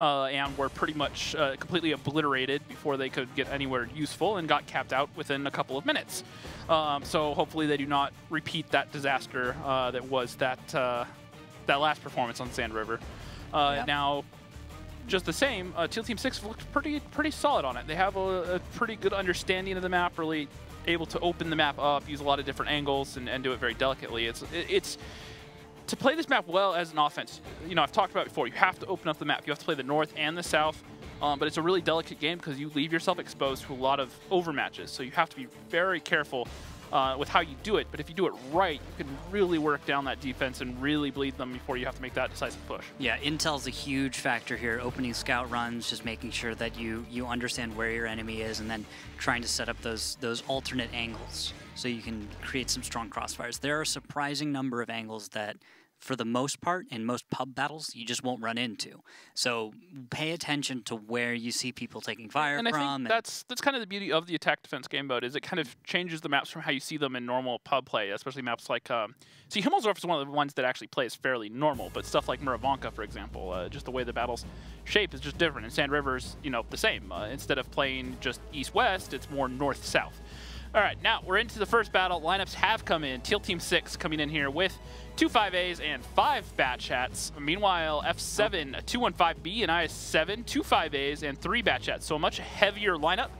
and were pretty much completely obliterated before they could get anywhere useful and got capped out within a couple of minutes. So hopefully they do not repeat that disaster that was that last performance on Sand River. Yep. Now, just the same, Teal Team 6 looked pretty solid on it. They have a pretty good understanding of the map, really able to open the map up, use a lot of different angles, and do it very delicately. It's to play this map well as an offense, you know, I've talked about it before, you have to open up the map. You have to play the north and the south, but it's a really delicate game because you leave yourself exposed to a lot of overmatches. So you have to be very careful with how you do it. But if you do it right, you can really work down that defense and really bleed them before you have to make that decisive push. Yeah, intel's a huge factor here. Opening scout runs, just making sure that you understand where your enemy is, and then trying to set up those alternate angles so you can create some strong crossfires. There are a surprising number of angles that, for the most part, in most pub battles, you just won't run into. So pay attention to where you see people taking fire from. And I think that's kind of the beauty of the attack defense game mode, is it kind of changes the maps from how you see them in normal pub play, especially maps like see, Himmelsdorf is one of the ones that actually plays fairly normal, but stuff like Muravanka, for example, just the way the battles shape is just different. And Sand River's, you know, the same. Instead of playing just east-west, it's more north-south. All right, now we're into the first battle. Lineups have come in. Teal Team 6 coming in here with 2 5As and 5 Batch Hats. Meanwhile, F7, 215B and IS7, 2 5As and 3 Batch Hats. So a much heavier lineup,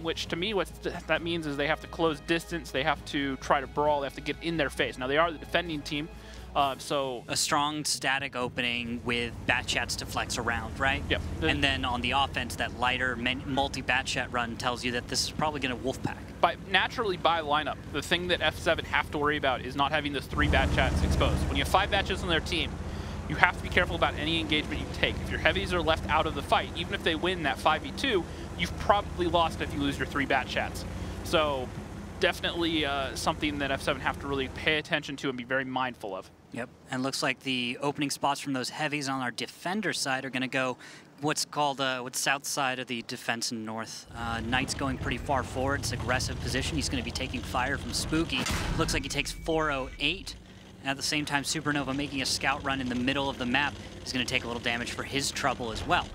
which to me what that means is they have to close distance, they have to try to brawl, they have to get in their face. Now they are the defending team, so a strong static opening with Batch Hats to flex around, right? Yep. And then on the offense, that lighter multi-Batch Hat run tells you that this is probably going to Wolfpack. Naturally, by lineup, the thing that F7 have to worry about is not having those 3 Batch Hats exposed. When you have 5 Batches on their team, you have to be careful about any engagement you take. If your heavies are left out of the fight, even if they win that 5v2, you've probably lost if you lose your 3 Batch Hats. So definitely something that F7 have to really pay attention to and be very mindful of. Yep, and looks like the opening spots from those heavies on our defender side are going to go what's called what's south side of the defense and north. Knight's going pretty far forward. It's aggressive position. He's going to be taking fire from Spooky. Looks like he takes 408. And at the same time, Supernova making a scout run in the middle of the map is going to take a little damage for his trouble as well.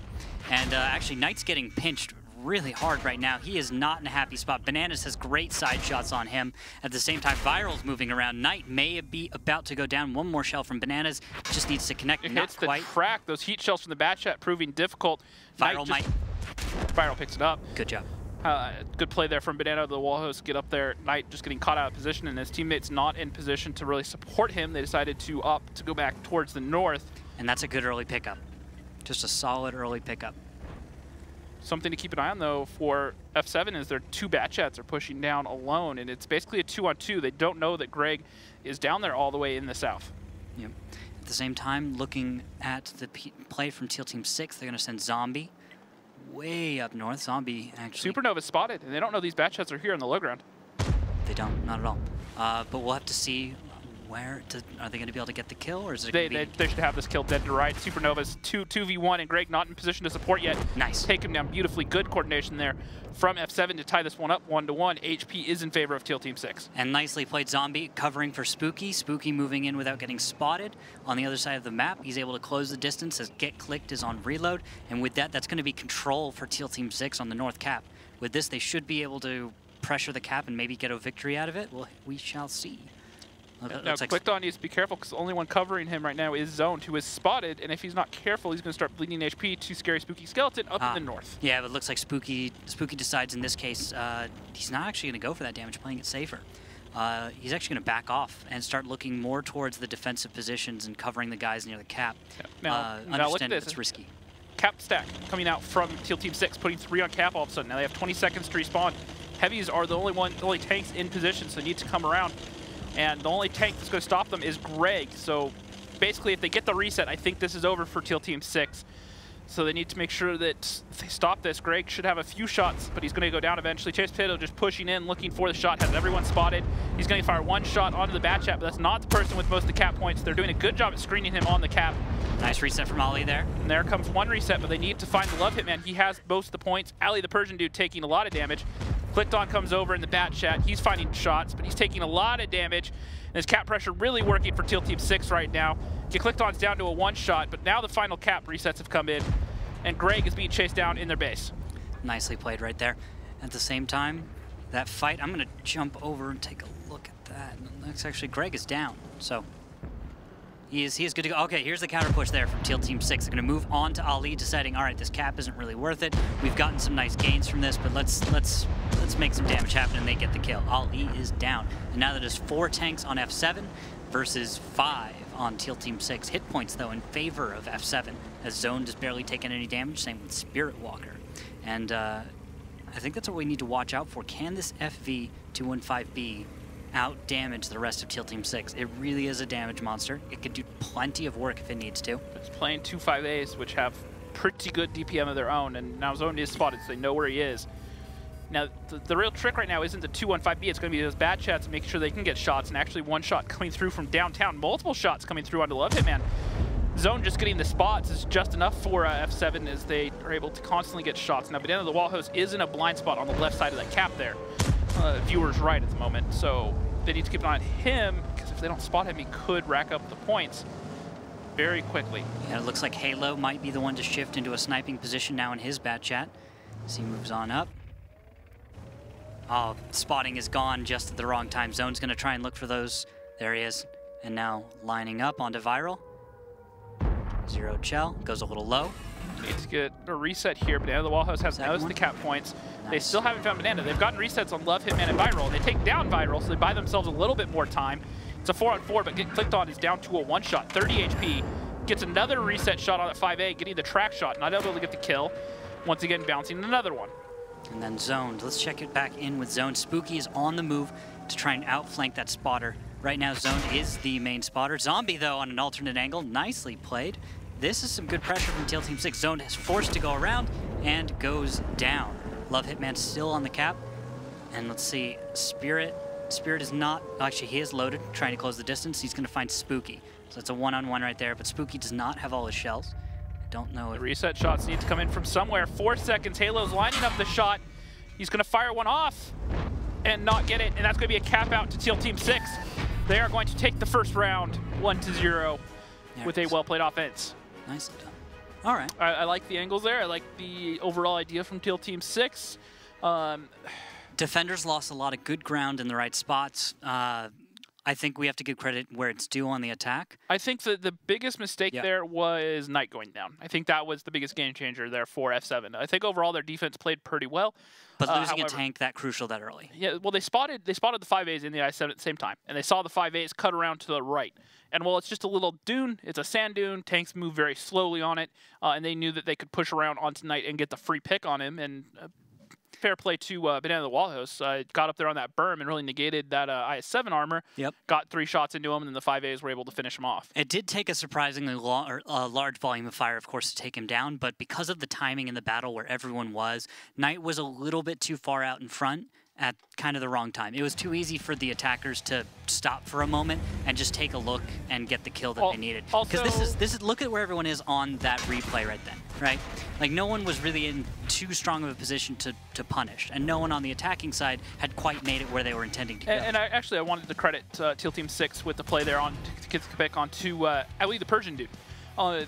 And actually, Knight's getting pinched really hard right now. He is not in a happy spot. Bananas has great side shots on him. At the same time, Viral's moving around. Knight may be about to go down. One more shell from Bananas. Just needs to connect. It not hits quite. The crack. Those heat shells from the Batch Hat proving difficult. Viral might. Viral picks it up. Good job. Good play there from Banana. The wall host get up there. Knight just getting caught out of position, and his teammates not in position to really support him. They decided to opt to go back towards the north. And that's a good early pickup. Just a solid early pickup. Something to keep an eye on, though, for F7 is their 2 Batch Hats are pushing down alone, and it's basically a 2-on-2. They don't know that Greg is down there all the way in the south. Yep. At the same time, looking at the play from Teal Team 6, they're going to send Zombie way up north. Zombie, actually. Supernova spotted, and they don't know these Batch Hats are here on the low ground. They don't, not at all. But we'll have to see where, are they going to be able to get the kill, or is it they should have this kill dead to right. Supernova's 2v1, and Greg not in position to support yet. Nice. Take him down beautifully. Good coordination there from F7 to tie this one up 1-1. HP is in favor of Teal Team 6. And nicely played Zombie, covering for Spooky. Spooky moving in without getting spotted. On the other side of the map, he's able to close the distance as Get Clicked is on reload. And with that, that's going to be control for Teal Team 6 on the north cap. With this, they should be able to pressure the cap and maybe get a victory out of it. Well, we shall see. Now, Clicked On needs to be careful because the only one covering him right now is Zoned, who is spotted, and if he's not careful, he's going to start bleeding HP to Scary Spooky Skeleton up in the north. Yeah, but it looks like Spooky decides in this case he's not actually going to go for that damage, playing it safer. He's actually going to back off and start looking more towards the defensive positions and covering the guys near the cap. Yeah. Now look at this. It's risky. Cap stack coming out from Teal Team 6, putting 3 on cap all of a sudden. Now they have 20 seconds to respawn. Heavies are the only tanks in position, so they need to come around. And the only tank that's going to stop them is Greg. So basically, if they get the reset, I think this is over for Teal Team 6. So they need to make sure that if they stop this, Greg should have a few shots, but he's going to go down eventually. Chase Potato just pushing in, looking for the shot, has everyone spotted. He's going to fire 1 shot onto the Batch Hat, but that's not the person with most of the cap points. They're doing a good job at screening him on the cap. Nice reset from Ali there. And there comes 1 reset, but they need to find the Love Hitman. He has most of the points. Ali, the Persian dude, taking a lot of damage. Clicked On comes over in the Batch Hat. He's finding shots, but he's taking a lot of damage. And his cap pressure really working for Teal Team 6 right now. Get Clicked On's down to a 1 shot, but now the final cap resets have come in. and Greg is being chased down in their base. Nicely played right there. At the same time, that fight, I'm going to jump over and take a look at that. That's actually, Greg is down, so he is good to go. Okay, here's the counter push there from Teal Team 6. They're going to move on to Ali, deciding, all right, this cap isn't really worth it. We've gotten some nice gains from this, but let's make some damage happen, and they get the kill. Ali is down, and now that is 4 tanks on F7 versus 5 on Teal Team 6. Hit points, though, in favor of F7, as Zone has barely taken any damage, same with Spirit Walker. And I think that's what we need to watch out for. Can this FV215B out-damage the rest of Teal Team 6? It really is a damage monster. It could do plenty of work if it needs to. It's playing 2 5As, which have pretty good DPM of their own, and now Zone is spotted, so they know where he is. Now, the real trick right now isn't the 215B, it's going to be those bad chats and making sure they can get shots, and actually one shot coming through from downtown, multiple shots coming through onto Love Hitman. Zone just getting the spots is just enough for F7 as they are able to constantly get shots. Now, Banana the Wall Host is in a blind spot on the left side of that cap there. Viewer's right at the moment, so they need to keep an eye on him, because if they don't spot him, he could rack up the points very quickly. Yeah, it looks like Halo might be the one to shift into a sniping position now in his bat chat as he moves on up. Oh, spotting is gone just at the wrong time. Zone's going to try and look for those. There he is. And now lining up onto Viral. Zero Chell, goes a little low. Needs to get a reset here. Banana the Wall Host has noticed the cap points. Nice. They still haven't found Banana. They've gotten resets on Love, Hitman, and Viral. They take down Viral, so they buy themselves a little bit more time. It's a 4-on-4, but getting clicked on is down to a 1-shot, 30 HP. Gets another reset shot on at 5A, getting the track shot, not able to get the kill. Once again, bouncing another one. And then Zoned. Let's check it back in with Zone. Spooky is on the move to try and outflank that spotter. Right now, Zone is the main spotter. Zombie, though, on an alternate angle. Nicely played. This is some good pressure from Teal Team 6. Zone is forced to go around and goes down. Love Hitman still on the cap. And let's see, Spirit is not, actually he is loaded, trying to close the distance. He's going to find Spooky. So it's a one-on-one right there, but Spooky does not have all his shells. I don't know if... The reset shots need to come in from somewhere. 4 seconds, Halo's lining up the shot. He's going to fire one off and not get it, and that's going to be a cap out to Teal Team 6. They are going to take the first round 1-0 with a well-played offense. Nicely done. All right. I like the angles there. I like the overall idea from Teal Team 6. Defenders lost a lot of good ground in the right spots. I think we have to give credit where it's due on the attack. I think that the biggest mistake there was Knight going down. I think that was the biggest game changer there for F7. I think overall their defense played pretty well. But losing a tank that crucial that early. Yeah, well, they spotted the 5As in the I-7 at the same time, and they saw the 5As cut around to the right. And while it's just a little dune, it's a sand dune, tanks move very slowly on it, and they knew that they could push around onto Knight and get the free pick on him, and fair play to Banana the Wall Host. Got up there on that berm and really negated that IS-7 armor. Yep. Got 3 shots into him, and then the 5As were able to finish him off. It did take a surprisingly large volume of fire, of course, to take him down, but because of the timing in the battle where everyone was, Knight was a little bit too far out in front at kind of the wrong time. It was too easy for the attackers to stop for a moment and just take a look and get the kill that they needed. Because this is look at where everyone is on that replay right then, right? Like no one was really in too strong of a position to punish, and no one on the attacking side had quite made it where they were intending to go. And I wanted to credit Teal Team 6 with the play there on to get the pick onto Ali the Persian dude.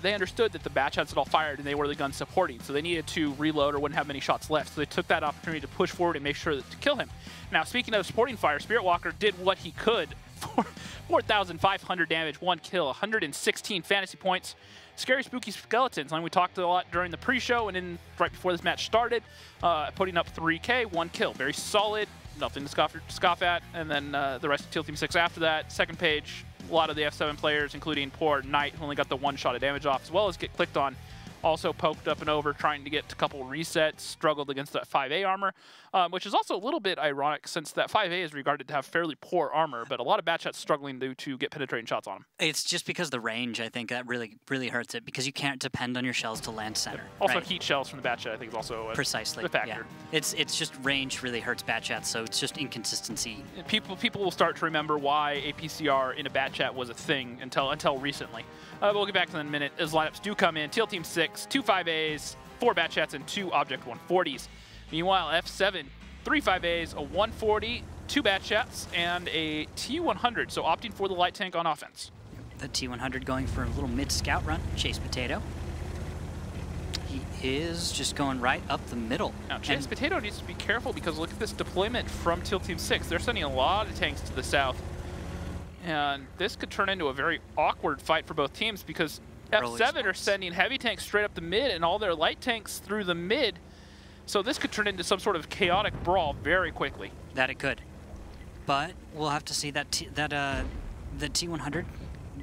They understood that the batch had it all fired and they were the gun supporting, so they needed to reload or wouldn't have many shots left. So they took that opportunity to push forward and make sure to kill him. Now, speaking of supporting fire, Spirit Walker did what he could for 4,500 damage, 1 kill, 116 fantasy points. Scary Spooky Skeletons, and we talked a lot during the pre-show and right before this match started, putting up 3K, 1 kill. Very solid, nothing to scoff at. And then the rest of Teal Team 6 after that. Second page, a lot of the F7 players, including poor Knight, who only got the 1 shot of damage off, as well as get clicked on. Also poked up and over, trying to get a couple resets, struggled against that 5A armor, which is also a little bit ironic since that 5A is regarded to have fairly poor armor, but a lot of batch shots struggling to get penetrating shots on them. It's just because the range, I think, that really hurts it, because you can't depend on your shells to land center. Also, heat shells from the batch shot, I think, is also a factor. Yeah. It's just range really hurts batch shots, so it's just inconsistency. People will start to remember why APCR in a batch chat was a thing until recently. We'll get back to that in a minute as lineups do come in. Teal Team 6, 2 5As, 4 batch chats, and 2 Object 140s. Meanwhile, F7, 3 5As, a 140, 2 batch chats, and a T100, so opting for the light tank on offense. The T100 going for a little mid-scout run, Chase Potato. He is just going right up the middle. Now, Chase Potato needs to be careful because look at this deployment from Teal Team 6. They're sending a lot of tanks to the south. And this could turn into a very awkward fight for both teams because F7 are sending heavy tanks straight up the mid and all their light tanks through the mid. So this could turn into some sort of chaotic brawl very quickly. That it could. But we'll have to see that the T100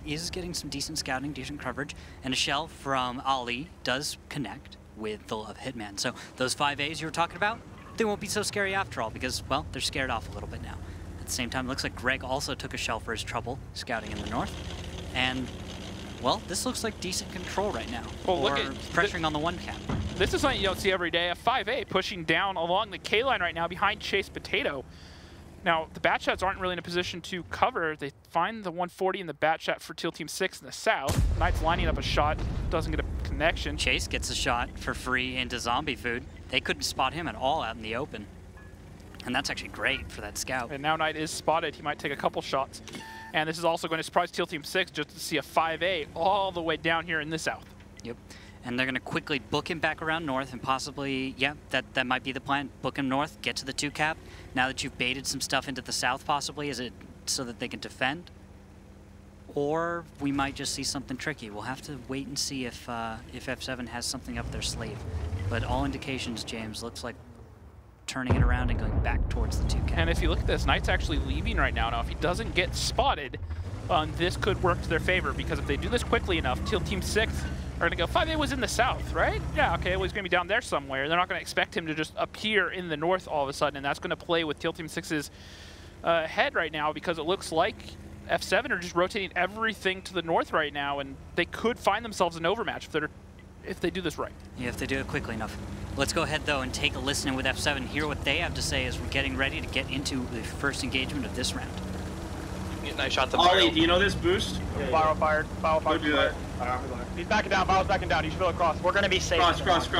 is getting some decent scouting, decent coverage, and a shell from Ali does connect with the Love Hitman. So those 5As you were talking about, they won't be so scary after all because, well, they're scared off a little bit now. At the same time, it looks like Greg also took a shell for his trouble scouting in the north. And, well, this looks like decent control right now. Well, look at pressuring on the 1 cap. This is something you don't see every day. A 5A pushing down along the K line right now behind Chase Potato. Now, the bat shots aren't really in a position to cover. They find the 140 in the bat shot for Teal Team 6 in the south. Knight's lining up a shot, doesn't get a connection. Chase gets a shot for free into zombie food. They couldn't spot him at all out in the open. And that's actually great for that scout. And now Knight is spotted. He might take a couple shots. And this is also going to surprise Teal Team 6 just to see a 5A all the way down here in the south. Yep. And they're going to quickly book him back around north and possibly, yeah, that might be the plan. Book him north, get to the 2 cap. Now that you've baited some stuff into the south possibly, is it so that they can defend? Or we might just see something tricky. We'll have to wait and see if F7 has something up their sleeve. But all indications, James, looks like turning it around and going back towards the 2 cap. And if you look at this, Knight's actually leaving right now. Now, if he doesn't get spotted, this could work to their favor because if they do this quickly enough, Teal Team 6 are going to go, 5A was in the south, right? Yeah, okay, well, he's going to be down there somewhere. They're not going to expect him to just appear in the north all of a sudden, and that's going to play with Teal Team 6's head right now because it looks like F7 are just rotating everything to the north right now, and they could find themselves an overmatch if they do this right. Yeah, if they do it quickly enough. Let's go ahead, though, and take a listen in with F7, hear what they have to say as we're getting ready to get into the first engagement of this round. Nice shot to Ollie, do you know this boost? Yeah, Viral fired. Viral fired. do that. He's backing down. Viral's backing down. You should go across. We're gonna be safe. Cross. Tree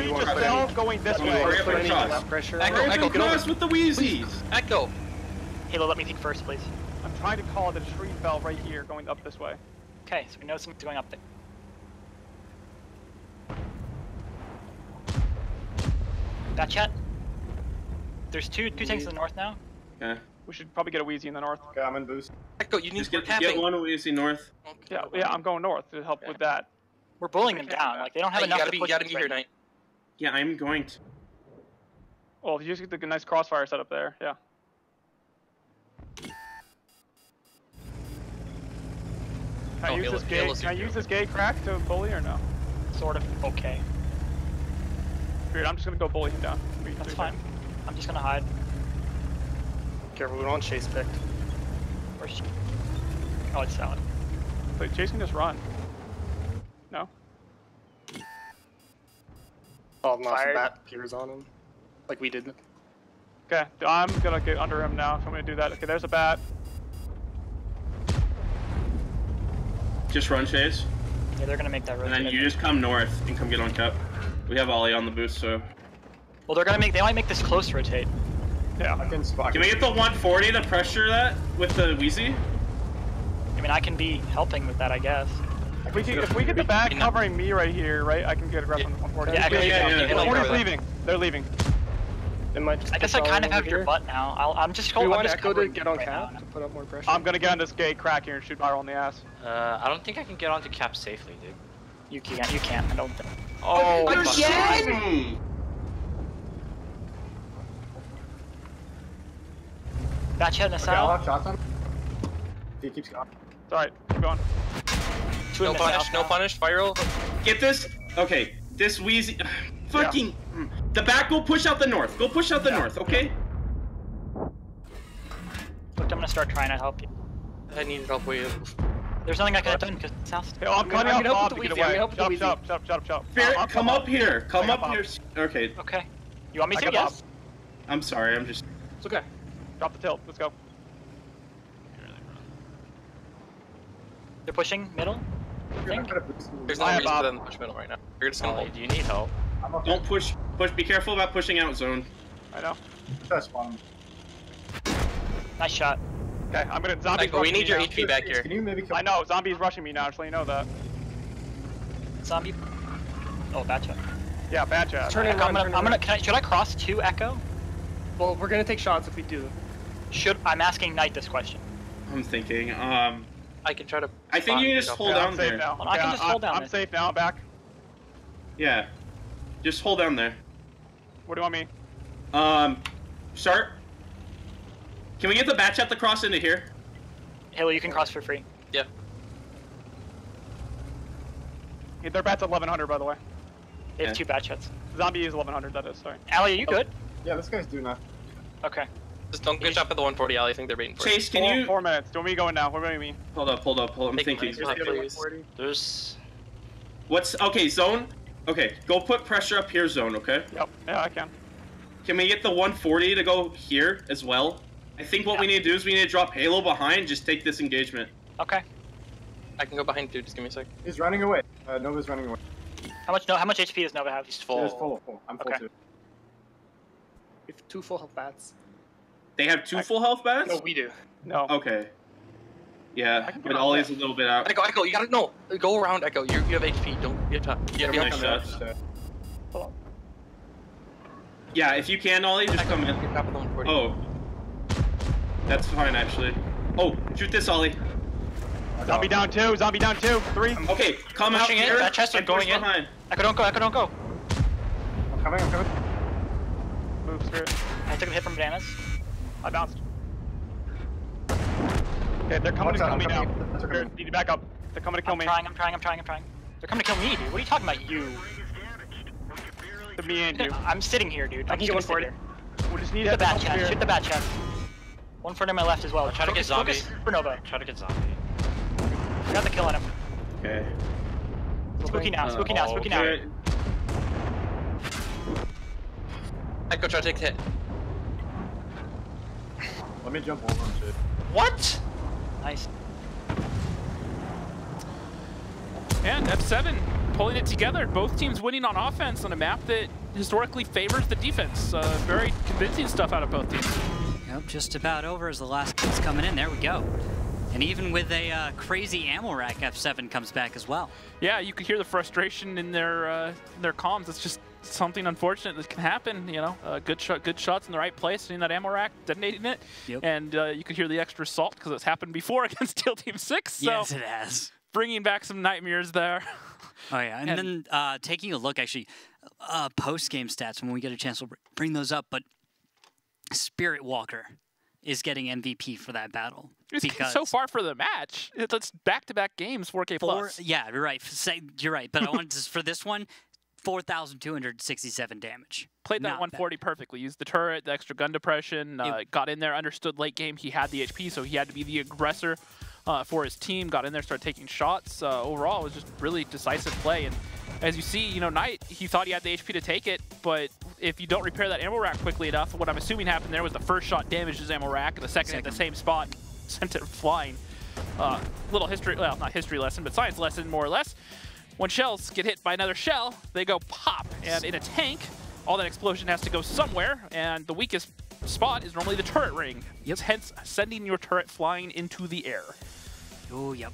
just fell going this way. Hurry up and cross. Pressure. Echo, cross with the Wheezies. Echo. Halo, let me think first, please. I'm trying to call that a tree fell right here going up this way. Okay, so we know something's going up there. That chat. There's two tanks in the north now. Okay. We should probably get a Wheezy in the north. Okay, I'm in boost. Echo, you need Just to get one Wheezy north. Yeah, I'm going north to help with that. We're bullying them down. Like they don't have enough to push. You gotta be here, Knight. Yeah, I'm going to. Well, if you just get the nice crossfire set up there, yeah. Can I use this gate crack to bully or no? Sort of okay. Weird, I'm just gonna go bully him down. That's fine. I'm just gonna hide. Careful, we don't want Chase picked. Where's Chase? Oh, it's salad. Wait, Chase can just run. No? Oh, I'm off the bat. Peter's on him. Like we did. Okay, I'm gonna get under him now, so I'm gonna do that. Okay, there's a bat. Just run Chase. Yeah, they're gonna make that rotate. And then you just come north and come get on cap. We have Ollie on the boost, so. Well, they might make this close rotate. Yeah. I can spot. Can we get the 140 to pressure that with the Wheezy? I mean, I can be helping with that, I guess. If we get the bat covering me right here, right, I can get aggressive on the 140. Yeah, 140's leaving. They're leaving. I guess I kind of have your butt now. I'm just We going. want Echo to get on cap to put up more pressure. I'm gonna get on this gate crack here and shoot Viral in the ass. I don't think I can get onto cap safely, dude. You can't. I don't think. Oh, again! Batch head in a I'll south. have shots on him. He keeps going. It's alright, keep going. No punish, no punish, viral. Get this? Okay, this Wheezy. Fucking. Yeah. The back, go push out the north. Go push out the north, okay? Look, I'm gonna start trying to help you. I need help with you. There's nothing I could have done because it's south. Hey, I'm cutting off Bob to get away. Shut up. Fair, come up here. Come up here. Okay. Okay. You want me to? Yes. I'm sorry, I'm just. It's okay. Drop the tilt. Let's go. They're pushing middle. There's no reason for them to push middle right now. You're just gonna hold. Do you need help? Don't push. Be careful about pushing out zone. I know. That's fine. Nice shot. Okay, I'm gonna zombie. We need your HP back here. Can you maybe kill? I know, zombie's rushing me now, just so you know that. Zombie. Oh, bad chat. Yeah, bad chat. Turn and run. Should I cross to Echo? Well, we're gonna take shots if we do. I'm asking Knight this question. I'm thinking. I can try to. I think you can just hold down there. Now. I can just hold down. I'm safe now. Back. Yeah. Just hold down there. What do you want me? Start. Can we get the bat chat to cross into here? Haley, you can cross for free. Yeah. Yeah, their bat's at 1100, by the way. They have 2 bad chats. Zombie is 1100, that is, sorry. Allie, are you good? Yeah, this guy's doing that. Okay. Just don't get up at the 140, Ali. I think they're waiting for Chase, can you... 4 minutes. Do you want me to go in now? What do you mean? Hold up. I'm Take thinking. mine, please. There's... What's... Okay, zone. Okay, go put pressure up here, zone, okay? Yep, yeah, I can. Can we get the 140 to go here as well? I think what we need to do is we need to drop Halo behind, just take this engagement. Okay. I can go behind too, just give me a sec. He's running away. Nova's running away. How much HP does Nova have? He's full. He's full. I'm full Okay. too. We have 2 full health bats. They have 2 full health bats? No, we do. No. Okay. Yeah, can but get Ollie's on a little bit out. Echo, you gotta no. Go around, Echo. You have HP. Don't you have to. Nice Yeah, shots. Hold on. Yeah, if you can, Ollie, just come in. Top of the 140. Oh. That's fine, actually. Oh, shoot this, Ollie. Zombie down 2, zombie down 2, 3. Okay, come out Pushing in, here. that chest are and going push in. behind. Echo, don't go. I'm coming. Move, Spirit. I took a hit from bananas. I bounced. Okay, they're coming to kill me now. That's okay. Spirit, need to back up. They're coming to kill me. I'm trying. They're coming to kill me, dude. What are you talking about, you? To me and you. I'm sitting here, dude. I'm can just get gonna sit 140. here. We just need Shoot the to bat chat. Shoot the bat chat. 140 on my left as well. Try to get zombie. Focus for Nova. Try to get zombie. Got the kill on him. Okay. Spooky now. Okay. Echo, try to take the hit. Let me jump over him, shit. What? Nice. And F7 pulling it together. Both teams winning on offense on a map that historically favors the defense. Very convincing stuff out of both teams. Yep, just about over as the last kill's coming in. There we go. And even with a crazy ammo rack, F7 comes back as well. Yeah, you could hear the frustration in their comms. It's just something unfortunate that can happen. You know, good shots in the right place, hitting that ammo rack, detonating it, and you could hear the extra salt because it's happened before against Teal Team 6. So Yes, it has. Bringing back some nightmares there. Oh yeah, and then taking a look actually, post-game stats when we get a chance to bring those up. But Spirit Walker is getting MVP for that battle. Because so far for the match, it's back-to-back games, 4K plus. Yeah, you're right. You're right. But I wanted to, for this one, 4,267 damage. Played that 140 perfectly. Used the turret, the extra gun depression, got in there, understood late game. He had the HP, so he had to be the aggressor for his team. Got in there, started taking shots. Overall, it was just really decisive play. And as you see, you know, Knight, he thought he had the HP to take it, but if you don't repair that ammo rack quickly enough, what I'm assuming happened there was the first shot damaged his ammo rack, and the second hit the same spot, sent it flying. Little history, well, not history lesson, but science lesson, more or less. When shells get hit by another shell, they go pop. And in a tank, all that explosion has to go somewhere, and the weakest spot is normally the turret ring. Hence, sending your turret flying into the air. Oh, yep.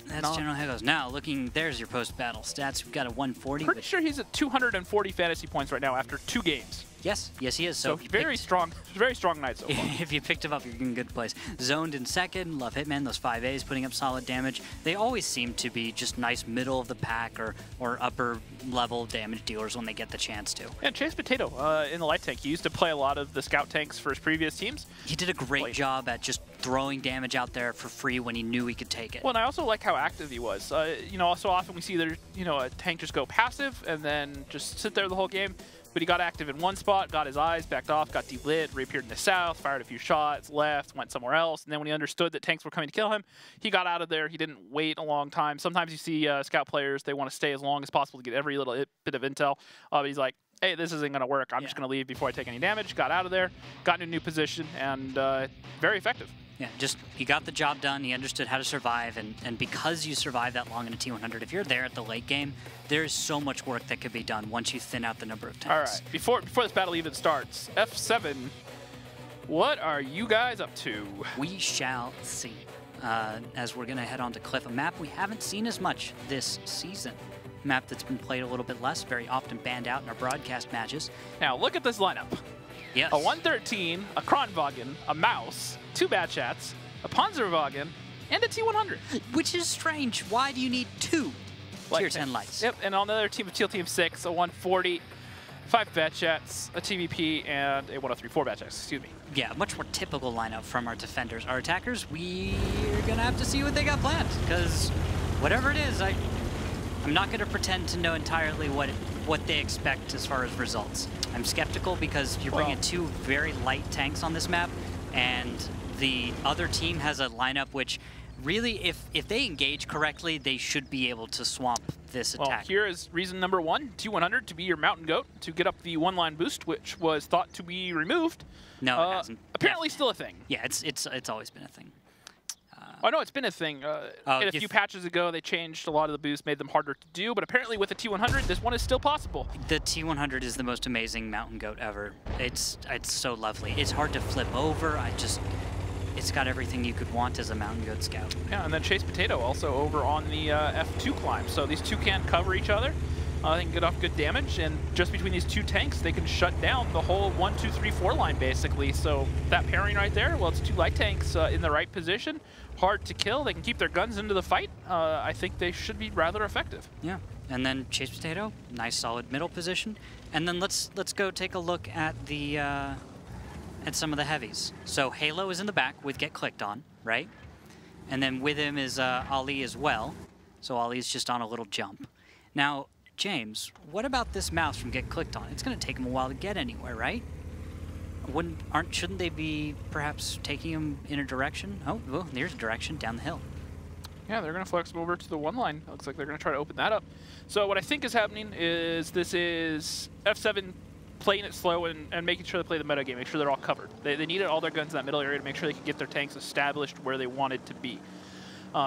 That's generally how it goes. Now, there's your post-battle stats. We've got a 140. Pretty sure he's at 240 fantasy points right now after 2 games. Yes, he is. So very strong Knight so far. If you picked him up, you're in good place. Zoned in second, love Hitman, those 5As putting up solid damage. They always seem to be just nice middle of the pack or upper level damage dealers when they get the chance to. And Chase Potato in the light tank. He used to play a lot of the scout tanks for his previous teams. He did a great job at just throwing damage out there for free when he knew he could take it. Well, and I also like how active he was. You know, so often we see that, you know, a tank just go passive and then just sit there the whole game. But he got active in one spot, got his eyes, backed off, got delit, reappeared in the south, fired a few shots, left, went somewhere else. And then when he understood that tanks were coming to kill him, he got out of there. He didn't wait a long time. Sometimes you see scout players, they want to stay as long as possible to get every little bit of intel. But he's like, hey, this isn't going to work. I'm just going to leave before I take any damage. Got out of there, got in a new position, and very effective. Yeah, just he got the job done. He understood how to survive, and because you survive that long in a T100, if you're there at the late game, there's so much work that could be done once you thin out the number of tanks. All right, before this battle even starts, F7, what are you guys up to? We shall see. As we're going to head on to Cliff, a map we haven't seen as much this season. map that's been played a little bit less, very often banned out in our broadcast matches. Now look at this lineup. Yes. A 113, a Kronwagen, a Mouse, 2 Batchats, a Panzerwagen, and a T100. Which is strange. Why do you need 2 Tier 10 lights? Yep, and on the other team of Teal Team 6, a 140, 5 Batchats, a TVP, and a 103-4 Batchats, excuse me. Yeah, much more typical lineup from our defenders. Our attackers, we're gonna have to see what they got planned, because whatever it is, I'm not gonna pretend to know entirely what they expect as far as results. I'm skeptical because you're bringing 2 very light tanks on this map, and the other team has a lineup which really, if they engage correctly, they should be able to swamp this attack. Well, here is reason number 1, T100 to be your Mountain Goat, to get up the 1-line boost, which was thought to be removed. No, it hasn't. Apparently still a thing. Yeah, it's always been a thing. I know it's been a thing. A few patches ago, they changed a lot of the boosts, made them harder to do, but apparently with the T100, this one is still possible. The T100 is the most amazing Mountain Goat ever. It's so lovely. It's hard to flip over. It's got everything you could want as a Mountain Goat scout. Yeah, and then Chase Potato also over on the F2 climb. So these two can cover each other. They can get off good damage, and just between these 2 tanks, they can shut down the whole 1, 2, 3, 4 line, basically. So that pairing right there, well, it's 2 light tanks in the right position. Hard to kill. They can keep their guns into the fight. I think they should be rather effective. Yeah, and then Chase Potato, nice solid middle position. And then let's go take a look at the at some of the heavies. So Halo is in the back with Get Clicked On, right? And then with him is Ali as well. So Ali's just on a little jump. Now, James, what about this mouse from Get Clicked On? It's going to take him a while to get anywhere, right? Shouldn't they be perhaps taking him in a direction? Oh, well, there's a direction down the hill. Yeah, they're going to flex him over to the 1 line. Looks like they're going to try to open that up. So what I think is happening is this is F7 playing it slow and making sure they play the meta game, make sure they're all covered. They needed all their guns in that middle area to make sure they could get their tanks established where they wanted to be.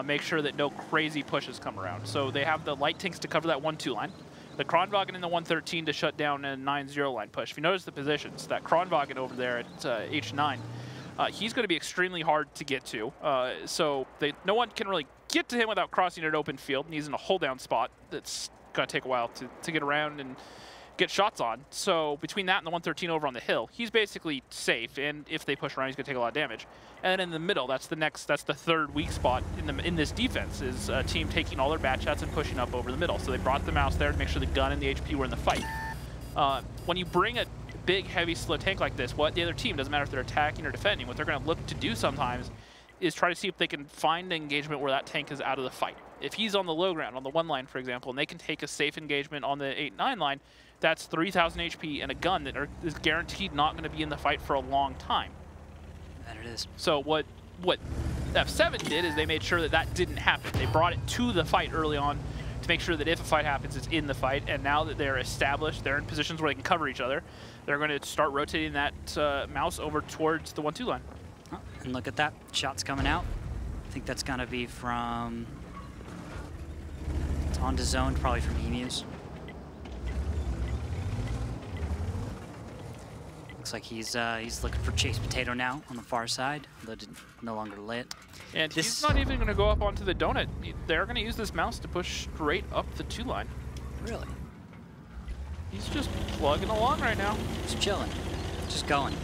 Make sure that no crazy pushes come around. So they have the light tanks to cover that 1-2 line. The Kronwagen in the 113 to shut down a 9-0 line push. If you notice the positions, that Kronwagen over there at H9, he's going to be extremely hard to get to. So no one can really get to him without crossing an open field, and he's in a hold-down spot that's going to take a while to get around and get shots on. So between that and the 113 over on the hill, he's basically safe, and if they push around, he's going to take a lot of damage. And then in the middle, that's the 3rd weak spot in this defense, is a team taking all their Batchats and pushing up over the middle. So they brought the mouse there to make sure the gun and the HP were in the fight. When you bring a big, heavy, slow tank like this, what the other team, doesn't matter if they're attacking or defending, what they're going to look to do sometimes is try to see if they can find an engagement where that tank is out of the fight. If he's on the low ground, on the 1 line, for example, and they can take a safe engagement on the 8-9 line, that's 3,000 HP and a gun that is guaranteed not going to be in the fight for a long time. That it is. So what F7 did is they made sure that that didn't happen. They brought it to the fight early on to make sure that if a fight happens, it's in the fight. And now that they're established, they're in positions where they can cover each other, they're going to start rotating that mouse over towards the 1-2 line. Oh, and look at that. Shots coming out. I think that's going to be from... It's onto zone, probably from Emus. Looks like he's looking for Chase Potato now on the far side, though it's no longer lit. And he's not even going to go up onto the donut. They're going to use this mouse to push straight up the 2 line. Really? He's just plugging along right now. Just chilling. Just going.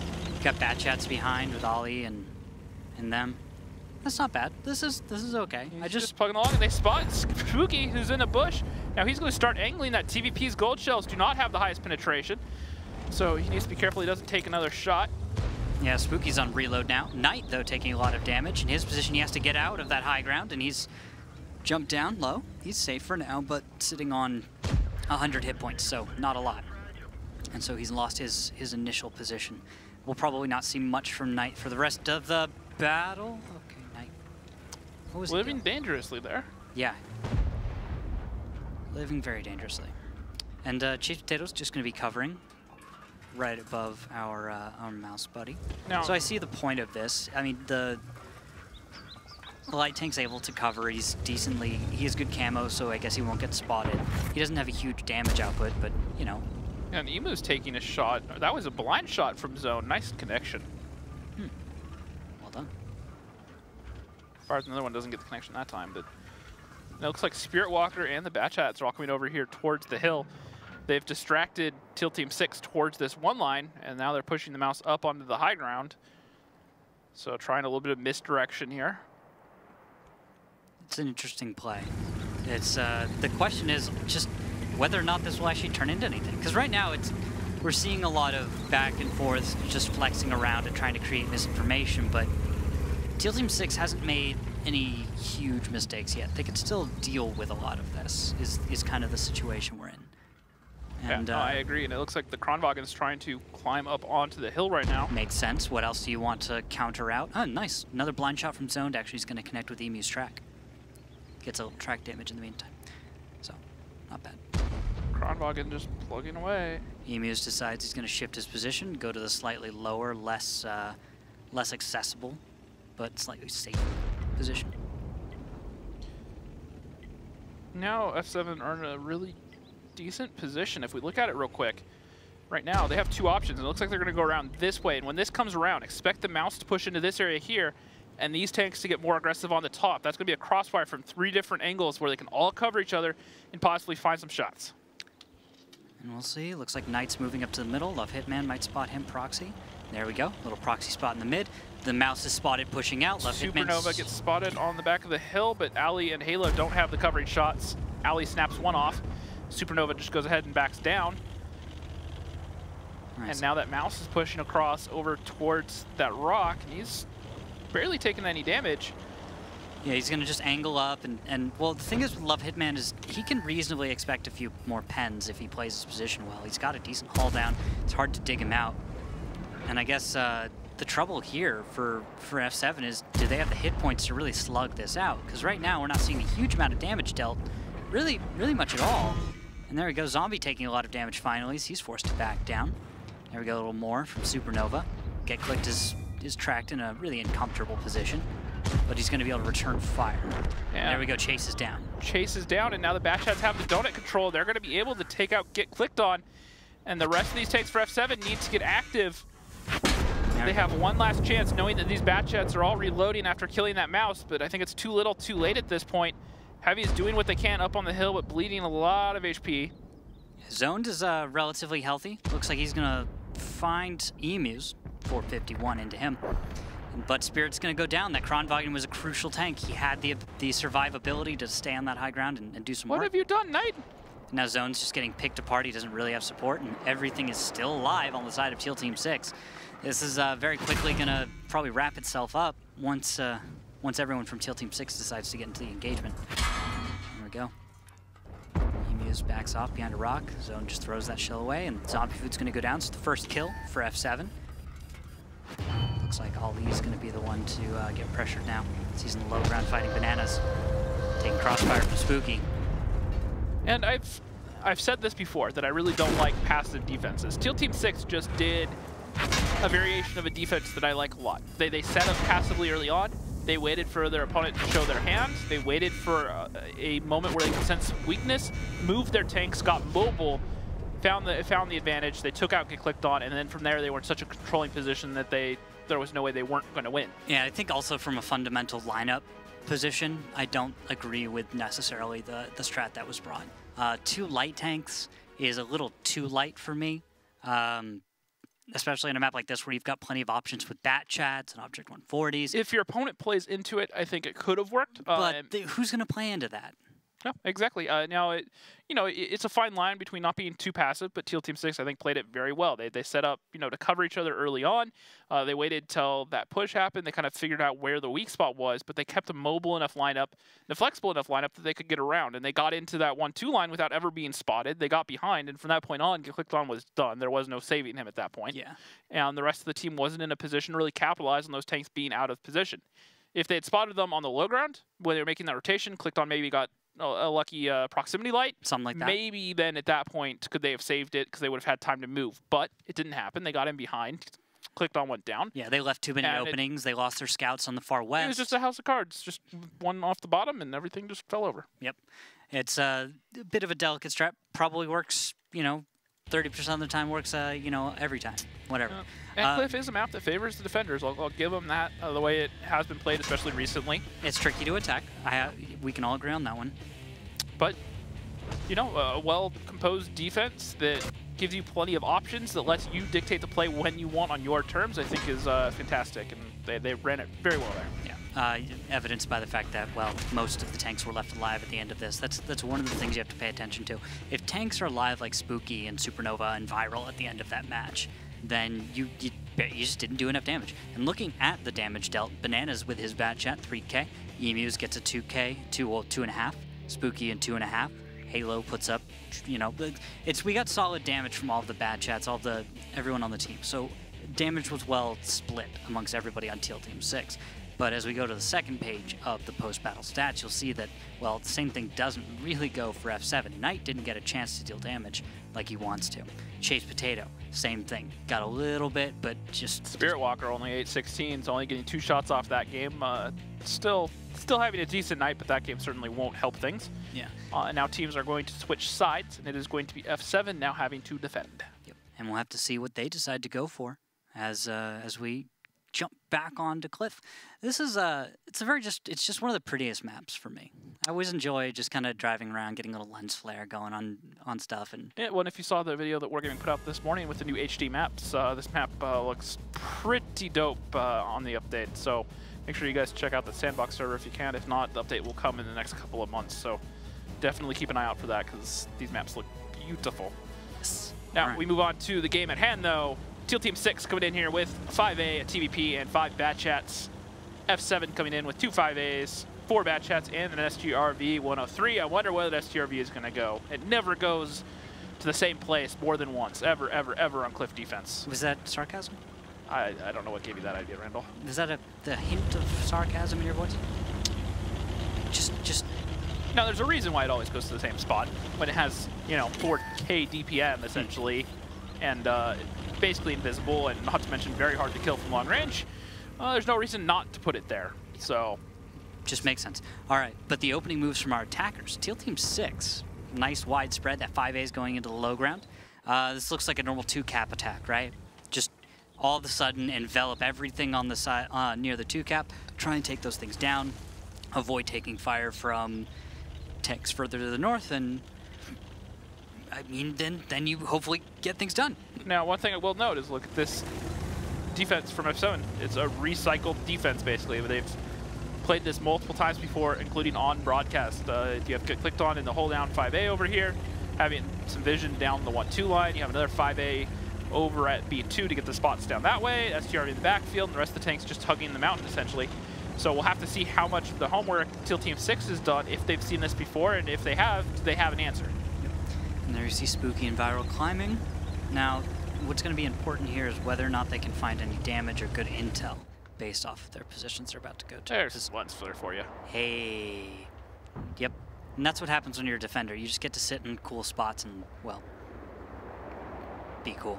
Got Batchats behind with Ollie and them. That's not bad. This is okay. He's just plugging along, and they spot Spooky, who's in a bush. Now he's going to start angling. That TVP's gold shells do not have the highest penetration, so he needs to be careful he doesn't take another shot. Yeah, Spooky's on reload now. Knight, though, taking a lot of damage. In his position, he has to get out of that high ground, and he's jumped down low. He's safe for now, but sitting on 100 hit points, so not a lot. And so he's lost his initial position. We'll probably not see much from Knight for the rest of the battle. Okay, Knight. What was living dangerously there? Yeah. Living very dangerously. And Chief Potato's just going to be covering right above our mouse buddy. Now, so I see the point of this. I mean, the light tank's able to cover. He's decently, he has good camo, so I guess he won't get spotted. He doesn't have a huge damage output, but, you know. And Emu's taking a shot. That was a blind shot from zone. Nice connection. Well done. As far as another one doesn't get the connection that time, but And it looks like Spirit Walker and the Batchats are all coming over here towards the hill. They've distracted Teal Team 6 towards this one line, and now they're pushing the mouse up onto the high ground. So trying a little bit of misdirection here. It's an interesting play. It's the question is just whether or not this will actually turn into anything. Because right now we're seeing a lot of back and forth, just flexing around and trying to create misinformation. But Teal Team 6 hasn't made any huge mistakes yet. They can still deal with a lot of this. Is kind of the situation we're in. And, yeah, no, I agree. And it looks like the Kronwagen's trying to climb up onto the hill right now. Makes sense. What else do you want to counter out? Oh, nice. Another blind shot from Zoned. Actually, is going to connect with Emu's track. Gets a little track damage in the meantime. So, not bad. Kronwagen just plugging away. Emus decides he's going to shift his position, go to the slightly lower, less accessible, but slightly safer position. Now F7 are in a really decent position. If we look at it real quick, right now they have two options. It looks like they're going to go around this way, and when this comes around, expect the mouse to push into this area here, and these tanks to get more aggressive on the top. That's going to be a crossfire from 3 different angles where they can all cover each other and possibly find some shots. And we'll see. Looks like Knight's moving up to the middle. Love Hitman might spot him proxy. There we go. Little proxy spot in the mid. The mouse is spotted pushing out. Love Supernova gets spotted on the back of the hill, but Ali and Halo don't have the covering shots. Ali snaps one off. Supernova just goes ahead and backs down. Nice. And now that mouse is pushing across over towards that rock, and he's barely taking any damage. Yeah, he's going to just angle up, and well, the thing is with Love Hitman is he can reasonably expect a few more pens if he plays his position well. He's got a decent haul down. It's hard to dig him out. And I guess the trouble here for F7 is, do they have the hit points to really slug this out? Because right now we're not seeing a huge amount of damage dealt, really much at all. And there we go, Zombie taking a lot of damage finally. He's forced to back down. There we go, a little more from Supernova. Get Clicked is tracked in a really uncomfortable position, but he's going to be able to return fire. And there we go, Chase is down. Chase is down, and now the Batchats have the donut control. They're going to be able to take out Get Clicked On, and the rest of these tanks for F7 need to get active. They have one last chance, knowing that these Batchats are all reloading after killing that mouse, but I think it's too little too late at this point. Heavy is doing what they can up on the hill, but bleeding a lot of HP. Zoned is relatively healthy. Looks like he's going to find Emus. 451 into him. But Spirit's going to go down. That Kronwagen was a crucial tank. He had the survivability to stay on that high ground and do some work. What have you done, Knight? Now Zone's just getting picked apart. He doesn't really have support, and everything is still alive on the side of Teal Team 6. This is very quickly going to probably wrap itself up once everyone from Teal Team 6 decides to get into the engagement. There we go. Emus backs off behind a rock. Zone just throws that shell away, and Zombie Food's going to go down. So the first kill for F7. Looks like Ali's going to be the one to get pressured now. He's in the low ground fighting Bananas. Taking crossfire from Spooky. And I've said this before, that I really don't like passive defenses. Teal Team 6 just did a variation of a defense that I like a lot. They set up passively early on. They waited for their opponent to show their hand. They waited for a moment where they could sense weakness, moved their tanks, got mobile, found the advantage. They took out Get Clicked On, and then from there they were in such a controlling position that there was no way they weren't going to win. Yeah, I think also from a fundamental lineup position, I don't agree with necessarily the strat that was brought. 2 light tanks is a little too light for me, especially in a map like this where you've got plenty of options with Batchats and Object 140s. If your opponent plays into it, I think it could have worked. But who's going to play into that? No, exactly. Now, it's a fine line between not being too passive, but Teal Team 6, I think, played it very well. They set up, to cover each other early on. They waited till that push happened. They kind of figured out where the weak spot was, but they kept a mobile enough lineup, a flexible enough lineup that they could get around. And they got into that 1-2 line without ever being spotted. They got behind, and from that point on, Get Clicked On was done. There was no saving him at that point. Yeah. And the rest of the team wasn't in a position to really capitalize on those tanks being out of position. If they had spotted them on the low ground, when they were making that rotation, Clicked On maybe got a lucky proximity light. Something like that. Maybe then at that point could they have saved it because they would have had time to move. But it didn't happen. They got in behind. Clicked On went down. Yeah, they left too many openings. They lost their scouts on the far west. It was just a house of cards. Just one off the bottom and everything just fell over. Yep. It's a bit of a delicate strat. Probably works, 30% of the time works, you know, every time. Whatever. And Cliff is a map that favors the defenders. I'll give them that the way it has been played, especially recently. It's tricky to attack. We can all agree on that one. But, you know, a well-composed defense that gives you plenty of options, that lets you dictate the play when you want on your terms, I think is fantastic. And they ran it very well there. Yeah. Evidenced by the fact that, well, most of the tanks were left alive at the end of this. That's one of the things you have to pay attention to. If tanks are alive like Spooky and Supernova and Viral at the end of that match, then you just didn't do enough damage. And looking at the damage dealt, Bananas with his bat chat, 3K. Emus gets a 2K, 2.5. Spooky and 2.5. Halo puts up, you know, we got solid damage from all of the bad chats, everyone on the team. So damage was well split amongst everybody on Teal Team 6. But as we go to the second page of the post-battle stats, you'll see that, well, the same thing doesn't really go for F7. Knight didn't get a chance to deal damage like he wants to. Chase Potato, same thing. Got a little bit, but just... Spirit Walker only 816, so only getting 2 shots off that game. Still having a decent night, but that game certainly won't help things. Yeah. And now teams are going to switch sides, and it is going to be F7 now having to defend. Yep. And we'll have to see what they decide to go for as we jump back onto Cliff. This is it's just one of the prettiest maps for me. I always enjoy just kind of driving around, getting a little lens flare going on stuff. And yeah, well, if you saw the video that Wargaming put out this morning with the new HD maps, this map looks pretty dope on the update. So make sure you guys check out the Sandbox server if you can. If not, the update will come in the next couple of months. So definitely keep an eye out for that because these maps look beautiful. yes. Now we move on to the game at hand, though. Teal Team 6 coming in here with 5A, a TVP, and 5 bat chats. F7 coming in with 2 5As, 4 bat chats, and an SGRV 103. I wonder where that SGRV is going to go. It never goes to the same place more than once, ever on Cliff defense. Was that sarcasm? I don't know what gave you that idea, Randall. Is that the hint of sarcasm in your voice? Just. No, there's a reason why it always goes to the same spot when it has, you know, 4K DPM essentially, and basically invisible, and not to mention very hard to kill from long range. There's no reason not to put it there. So, just makes sense. All right, but the opening moves from our attackers. Teal Team 6, nice wide spread. That 5A is going into the low ground. This looks like a normal 2-cap attack, right? Just all of a sudden envelop everything on the side near the 2-cap. Try and take those things down. Avoid taking fire from tanks further to the north, and I mean, then you hopefully get things done. Now, one thing I will note is look at this defense from F7. It's a recycled defense, basically. They've played this multiple times before, including on broadcast. You have clicked on in the hold down 5A over here, having some vision down the 1-2 line. You have another 5A over at B2 to get the spots down that way. STR in the backfield, and the rest of the tanks just hugging the mountain, essentially. So we'll have to see how much of the homework Teal Team 6 has done, if they've seen this before, and if they have, do they have an answer? And there you see Spooky and Viral climbing. Now, what's going to be important here is whether or not they can find any damage or good intel based off of their positions they're about to go to. There's one flare for you. Hey. Yep. And that's what happens when you're a defender. You just get to sit in cool spots and, well, be cool.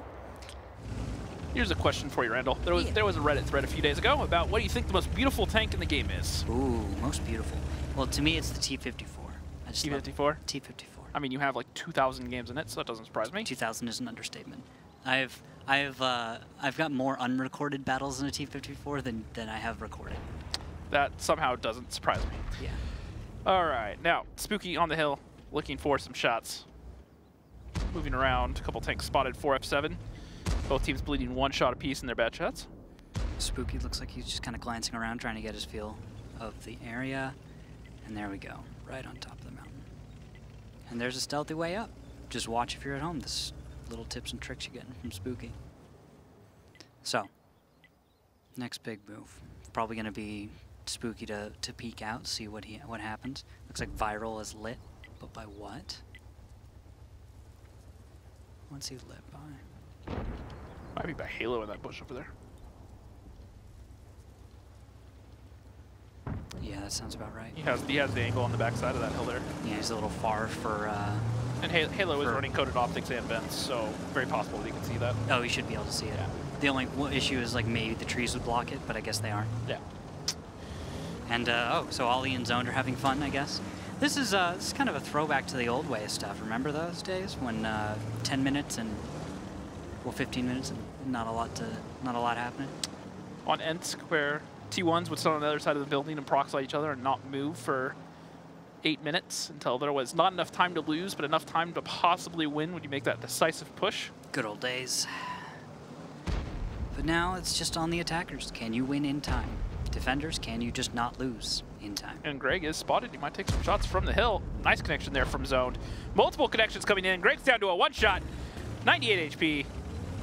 Here's a question for you, Randall. There was a Reddit thread a few days ago about what do you think the most beautiful tank in the game is? Ooh, most beautiful. Well, to me, it's the T-54. T-54? T-54. I mean, you have like 2,000 games in it, so that doesn't surprise me. 2,000 is an understatement. I've got more unrecorded battles in a T-54 than I have recorded. That somehow doesn't surprise me. Yeah. All right, now Spooky on the hill, looking for some shots. Moving around, a couple tanks spotted for F7. Both teams bleeding 1 shot apiece in their bad shots. Spooky looks like he's just kind of glancing around, trying to get his feel of the area. And there we go, right on top of the mountain. And there's a stealthy way up. Just watch if you're at home. This little tips and tricks you're getting from Spooky. So, next big move. Probably going to be Spooky to peek out, see what happens. Looks like Viral is lit, but by what? What's he lit by? Might be by Halo in that bush over there. Yeah, that sounds about right. He has the angle on the backside of that hill there. Yeah, he's a little far for... and Halo is running coded optics and vents, so very possible that you can see that. Oh, he should be able to see it. Yeah. The only issue is like maybe the trees would block it, but I guess they aren't. Yeah. And, oh, so Ollie and Zoned are having fun, I guess. This is kind of a throwback to the old way of stuff. Remember those days when 10 minutes and 15 minutes and not a lot happening? On Nth Square, T1s would stand on the other side of the building and proxy each other and not move for 8 minutes until there was not enough time to lose, but enough time to possibly win when you make that decisive push. Good old days. But now it's just on the attackers. Can you win in time? Defenders, can you just not lose in time? And Greg is spotted. He might take some shots from the hill. Nice connection there from zoned. Multiple connections coming in. Greg's down to a one shot. 98 HP.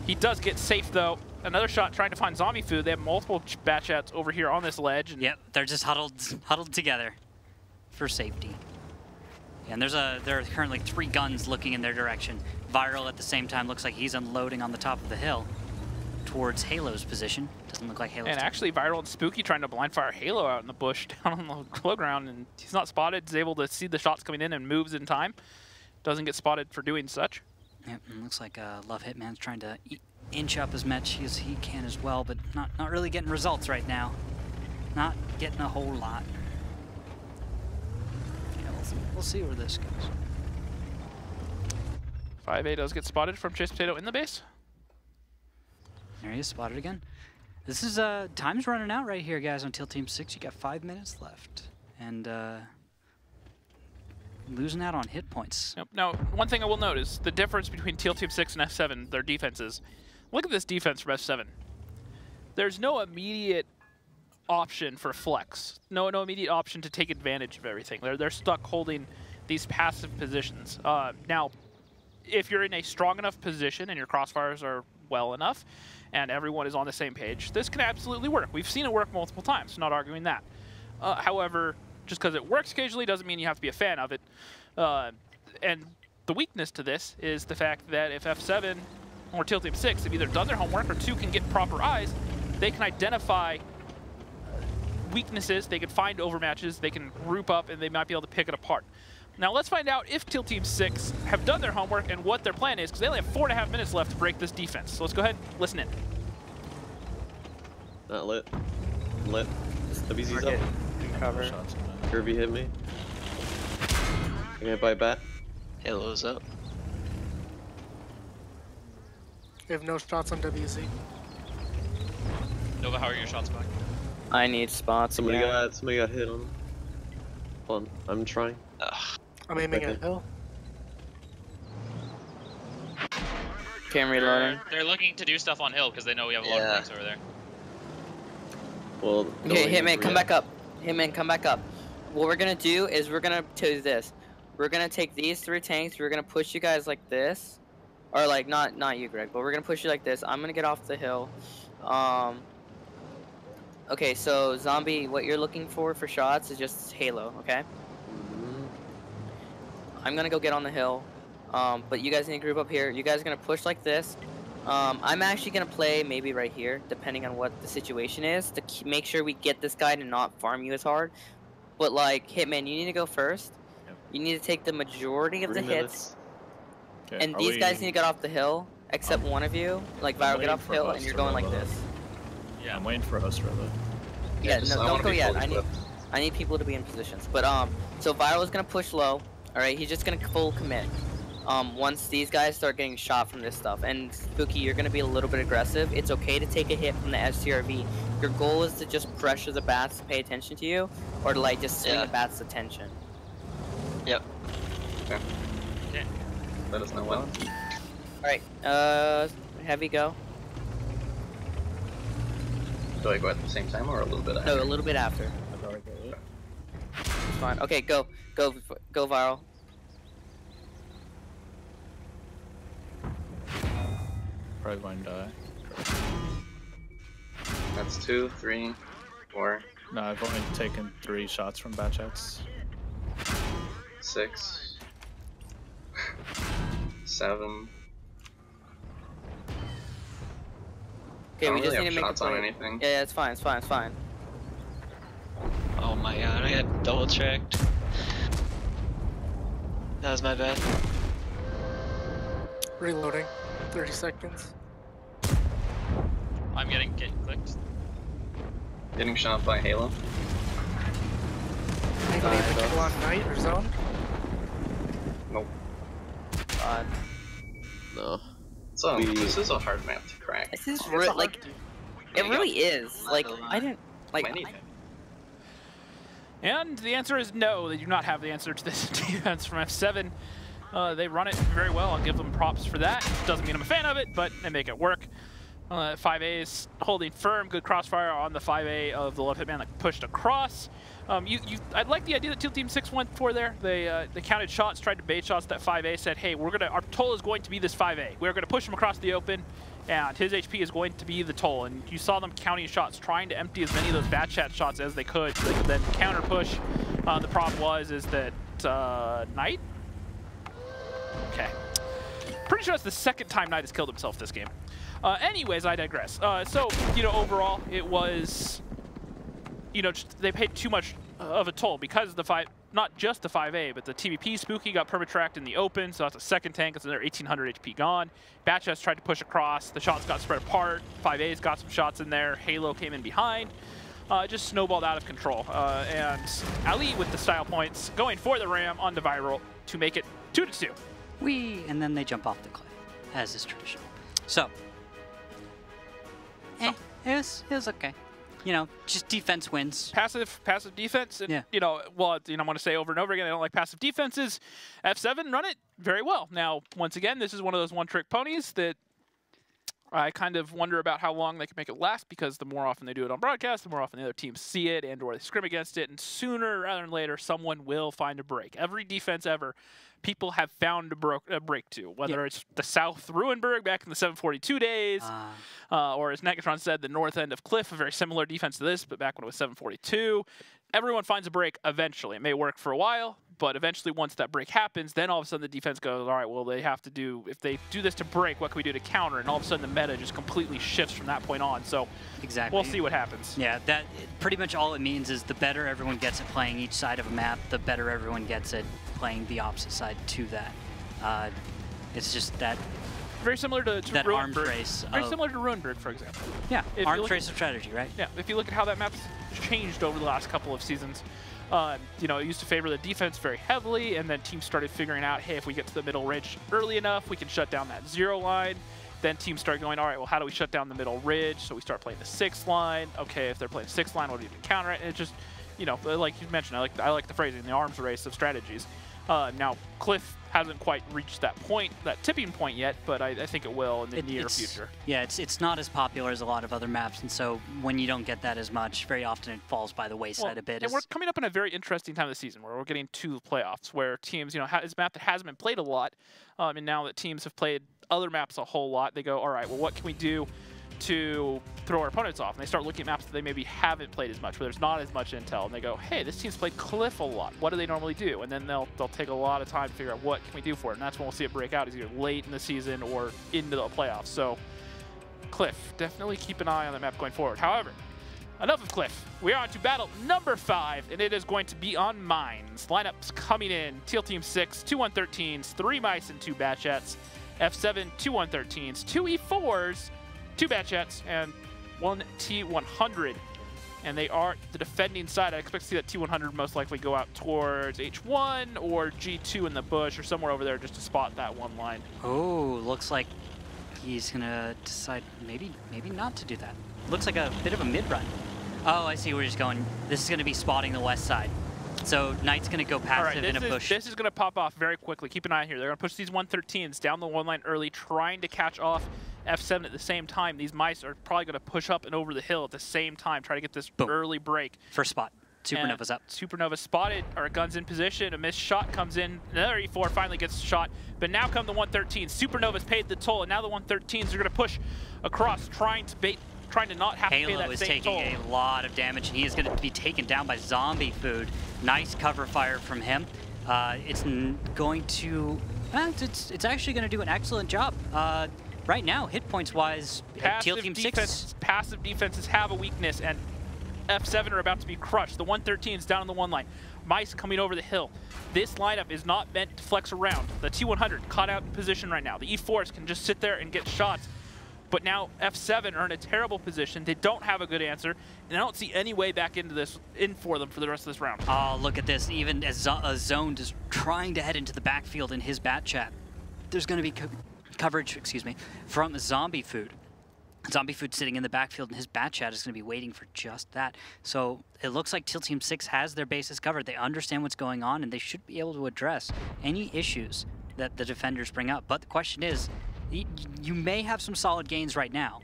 He does get safe though. Another shot trying to find zombie food. They have multiple bat chats over here on this ledge. And yep, they're just huddled together for safety. And there are currently 3 guns looking in their direction. Viral at the same time looks like he's unloading on the top of the hill towards Halo's position. Doesn't look like Halo's. And actually Viral and Spooky trying to blind fire Halo out in the bush down on the low ground, and he's not spotted. He's able to see the shots coming in and moves in time. Doesn't get spotted for doing such. Yep, and looks like Love Hitman's trying to inch up as much as he can as well, but not really getting results right now. Not getting a whole lot. Yeah, we'll see where this goes. 5A does get spotted from Chase Potato in the base. There he is, spotted again. This is, time's running out right here, guys, on Teal Team 6. You got 5 minutes left. And, losing out on hit points. Yep. Now, one thing I will note is the difference between Teal Team 6 and F7, their defenses. Look at this defense from F7. There's no immediate option for flex. No immediate option to take advantage of everything. They're stuck holding these passive positions. Now, if you're in a strong enough position and your crossfires are well enough and everyone is on the same page, this can absolutely work. We've seen it work multiple times, not arguing that. However, just because it works occasionally doesn't mean you have to be a fan of it. And the weakness to this is the fact that if F7 or Teal Team 6 have either done their homework or 2 can get proper eyes, they can identify weaknesses, they can find overmatches, they can group up, and they might be able to pick it apart. Now let's find out if Teal Team 6 have done their homework and what their plan is, because they only have 4.5 minutes left to break this defense. So let's go ahead and listen in. Not lit. Lit. WZ's up. Cover. Kirby hit me. I'm hit by a bat. Halo's up. We have no shots on WZ. Nova, how are your shots back? I need spots. Somebody got hit on. Hold on, I'm trying. I'm aiming at hill. Okay, I'm reloading. They're looking to do stuff on hill because they know we have a lot of tanks over there. Well, okay, Hitman, come back up. Hitman, come back up. What we're gonna do is we're gonna do this. We're gonna take these 3 tanks. We're gonna push you guys like this, or like not you, Greg, but we're gonna push you like this. I'm gonna get off the hill. Okay, so Zombie, what you're looking for shots is just Halo, okay? I'm gonna go get on the hill, but you guys need to group up here. You guys are gonna push like this. I'm actually gonna play maybe right here, depending on what the situation is, to make sure we get this guy to not farm you as hard. But like, Hitman, you need to go first. Yep. You need to take the majority of the hits. Okay, and these guys need to get off the hill, except one of you. Like, Viral, get off the hill, and you're going like this. Yeah, I'm waiting for a host roller. Yeah, no, don't go yet. I need people to be in positions. But so Viral is gonna push low. All right, he's just gonna full commit. Once these guys start getting shot from this stuff, and Spooky, you're gonna be a little bit aggressive. It's okay to take a hit from the STRV. Your goal is to just pressure the bats to pay attention to you, or to like just swing the bats' attention. Yep. Okay. Okay. Let us know when. All right, Heavy go. Do I go at the same time or a little bit after? No, a little bit after. It's fine. Okay, go Viral. Probably won't die. That's 2, 3, 4. No, I've only taken 3 shots from bat chats. 6. 7. Okay, we just really need to make shots on anything. Yeah, it's fine, it's fine, it's fine. Oh my god, I got double checked. That was my bad. Reloading. 30 seconds. I'm getting clicked. Getting shot by Halo. Anybody have a kill on night or zone? Nope. No. So this is a hard map to crack. This is like, it really is. Like, I didn't like. And the answer is no. They do not have the answer to this defense from F7. They run it very well. I'll give them props for that. Doesn't mean I'm a fan of it, but they make it work. 5A is holding firm. Good crossfire on the 5A of the left hitman that pushed across. I like the idea that Teal Team 6 went for there. They counted shots, tried to bait shots. That 5A said, hey, our toll is going to be this 5A. We're going to push him across the open, and his HP is going to be the toll. And you saw them counting shots, trying to empty as many of those bad chat shots as they could, so they could then counter push. The problem is that Knight? Okay. Pretty sure it's the second time Knight has killed himself this game. Anyways, I digress. So, overall, it was, they paid too much of a toll because the not just the 5A, but the TVP Spooky got permatracked in the open, so that's a second tank. It's another 1,800 HP gone. Batchess tried to push across. The shots got spread apart. 5A's got some shots in there. Halo came in behind. It just snowballed out of control. And Ali with the style points going for the Ram on the Viral to make it 2-2. And then they jump off the cliff, as is traditional. So, it was okay. Just defense wins. Passive defense. And, yeah. I want to say over and over again, I don't like passive defenses. F7 run it very well. Now, once again, this is one of those one-trick ponies that I kind of wonder about how long they can make it last, because the more often they do it on broadcast, the more often the other teams see it and or they scrim against it, and sooner rather than later, someone will find a break. Every defense ever, people have found a break to, whether it's the South Ruinberg back in the 742 days, or as Negatron said, the north end of Cliff, a very similar defense to this, but back when it was 742. Everyone finds a break eventually. It may work for a while, but eventually once that break happens, then all of a sudden the defense goes, all right, well, they have to do, if they do this to break, what can we do to counter? And all of a sudden the meta just completely shifts from that point on. So exactly, we'll see what happens. Yeah, that pretty much all it means is the better everyone gets at playing each side of a map, the better everyone gets at playing the opposite side to that. It's just that very similar to that Ruinberg. arms race. Very similar to Ruinberg, for example. Yeah, arms race of strategy, right? Yeah, if you look at how that map's changed over the last couple of seasons, it used to favor the defense very heavily, and then teams started figuring out, hey, if we get to the middle ridge early enough, we can shut down that 0 line. Then teams start going, all right, well, how do we shut down the middle ridge? So we start playing the 6th line. Okay, if they're playing 6th line, what do we counter it? And it just, like you mentioned, I like the phrasing, the arms race of strategies. Now, Cliff hasn't quite reached that point, that tipping point yet, but I think it will in the near future. Yeah, it's not as popular as a lot of other maps, and so when you don't get that as much, very often it falls by the wayside a bit. And we're coming up in a very interesting time of the season where we're getting to the playoffs, where teams, it's a map that hasn't been played a lot, and now that teams have played other maps a whole lot, they go, all right, well, what can we do to throw our opponents off? And they start looking at maps that they maybe haven't played as much, where there's not as much intel, and they go, hey, this team's played Cliff a lot. What do they normally do? And then they'll take a lot of time to figure out what can we do for it. And that's when we'll see it break out, is either late in the season or into the playoffs. So Cliff, definitely keep an eye on the map going forward. However, enough of Cliff. We are on to battle number 5, and it is going to be on mines. Lineups coming in: Teal Team 6, 2 113s, 3 mice and 2 batchets. F7, 2 113s, 2 E4s, 2 batchets, and 1 T100. And they are the defending side. I expect to see that T100 most likely go out towards H1 or G2 in the bush or somewhere over there just to spot that one line. Oh, looks like he's gonna decide maybe not to do that. Looks like a bit of a mid-run. Oh, I see. We're just going. This is gonna be spotting the west side. So Knight's gonna go passive in a push. This is gonna pop off very quickly. Keep an eye here. They're gonna push these 113s down the one line early, trying to catch off F7 at the same time. These mice are probably gonna push up and over the hill at the same time, try to get this early break. First spot. Supernova's up. Supernova spotted, our gun's in position, a missed shot comes in, another E4 finally gets shot, but now come the 113s. Supernova's paid the toll, and now the 113s are gonna push across, trying to not have to pay that same toll. Halo is taking a lot of damage, and he is going to be taken down by zombie food. Nice cover fire from him. It's going to... it's actually going to do an excellent job. Right now, hit points wise, Teal Team 6... Passive defenses have a weakness, and F7 are about to be crushed. The 113's down on the one line. Mice coming over the hill. This lineup is not meant to flex around. The T100 caught out in position right now. The E4s can just sit there and get shots. But now F7 are in a terrible position. They don't have a good answer, and I don't see any way back into this for them for the rest of this round. Oh, look at this. Even as Zone is trying to head into the backfield in his bat chat, there's going to be coverage, excuse me, from Zombie Food. Zombie Food sitting in the backfield, and his bat chat is going to be waiting for just that. So it looks like Teal Team 6 has their bases covered. They understand what's going on, and they should be able to address any issues that the defenders bring up. But the question is, you may have some solid gains right now.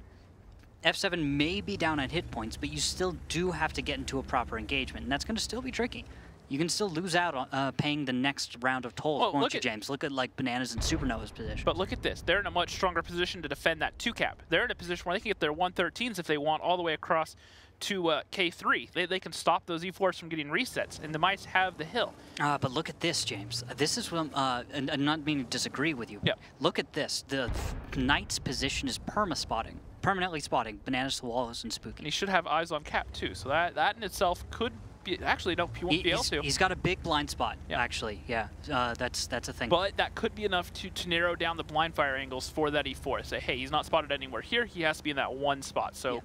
F7 may be down on hit points, but you still do have to get into a proper engagement, and that's going to still be tricky. You can still lose out on paying the next round of tolls, won't you, James? Look at like Bananas and Supernova's position. But look at this. They're in a much stronger position to defend that 2-cap. They're in a position where they can get their 113s if they want all the way across to K3. They can stop those E4s from getting resets, and the Mice have the hill. But look at this, James. This is what and I'm not meaning to disagree with you. Yeah. Look at this. The Knight's position is permanently spotting Bananas, Wallace, and Spooky. And he should have eyes on cap too. So that in itself could be, actually no, he won't be able to. He's got a big blind spot. Yeah. Actually, yeah. That's a thing. But that could be enough to narrow down the blind fire angles for that E4. Say, hey, he's not spotted anywhere here. He has to be in that one spot. So. Yeah.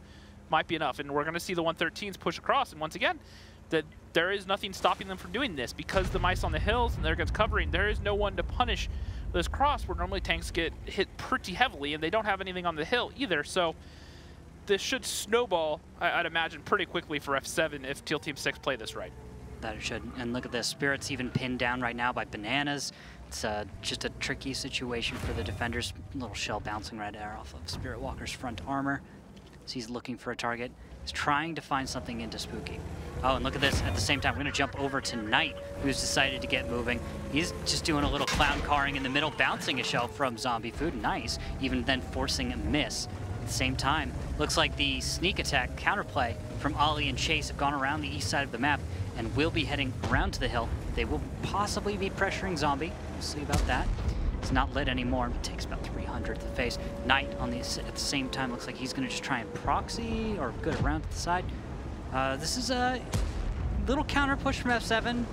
Might be enough, and we're going to see the 113s push across, and once again, that there is nothing stopping them from doing this because the Mice on the hills and they're against covering. There is no one to punish this cross where normally tanks get hit pretty heavily, and they don't have anything on the hill either. So this should snowball, I'd imagine, pretty quickly for F7 if Teal Team 6 play this right. That it should. And look at this, Spirit's even pinned down right now by Bananas. It's just a tricky situation for the defenders. A little shell bouncing right there off of Spirit Walker's front armor. He's looking for a target. He's trying to find something into Spooky. Oh, and look at this. At the same time, we're going to jump over to Knight, who's decided to get moving. He's just doing a little clown carring in the middle, bouncing a shell from Zombie Food. Nice. Even then forcing a miss. At the same time, looks like the sneak attack counterplay from Ollie and Chase have gone around the east side of the map and will be heading around to the hill. They will possibly be pressuring Zombie. We'll see about that. It's not lit anymore, but takes about 300 to the face. Knight on the at the same time looks like he's going to just try and proxy or go around to the side. This is a little counter push from F7.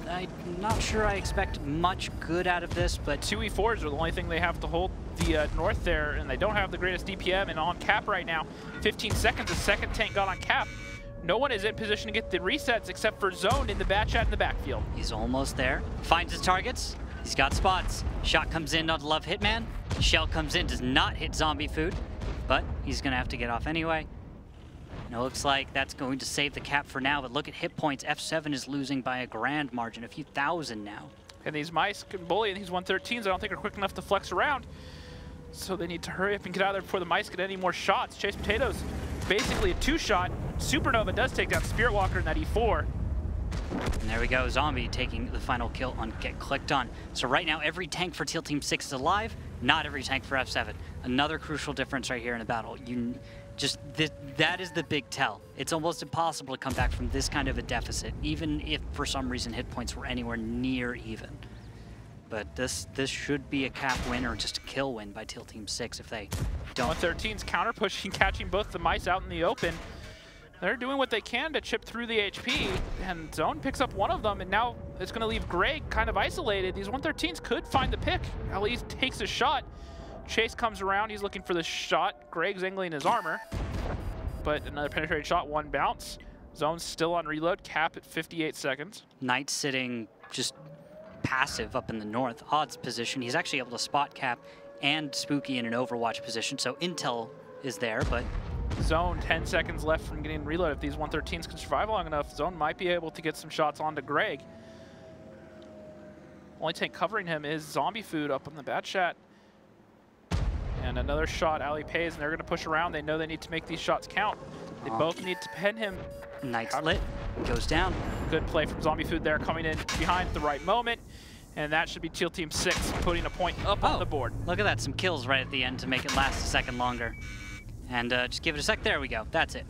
I'm not sure I expect much good out of this, but 2 E4s are the only thing they have to hold the north there, and they don't have the greatest DPM. And on cap right now, 15 seconds. The second tank got on cap. No one is in position to get the resets except for Zone in the bat chat in the backfield. He's almost there. Finds his targets. He's got spots. Shot comes in on Love Hitman. Shell comes in, does not hit Zombie Food, but he's going to have to get off anyway. And it looks like that's going to save the cap for now, but look at hit points. F7 is losing by a grand margin, a few thousand now. And these Mice can bully, and these 113s I don't think are quick enough to flex around. So they need to hurry up and get out of there before the Mice get any more shots. Chase Potatoes, basically a 2-shot. Supernova does take down Spirit Walker in that E4. And there we go, Zombie taking the final kill on Get Clicked On. So right now, every tank for Teal Team 6 is alive, not every tank for F7. Another crucial difference right here in the battle. That is the big tell. It's almost impossible to come back from this kind of a deficit, even if for some reason hit points were anywhere near even. But this should be a cap win or just a kill win by Teal Team 6 if they don't. 113's counter pushing, catching both the Mice out in the open. They're doing what they can to chip through the HP, and Zone picks up one of them, and now it's going to leave Greg kind of isolated. These 113s could find the pick. At least takes a shot. Chase comes around. He's looking for the shot. Greg's angling his armor, but another penetrating shot, one bounce. Zone's still on reload, cap at 58 seconds. Knight sitting just passive up in the north, odds position. He's actually able to spot cap and Spooky in an overwatch position, so intel is there, but Zone, 10 seconds left from getting reload. If these 113s can survive long enough, Zone might be able to get some shots onto Greg. Only tank covering him is Zombie Food up on the bat chat. And another shot, Ali pays, and they're going to push around. They know they need to make these shots count. They both need to pin him. Knight's lit, goes down. Good play from Zombie Food there, coming in behind at the right moment. And that should be Teal Team 6 putting a point up on the board. Look at that, some kills right at the end to make it last a second longer. And just give it a sec. There we go. That's it.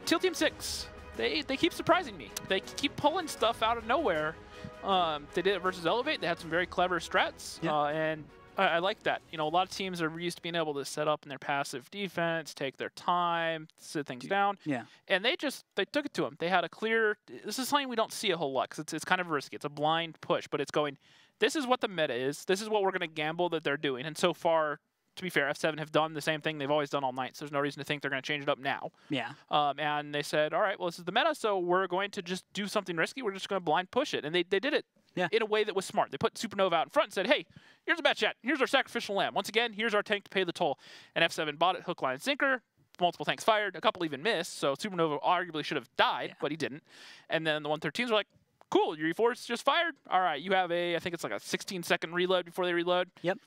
Teal Team 6, they keep surprising me. They keep pulling stuff out of nowhere. They did it versus Elevate. They had some very clever strats, and I like that. You know, a lot of teams are used to being able to set up in their passive defense, take their time, sit things down. Yeah. And they took it to them. They had a clear. This is something we don't see a whole lot because it's kind of risky. It's a blind push, but it's going this is what the meta is. This is what we're going to gamble that they're doing. And so far, to be fair, F7 have done the same thing they've always done all night, so there's no reason to think they're going to change it up now. Yeah. And they said, all right, well, this is the meta, so we're going to just do something risky. We're just going to blind push it. And they did it in a way that was smart. They put Supernova out in front and said, hey, here's a bat chat. Here's our sacrificial lamb. Once again, here's our tank to pay the toll. And F7 bought it, hook, line, and sinker. Multiple tanks fired. A couple even missed, so Supernova arguably should have died, but he didn't. And then the 113s were like, cool, your E4's just fired. All right, you have I think it's like a 16-second reload before they reload. Yep.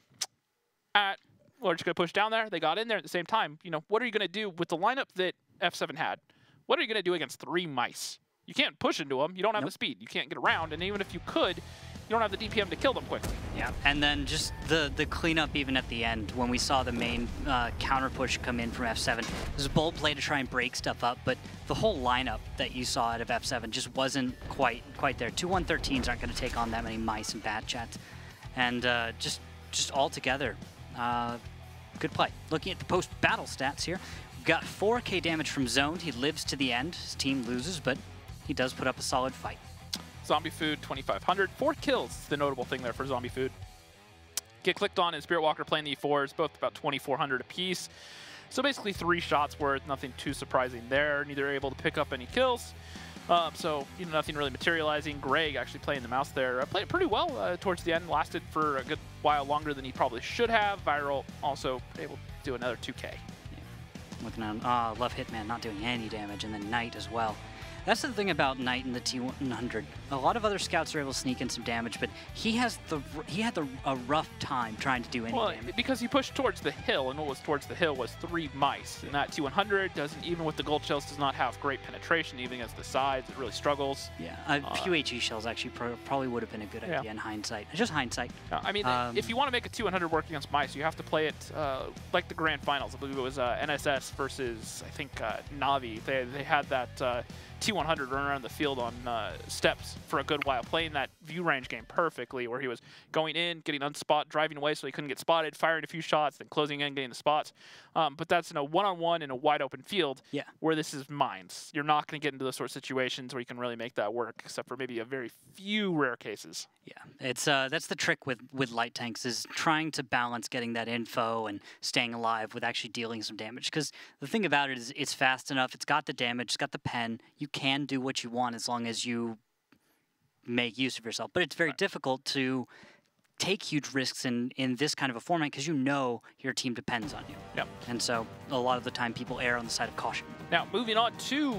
We're just going to push down there. They got in there at the same time. You know, what are you going to do with the lineup that F7 had? What are you going to do against 3 mice? You can't push into them. You don't have the speed. You can't get around. And even if you could, you don't have the DPM to kill them quickly. Yeah, and then just the cleanup even at the end when we saw the main counter push come in from F7. It was a bold play to try and break stuff up, but the whole lineup that you saw out of F7 just wasn't quite there. 2 113s aren't going to take on that many mice and bat chats. And just all together, good play. Looking at the post-battle stats here, we've got 4K damage from zoned. He lives to the end. His team loses, but he does put up a solid fight. Zombie Food, 2,500. 4 kills is the notable thing there for Zombie Food. Get clicked on and Spirit Walker playing the E4s, both about 2,400 apiece. So basically 3 shots worth, nothing too surprising there. Neither able to pick up any kills. So, you know, nothing really materializing. Greg actually playing the mouse there. Played it pretty well towards the end. Lasted for a good while longer than he probably should have. Viral also able to do another 2K. Yeah. Looking at Love Hitman not doing any damage, and then Knight as well. That's the thing about Knight in the T100. A lot of other scouts are able to sneak in some damage, but he had a rough time trying to do any damage. Because he pushed towards the hill, and what was towards the hill was 3 mice. And that T100 doesn't, even with the gold shells, does not have great penetration, even against the sides. It really struggles. Yeah, a few HE shells actually probably would have been a good idea in hindsight. Just hindsight. I mean, if you want to make a T100 work against mice, you have to play it like the grand finals. I believe it was NSS versus, I think, Navi. They had that T100 run around the field on steps for a good while, playing that view range game perfectly, where he was going in, getting unspot, driving away so he couldn't get spotted, firing a few shots, then closing in, getting the spots. But that's in a one-on-one in a wide open field where this is mines. You're not going to get into those sort of situations where you can really make that work, except for maybe a very few rare cases. Yeah, it's that's the trick with light tanks, is trying to balance getting that info and staying alive with actually dealing some damage. Because the thing about it is it's fast enough, it's got the damage, it's got the pen, you can do what you want as long as you make use of yourself. But it's very difficult to take huge risks in this kind of a format because you know your team depends on you. Yep. And so a lot of the time people err on the side of caution. Now, moving on to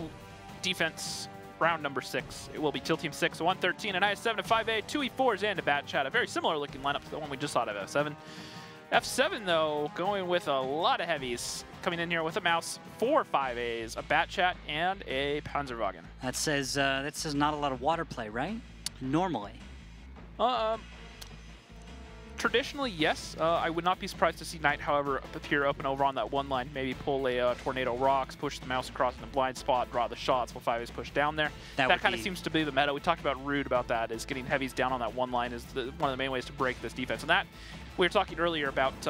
defense. Round number 6. It will be Teal Team 6, 113, and IS-7 to 5A, 2 E4s, and a bat chat. A very similar looking lineup to the one we just saw out of F7. F7, though, going with a lot of heavies. Coming in here with a mouse, 4 5As, a bat chat, and a Panzerwagen. That says not a lot of water play, right? Normally. Traditionally, yes. I would not be surprised to see Knight, however, appear up and over on that one line. Maybe pull a Tornado Rocks, push the mouse across in the blind spot, draw the shots while 5A's push down there. That kind of seems to be the meta. We talked about Rude about that, is getting heavies down on that one line is one of the main ways to break this defense. And that, we were talking earlier about...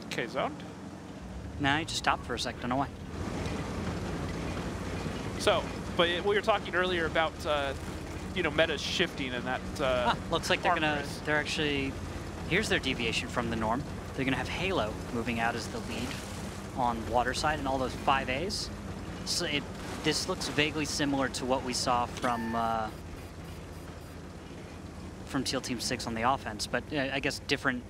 okay, zoned? Nah, he just stopped for a sec. Don't know why. So, but we were talking earlier about... you know, meta's shifting and that looks like they're actually, here's their deviation from the norm. They're gonna have Halo moving out as the lead on water side and all those 5As. So this looks vaguely similar to what we saw from Teal Team 6 on the offense, but I guess different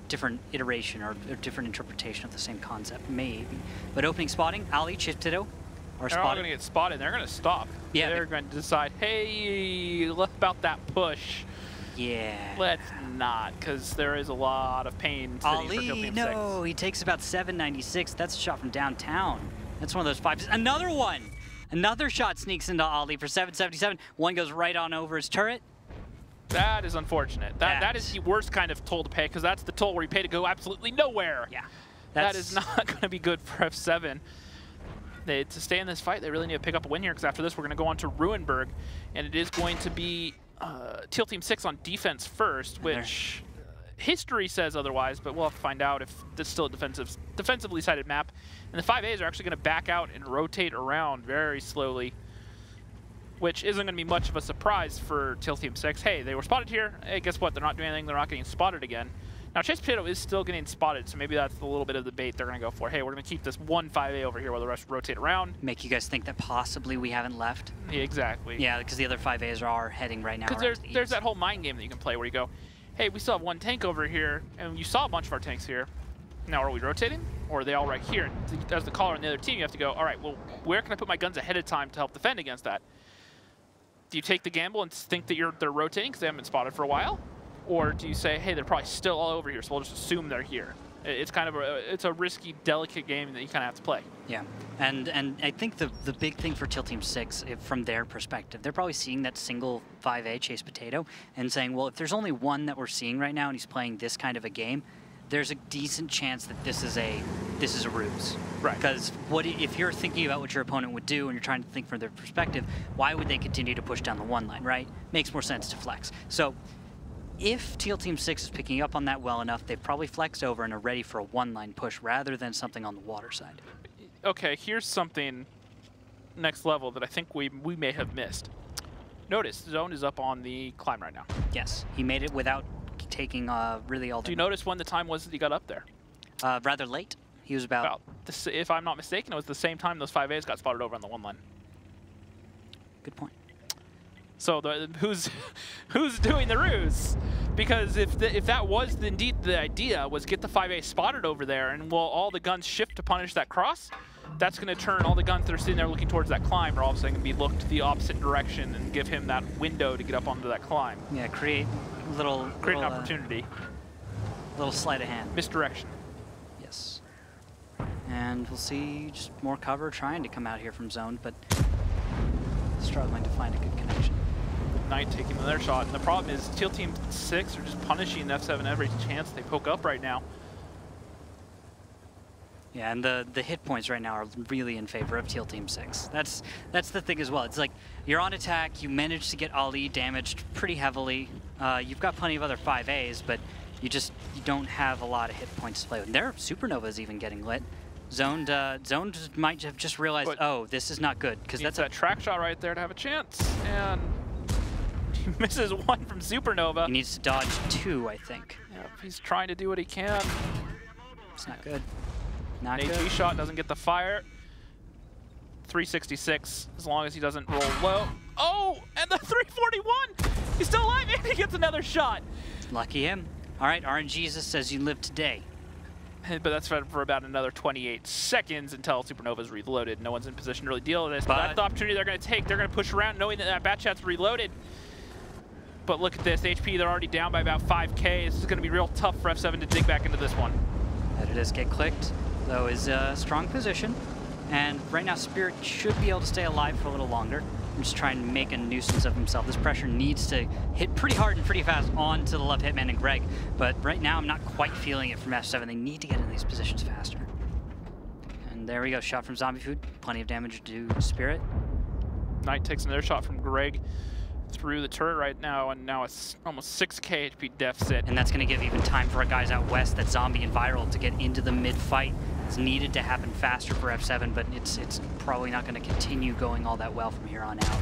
iteration or different interpretation of the same concept, maybe. But opening spotting, Ali, Chieftain, they're all going to get spotted. They're going to stop. Yeah, they're going to decide, hey, what about that push? Yeah. Let's not, because there is a lot of pain sitting for Teal Team 6. No, he takes about 796. That's a shot from downtown. That's one of those 5s. Another one! Another shot sneaks into Ali for 777. One goes right on over his turret. That is unfortunate. That is the worst kind of toll to pay, because that's the toll where you pay to go absolutely nowhere. Yeah. That is not going to be good for F7. To stay in this fight, they really need to pick up a win here, because after this, we're going to go on to Ruinberg, and it is going to be Teal Team 6 on defense first, which history says otherwise, but we'll have to find out if this is still a defensively sided map. And the 5As are actually going to back out and rotate around very slowly. which isn't going to be much of a surprise for Teal Team 6. Hey, they were spotted here. Hey, guess what? They're not doing anything. They're not getting spotted again. Now, Chase Potato is still getting spotted, so maybe that's a little bit of the bait they're going to go for. Hey, we're going to keep this one 5A over here while the rest rotate around. Make you guys think that possibly we haven't left? Yeah, exactly. Yeah, because the other 5As are heading right now. Because there's that whole mind game that you can play where you go, hey, we still have one tank over here, and you saw a bunch of our tanks here. Now, are we rotating? Or are they all right here? And as the caller on the other team, you have to go, all right, well, where can I put my guns ahead of time to help defend against that? Do you take the gamble and think that they're rotating because they haven't been spotted for a while? Or do you say, hey, they're probably still all over here, so we'll just assume they're here? It's kind of it's a risky, delicate game that you kind of have to play. Yeah, and I think the big thing for Teal Team 6, from their perspective, they're probably seeing that single 5A Chase Potato and saying, well, if there's only one that we're seeing right now and he's playing this kind of a game, there's a decent chance that this is a ruse. Right. Because if you're thinking about what your opponent would do and you're trying to think from their perspective, why would they continue to push down the one line, right? Makes more sense to flex. So if Teal Team 6 is picking up on that well enough, they've probably flexed over and are ready for a one-line push rather than something on the water side. Okay, here's something next level that I think we may have missed. Notice, Zone is up on the climb right now. Yes, he made it without taking really all the... Do you notice when the time was that he got up there? Rather late. He was about... if I'm not mistaken, it was the same time those 5As got spotted over on the one line. Good point. So who's doing the ruse? Because if that was indeed the idea, was get the 5A spotted over there, and will all the guns shift to punish that cross, that's going to turn all the guns that are sitting there looking towards that climb are all of a sudden going to be looked the opposite direction and give him that window to get up onto that climb. Yeah, create an opportunity. Little sleight of hand. Misdirection. Yes. And we'll see just more cover trying to come out here from zone, but struggling to find a good connection. Knight taking another shot, and the problem is Teal Team 6 are just punishing F7 every chance they poke up right now. Yeah, and the hit points right now are really in favor of Teal Team 6. That's the thing as well. It's like you're on attack, you managed to get Ali damaged pretty heavily. You've got plenty of other 5As, but you don't have a lot of hit points to play with. Their Supernova's even getting lit. Zoned might have just realized, oh, this is not good, because that's that track shot right there to have a chance, and he misses one from Supernova. He needs to dodge two, I think. Yeah, he's trying to do what he can. It's not good. Not an good. AG shot doesn't get the fire. 366, as long as he doesn't roll low. Oh, and the 341! He's still alive, and he gets another shot. Lucky him. All right, RNGesus says you live today. But that's for about another 28 seconds until Supernova's reloaded. No one's in position to really deal with this. But that's the opportunity they're going to take. They're going to push around knowing that Bat Chat's reloaded. But look at this. HP, they're already down by about 5K. This is going to be real tough for F7 to dig back into this one. That it is get clicked, though, is a strong position. And right now, Spirit should be able to stay alive for a little longer. I'm just trying to make a nuisance of himself. This pressure needs to hit pretty hard and pretty fast onto the left hitman and Greg. But right now, I'm not quite feeling it from F7. They need to get into these positions faster. And there we go. Shot from Zombie Food. Plenty of damage to Spirit. Knight takes another shot from Greg through the turret right now, and now it's almost 6K HP deficit. And that's going to give even time for our guys out west, that Zombie and Viral, to get into the mid-fight. It's needed to happen faster for F7, but it's probably not going to continue going all that well from here on out.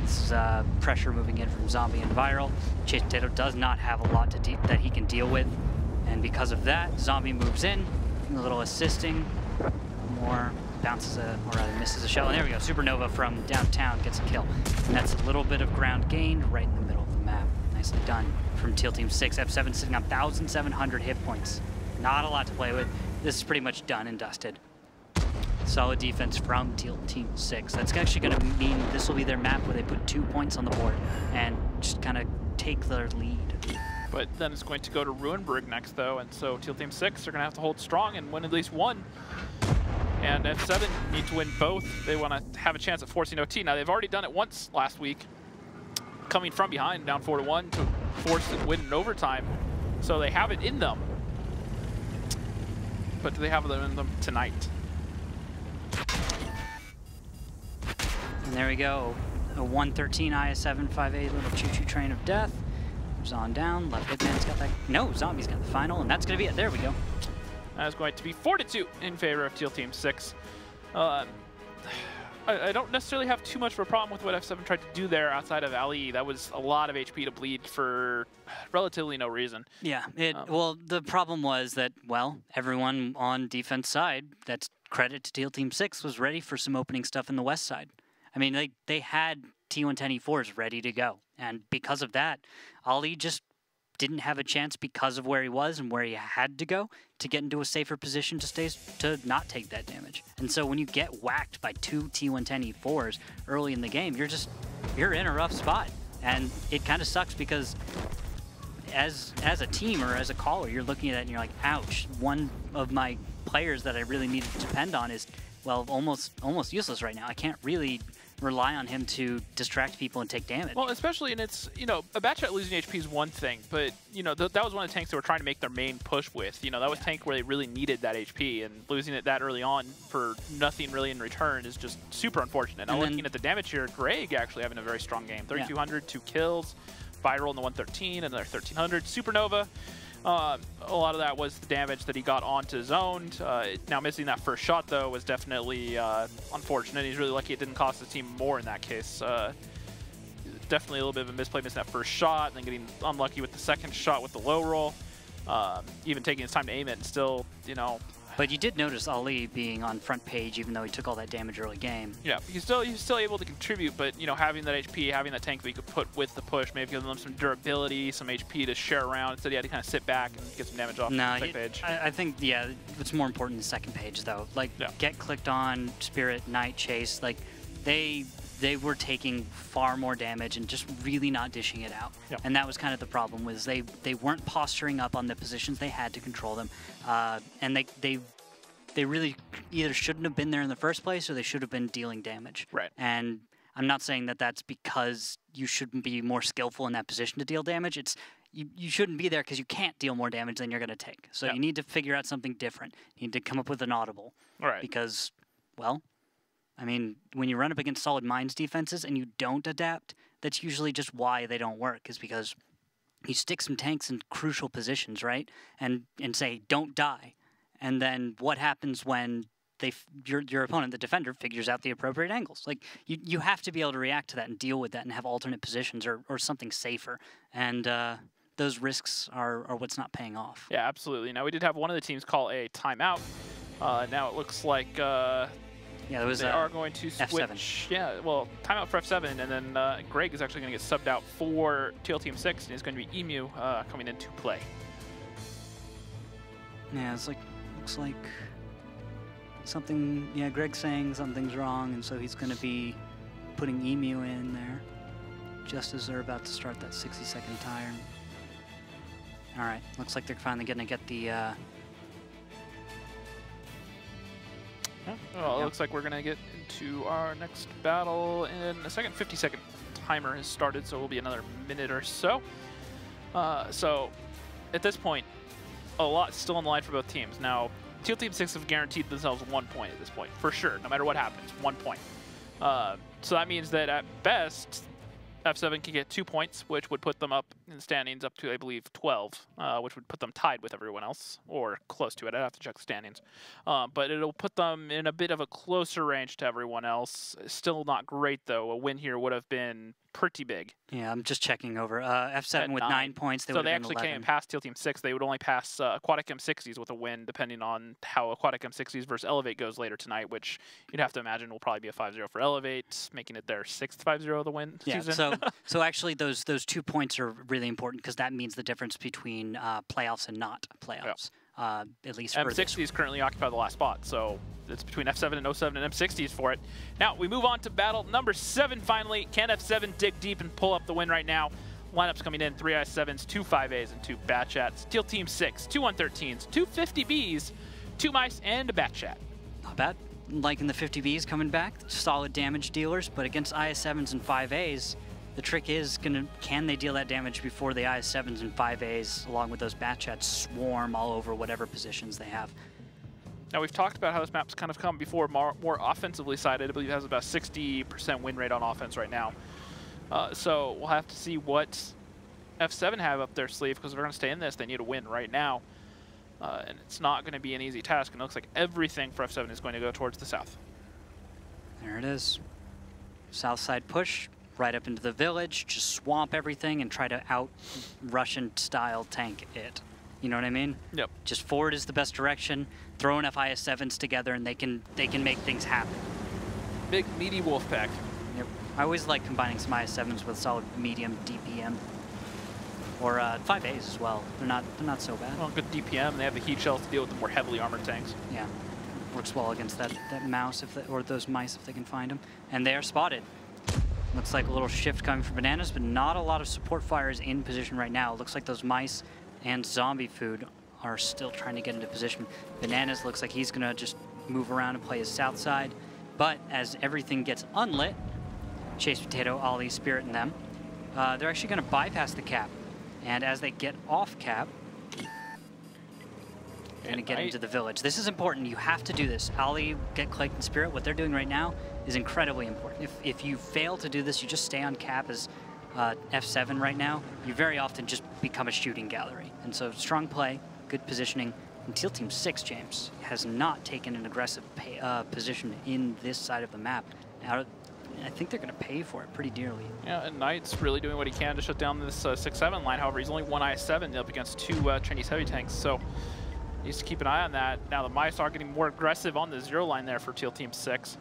This is pressure moving in from Zombie and Viral. Chase Potato does not have a lot that he can deal with, and because of that, Zombie moves in, a little assisting, more bounces or rather misses a shell, and there we go. Supernova from downtown gets a kill, and that's a little bit of ground gained right in the middle of the map. Nicely done from Teal Team 6. F7 sitting on 1,700 hit points. Not a lot to play with. This is pretty much done and dusted. Solid defense from Teal Team 6. That's actually going to mean this will be their map where they put 2 points on the board and just kind of take their lead. But then it's going to go to Ruinberg next, though, and so Teal Team 6 are going to have to hold strong and win at least one. And F7 need to win both. They want to have a chance at forcing OT. Now, they've already done it once last week, coming from behind, down 4-1, to force and win in overtime. So they have it in them. But do they have them in them tonight? And there we go. A 113 IS-7 5A little choo-choo train of death. Moves on down. Left hitman's got that. No, Zombie's got the final, and that's going to be it. There we go. That is going to be 4-2 in favor of Teal Team 6. I don't necessarily have too much of a problem with what F7 tried to do there outside of Ali. That was a lot of HP to bleed for relatively no reason. Yeah, well, the problem was that, well, everyone on defense side, that's credit to Teal Team 6, was ready for some opening stuff in the west side. I mean, they had T110 E4s ready to go. And because of that, Ali just didn't have a chance because of where he was and where he had to go to get into a safer position to not take that damage. And so when you get whacked by 2 T110 E4s early in the game, you're in a rough spot. And it kind of sucks because as a team or as a caller, you're looking at it and you're like, ouch, one of my players that I really need to depend on is, well, almost useless right now. I can't really rely on him to distract people and take damage. Well, especially, and it's, you know, a Batchat losing HP is one thing, but, you know, that was one of the tanks they were trying to make their main push with. You know, that was a tank where they really needed that HP, and losing it that early on for nothing really in return is just super unfortunate. Now, looking at the damage here, Greg actually having a very strong game. 3,200, 2 kills, Viral in the 113, another 1,300. Supernova, a lot of that was the damage that he got onto zoned. Now missing that first shot, though, was definitely unfortunate. He's really lucky it didn't cost his team more in that case. Definitely a little bit of a misplay missing that first shot, and then getting unlucky with the second shot with the low roll. Even taking his time to aim it and still, you know. But you did notice Ali being on front page, even though he took all that damage early game. Yeah, he's still able to contribute, but, you know, having that HP, having that tank that you could put with the push, maybe giving them some durability, some HP to share around. Instead, he had to kind of sit back and get some damage off the second page. I think, yeah, it's more important the second page, though. Like, get clicked on, Spirit, Knight, Chase, like, they were taking far more damage and just really not dishing it out. Yep. And that was kind of the problem, was they weren't posturing up on the positions they had to control them. And they really either shouldn't have been there in the first place or they should have been dealing damage. Right. And I'm not saying that that's because you shouldn't be more skillful in that position to deal damage. It's you shouldn't be there because you can't deal more damage than you're going to take. So you need to figure out something different. You need to come up with an audible. Right. Because, well, I mean, when you run up against solid mines defenses and you don't adapt, that's usually just why they don't work, is because you stick some tanks in crucial positions, right? And say, don't die. And then what happens when your opponent, the defender, figures out the appropriate angles? Like, you have to be able to react to that and deal with that and have alternate positions or something safer. And those risks are what's not paying off. Yeah, absolutely. Now, we did have one of the teams call a timeout. Now it looks like yeah, it was, they are going to switch. F7. Yeah, well, timeout for F7, and then Greg is actually going to get subbed out for Teal Team 6, and it's going to be Emu coming into play. Yeah, it's like, looks like something, yeah, Greg's saying something's wrong, and so he's going to be putting Emu in there just as they're about to start that 60-second timer. All right, looks like they're finally going to get the... Well, it looks like we're going to get into our next battle in a second. 50-second timer has started, so it will be another minute or so. So, at this point, a lot still on the line for both teams. Now, Teal Team 6 have guaranteed themselves 1 point at this point, for sure. No matter what happens, 1 point. So that means that at best, F7 can get 2 points, which would put them up in the standings up to, I believe, 12, which would put them tied with everyone else, or close to it. I'd have to check the standings. But it'll put them in a bit of a closer range to everyone else. Still not great, though. A win here would have been pretty big. Yeah, I'm just checking over. F7 with 9 points. So they actually can't pass Teal Team 6. They would only pass Aquatic M60s with a win, depending on how Aquatic M60s versus Elevate goes later tonight, which you'd have to imagine will probably be a 5-0 for Elevate, making it their 6th 5-0 of the win season. So actually those 2 points are really important because that means the difference between playoffs and not playoffs. At least for M60s currently occupy the last spot, so it's between F7 and 07 and M60s for it. Now, we move on to battle number 7 finally. Can F7 dig deep and pull up the win right now? Lineups coming in, 3 I7s, 2 5As, and 2 Batchats. Teal Team 6, 2 113s, 2 50Bs, 2 Mice, and a Batchat. Not bad. Liking the 50Bs coming back. Solid damage dealers, but against IS7s and 5As, the trick is, can they deal that damage before the IS7s and 5As, along with those Batchats, swarm all over whatever positions they have? Now, we've talked about how this map's kind of come before, more offensively sided. I believe it has about 60% win rate on offense right now. So we'll have to see what F7 have up their sleeve, because if they're going to stay in this, they need a win right now. And it's not going to be an easy task, and it looks like everything for F7 is going to go towards the south. There it is. South side push, right up into the village, just swamp everything and try to out-Russian style tank it. You know what I mean? Yep. Just forward is the best direction. Throw enough IS-7s together and they can make things happen. Big, meaty wolf pack. Yep. I always like combining some IS-7s with solid medium DPM. Or 5As as well. They're not so bad. Well, good DPM. They have the heat shells to deal with the more heavily armored tanks. Yeah. Works well against that mouse or those mice if they can find them. And they are spotted. Looks like a little shift coming from Bananas, but not a lot of support fires in position right now. Looks like those mice and zombie food are still trying to get into position. Bananas looks like he's gonna just move around and play his south side. But as everything gets unlit, Chase Potato, Ollie, Spirit, and them, they're actually gonna bypass the cap. And as they get off cap, they're gonna get into the village. This is important, you have to do this. Ollie, Get Clicked, and Spirit, what they're doing right now is incredibly important. If you fail to do this, you just stay on cap as F7 right now, you very often just become a shooting gallery. And so strong play, good positioning. And Teal Team 6, James, has not taken an aggressive position in this side of the map. Now, I think they're going to pay for it pretty dearly. Yeah, and Knight's really doing what he can to shut down this 6-7 line. However, he's only one IS-7 up against 2 Chinese heavy tanks, so he needs to keep an eye on that. Now the mice are getting more aggressive on the 0 line there for Teal Team 6.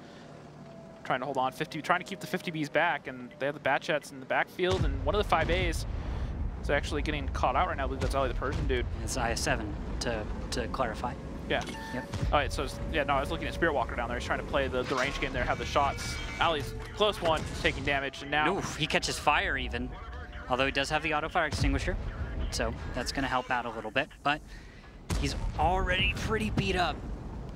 Trying to hold on, trying to keep the 50Bs back, and they have the Batchets in the backfield, and one of the 5As is actually getting caught out right now. I believe that's Ollie the Persian dude. It's IS-7 to clarify. Yeah. Yep. All right, so yeah, no, I was looking at Spirit Walker down there. He's trying to play the range game there, have the shots. Ollie's close one, taking damage, and now... Oof, he catches fire even, although he does have the auto fire extinguisher, so that's going to help out a little bit, but he's already pretty beat up.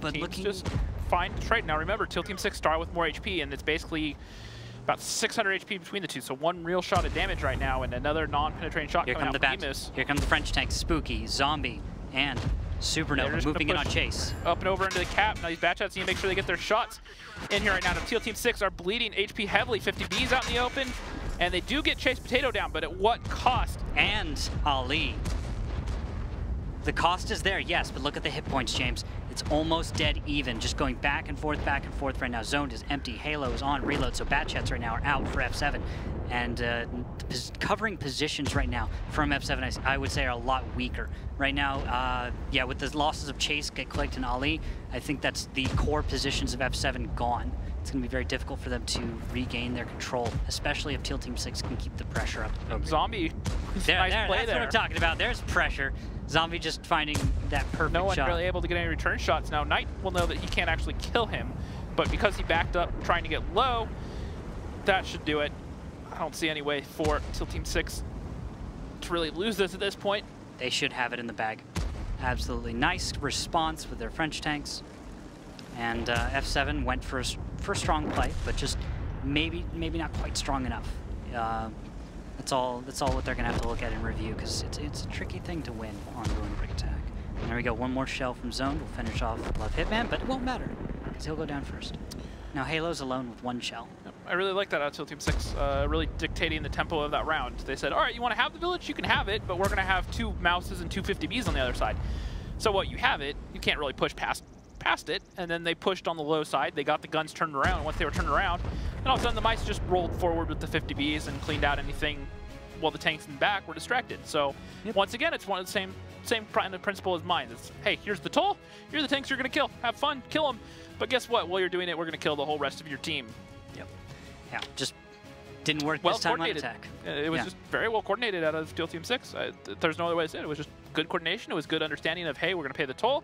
But Team's looking... just fine to trade. Now remember, Teal Team 6 start with more HP, and it's basically about 600 HP between the two, so one real shot of damage right now, and another non-penetrating shot coming out from Emus. Here come the French tanks, Spooky, Zombie, and Supernova moving in on Chase. Up and over into the cap. Now these Batchets need to make sure they get their shots in here right now. Now Teal Team 6 are bleeding HP heavily. 50Bs out in the open. And they do get Chase Potato down, but at what cost? And Ali. The cost is there, yes, but look at the hit points, James. It's almost dead even, just going back and forth right now. Zoned is empty, Halo is on reload, so Batchets right now are out for F7. And covering positions right now from F7, I would say, are a lot weaker. Right now, yeah, with the losses of Chase, Get Clicked, and Ali, I think that's the core positions of F7 gone. It's going to be very difficult for them to regain their control, especially if Teal Team 6 can keep the pressure up. Zombie, nice play there. That's what I'm talking about. There's pressure. Zombie just finding that perfect shot. No one really able to get any return shots. Now, Knight will know that he can't actually kill him, but because he backed up trying to get low, that should do it. I don't see any way for Teal Team 6 to really lose this at this point. They should have it in the bag. Absolutely nice response with their French tanks. And F7 went for strong play, but just maybe not quite strong enough. That's all what they're gonna have to look at in review, because it's a tricky thing to win on Ruin Brick Attack. And there we go, one more shell from Zone. We'll finish off Love Hitman, but it won't matter, because he'll go down first. Now Halo's alone with one shell. Yep. I really like that out of Teal Team 6, really dictating the tempo of that round. They said, all right, you want to have the village? You can have it, but we're going to have 2 Mouses and 2 50Bs on the other side. So what you have it, you can't really push past it, and then they pushed on the low side. They got the guns turned around, and once they were turned around, then all of a sudden the mice just rolled forward with the 50Bs and cleaned out anything while the tanks in the back were distracted. So once again, it's one of the same principle as mine. It's, hey, here's the toll, here are the tanks you're going to kill. Have fun, kill them. But guess what? While you're doing it, we're going to kill the whole rest of your team. Yep. Yeah, just didn't work this time on attack. It was just very well coordinated out of Teal Team 6. There's no other way to say it. It was just good coordination. It was good understanding of, hey, we're going to pay the toll.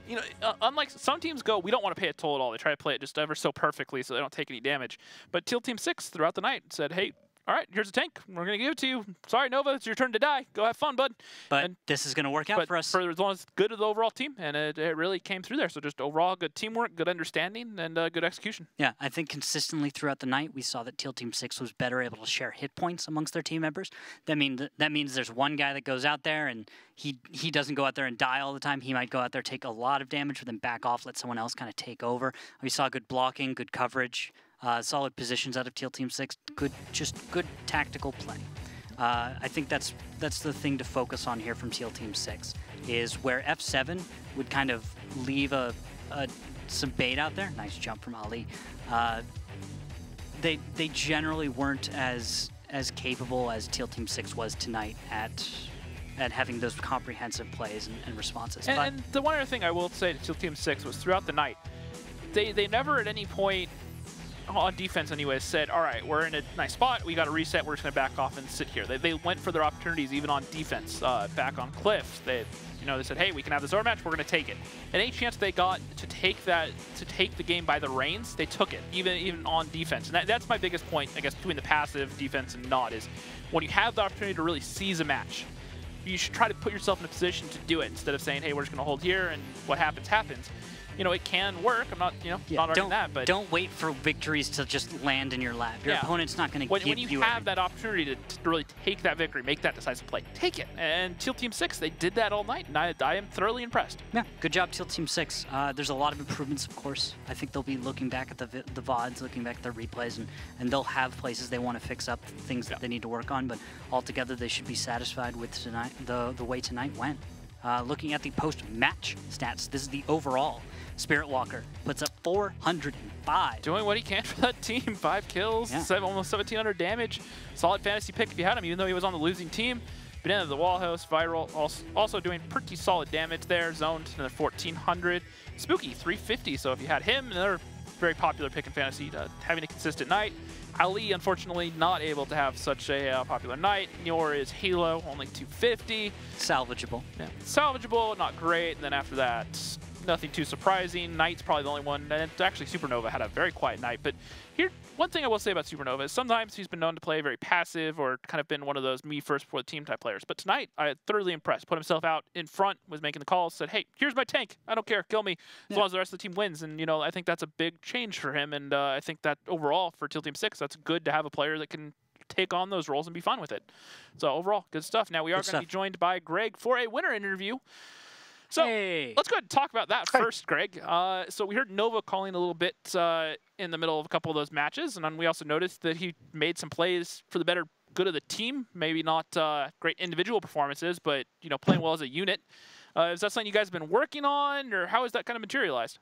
You know, unlike some teams go, we don't want to pay a toll at all. They try to play it just ever so perfectly so they don't take any damage. But Teal Team 6 throughout the night said, hey, all right, here's a tank. We're going to give it to you. Sorry, Nova, it's your turn to die. Go have fun, bud. But this is going to work out for us. For as long as it's good of the overall team, and it really came through there. So just overall good teamwork, good understanding, and good execution. Yeah, I think consistently throughout the night, we saw that Teal Team 6 was better able to share hit points amongst their team members. That means there's one guy that goes out there, and he doesn't go out there and die all the time. He might go out there, take a lot of damage, but then back off, let someone else kind of take over. We saw good blocking, good coverage. Solid positions out of Teal Team 6. Just good tactical play. I think that's the thing to focus on here from Teal Team 6, is where F7 would kind of leave a some bait out there. Nice jump from Ali. They generally weren't as capable as Teal Team 6 was tonight at having those comprehensive plays and responses. And the one other thing I will say to Teal Team 6 was throughout the night, they never at any point, on defense anyways, said, all right, we're in a nice spot, we got to reset, we're just going to back off and sit here. They went for their opportunities even on defense. Back on Cliff, they said, hey, we can have this overmatch, we're going to take it. And any chance they got to take the game by the reins, they took it, even on defense. And that's my biggest point, I guess, between the passive defense and not, is when you have the opportunity to really seize a match, you should try to put yourself in a position to do it instead of saying, hey, we're just going to hold here and what happens, happens. It can work. I'm not, not arguing that, but don't wait for victories to just land in your lap. Your opponent's not going to give you. When you have that opportunity to really take that victory, make that decisive play, take it. And Teal Team 6, they did that all night, and I am thoroughly impressed. Yeah, good job, Teal Team 6. There's a lot of improvements, of course. I think they'll be looking back at the VODs, looking back at their replays, and they'll have places they want to fix up, things that they need to work on. But altogether, they should be satisfied with tonight, the way tonight went. Looking at the post-match stats, this is the overall. Spirit Walker puts up 405. Doing what he can for that team. 5 kills, almost 1,700 damage. Solid fantasy pick if you had him, even though he was on the losing team. Banana of the Wallhouse, Viral, also doing pretty solid damage there. Zoned another 1,400. Spooky, 350. So if you had him, another very popular pick in fantasy, having a consistent night. Ali, unfortunately, not able to have such a popular night. Nor is Halo, only 250. Salvageable. Yeah. Salvageable, not great. And then after that, nothing too surprising. Knight's probably the only one. And actually, Supernova had a very quiet night. But here, one thing I will say about Supernova is sometimes he's been known to play very passive or kind of been one of those me first before the team type players. But tonight, I thoroughly impressed. Put himself out in front, was making the calls, said, hey, here's my tank. I don't care. Kill me as long as the rest of the team wins. And, I think that's a big change for him. And I think that overall for Teal Team 6, that's good to have a player that can take on those roles and be fine with it. So overall, good stuff. Now we are going to be joined by Greg for a winner interview. So let's go ahead and talk about that first, Greg. So we heard Nova calling a little bit in the middle of a couple of those matches, and then we also noticed that he made some plays for the better good of the team. Maybe not great individual performances, but playing well as a unit. Is that something you guys have been working on, or how has that kind of materialized?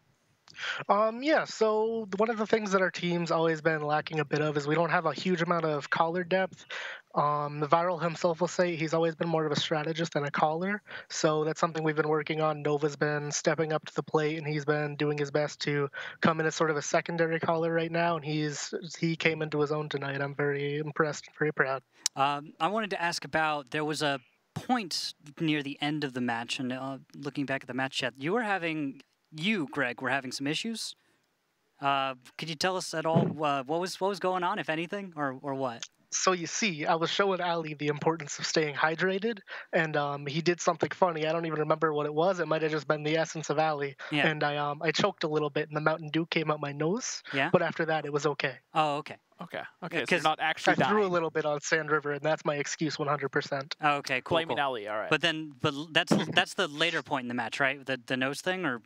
Yeah, so one of the things that our team's always been lacking a bit of is we don't have a huge amount of caller depth. The Viral himself will say he's always been more of a strategist than a caller, so that's something we've been working on. Nova's been stepping up to the plate, and he's been doing his best to come in as sort of a secondary caller right now, and he came into his own tonight. I'm very impressed, very proud. I wanted to ask about, there was a point near the end of the match, and looking back at the match chat, you, Greg, were having some issues. Could you tell us at all what was going on, if anything, or what? So you see, I was showing Ali the importance of staying hydrated, and he did something funny. I don't even remember what it was. It might have just been the essence of Ali. Yeah. And I choked a little bit, and the Mountain Dew came out my nose. Yeah. But after that, it was okay. Oh, okay. Okay. So you're not actually dying. I threw a little bit on Sand River, and that's my excuse 100%. Oh, okay, cool. Blaming Ali, all right. But that's the later point in the match, right? The nose thing, or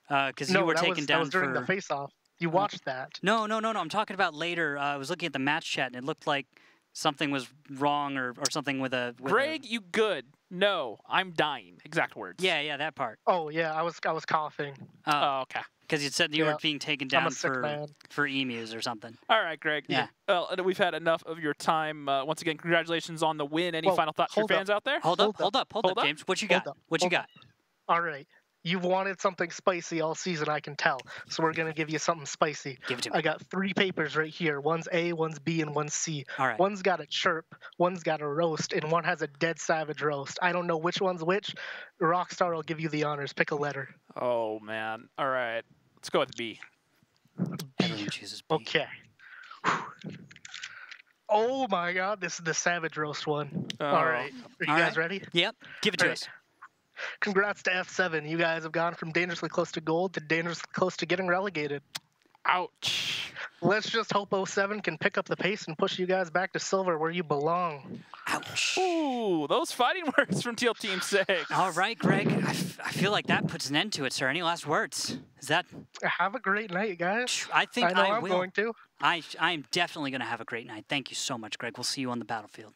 because you were taken down. That was during the face-off. You watched that. No. I'm talking about later. I was looking at the match chat, and it looked like something was wrong or something with a... Greg, you good. No, I'm dying. Exact words. Yeah, that part. Oh, yeah, I was coughing. Oh, okay. Because you said you were being taken down for emus or something. All right, Greg. Yeah. Well, we've had enough of your time. Once again, congratulations on the win. Any final thoughts for your fans out there? Hold up, James. What you got? What you got? All right. You've wanted something spicy all season, I can tell. So we're going to give you something spicy. Give it to me. I got 3 papers right here. One's A, one's B, and one's C. All right. One's got a chirp, one's got a roast, and one has a dead savage roast. I don't know which one's which. Rockstar will give you the honors. Pick a letter. Oh, man. All right. Let's go with B. Everyone chooses B. Okay. Oh, my God. This is the savage roast one. All right. Are you guys ready? Yep. Give it to us. Congrats to F7. You guys have gone from dangerously close to gold to dangerously close to getting relegated. Ouch. Let's just hope 07 can pick up the pace and push you guys back to silver where you belong. Ouch. Ooh, those fighting words from Teal Team 6. All right, Greg. I feel like that puts an end to it, sir. Any last words? Is that... Have a great night, guys. I think I know I'm will. Going to. I am definitely going to have a great night. Thank you so much, Greg. We'll see you on the battlefield.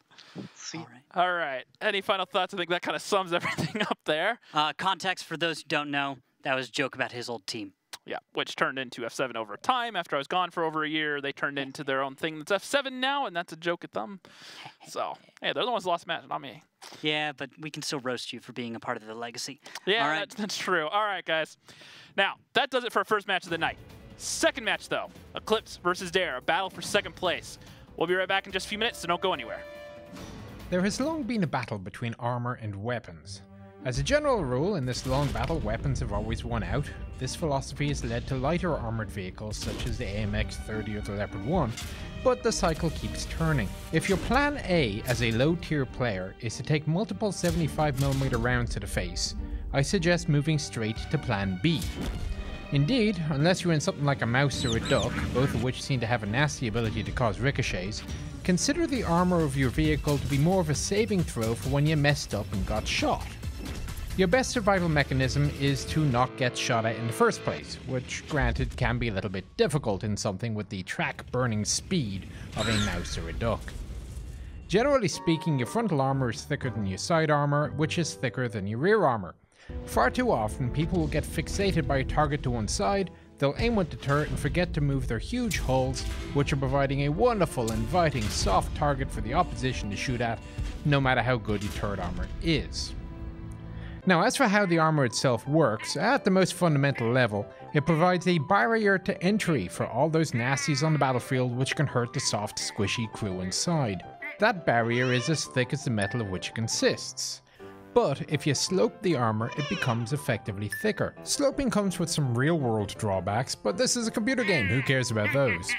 All right. Any final thoughts? I think that kind of sums everything up there. Context for those who don't know, that was a joke about his old team. Yeah, which turned into F7 over time. After I was gone for over a year, they turned into their own thing that's F7 now, and that's a joke at them. So, hey, they're the ones who lost the match, not me. Yeah, but we can still roast you for being a part of the legacy. Yeah, all right. that's true. All right, guys. Now, that does it for our first match of the night. Second match, though, Eclipse versus Dare, a battle for second place. We'll be right back in just a few minutes, so don't go anywhere. There has long been a battle between armor and weapons. As a general rule, in this long battle, weapons have always won out. This philosophy has led to lighter armored vehicles such as the AMX-30 or the Leopard 1, but the cycle keeps turning. If your plan A as a low-tier player is to take multiple 75mm rounds to the face, I suggest moving straight to plan B. Indeed, unless you're in something like a mouse or a duck, both of which seem to have a nasty ability to cause ricochets, consider the armor of your vehicle to be more of a saving throw for when you messed up and got shot. Your best survival mechanism is to not get shot at in the first place, which granted can be a little bit difficult in something with the track-burning speed of a mouse or a duck. Generally speaking, your frontal armor is thicker than your side armor, which is thicker than your rear armor. Far too often, people will get fixated by a target to one side, they'll aim with the turret and forget to move their huge hulls, which are providing a wonderful, inviting, soft target for the opposition to shoot at, no matter how good your turret armor is. Now, as for how the armor itself works, at the most fundamental level, it provides a barrier to entry for all those nasties on the battlefield which can hurt the soft, squishy crew inside. That barrier is as thick as the metal of which it consists. But if you slope the armor, it becomes effectively thicker. Sloping comes with some real-world drawbacks, but this is a computer game, who cares about those?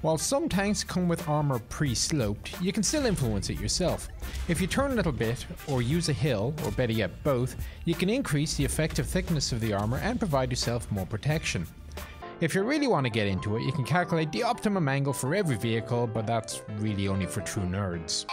While some tanks come with armor pre-sloped, you can still influence it yourself. If you turn a little bit, or use a hill, or better yet both, you can increase the effective thickness of the armor and provide yourself more protection. If you really want to get into it, you can calculate the optimum angle for every vehicle, but that's really only for true nerds.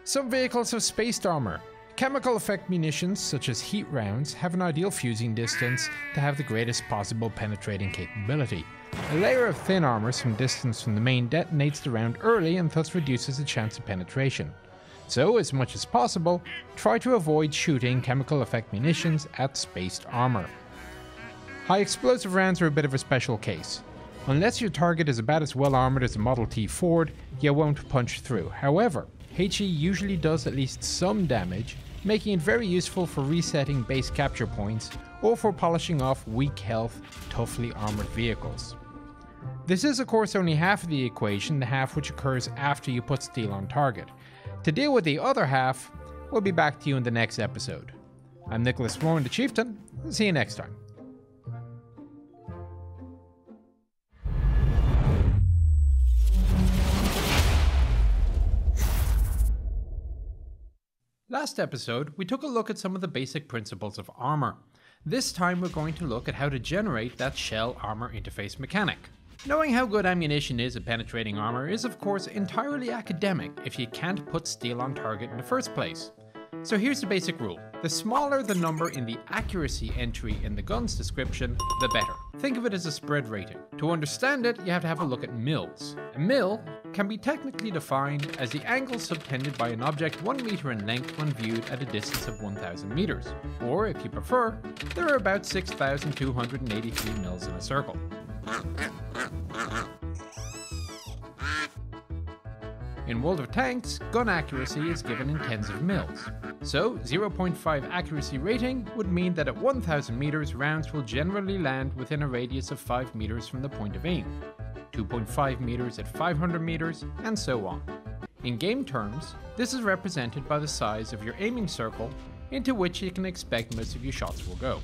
Some vehicles have spaced armor. Chemical effect munitions, such as heat rounds, have an ideal fusing distance to have the greatest possible penetrating capability. A layer of thin armor some distance from the main detonates the round early and thus reduces the chance of penetration. So, as much as possible, try to avoid shooting chemical effect munitions at spaced armor. High explosive rounds are a bit of a special case. Unless your target is about as well armored as a Model T Ford, you won't punch through. However, HE usually does at least some damage, making it very useful for resetting base capture points or for polishing off weak health, toughly armored vehicles. This is of course only half of the equation, the half which occurs after you put steel on target. To deal with the other half, we'll be back to you in the next episode. I'm Nicholas Warren, the Chieftain. See you next time. Last episode, we took a look at some of the basic principles of armor. This time we're going to look at how to generate that shell armor interface mechanic. Knowing how good ammunition is at penetrating armor is of course entirely academic if you can't put steel on target in the first place. So here's the basic rule. The smaller the number in the accuracy entry in the gun's description, the better. Think of it as a spread rating. To understand it, you have to have a look at mils. A mil can be technically defined as the angle subtended by an object 1 meter in length when viewed at a distance of 1,000 meters. Or, if you prefer, there are about 6,283 mils in a circle. In World of Tanks, gun accuracy is given in tens of mils. So, 0.5 accuracy rating would mean that at 1,000 meters, rounds will generally land within a radius of 5 meters from the point of aim, 2.5 meters at 500 meters, and so on. In game terms, this is represented by the size of your aiming circle into which you can expect most of your shots will go.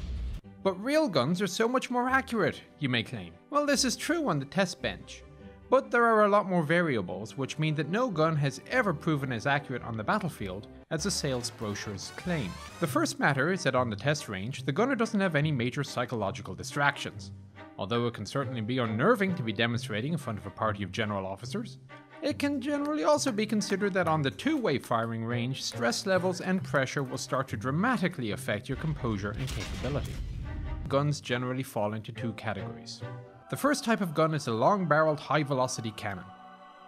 But real guns are so much more accurate, you may claim. Well, this is true on the test bench. But there are a lot more variables, which mean that no gun has ever proven as accurate on the battlefield as the sales brochures claim. The first matter is that on the test range, the gunner doesn't have any major psychological distractions. Although it can certainly be unnerving to be demonstrating in front of a party of general officers, it can generally also be considered that on the two-way firing range, stress levels and pressure will start to dramatically affect your composure and capability. Guns generally fall into two categories. The first type of gun is a long-barreled high-velocity cannon.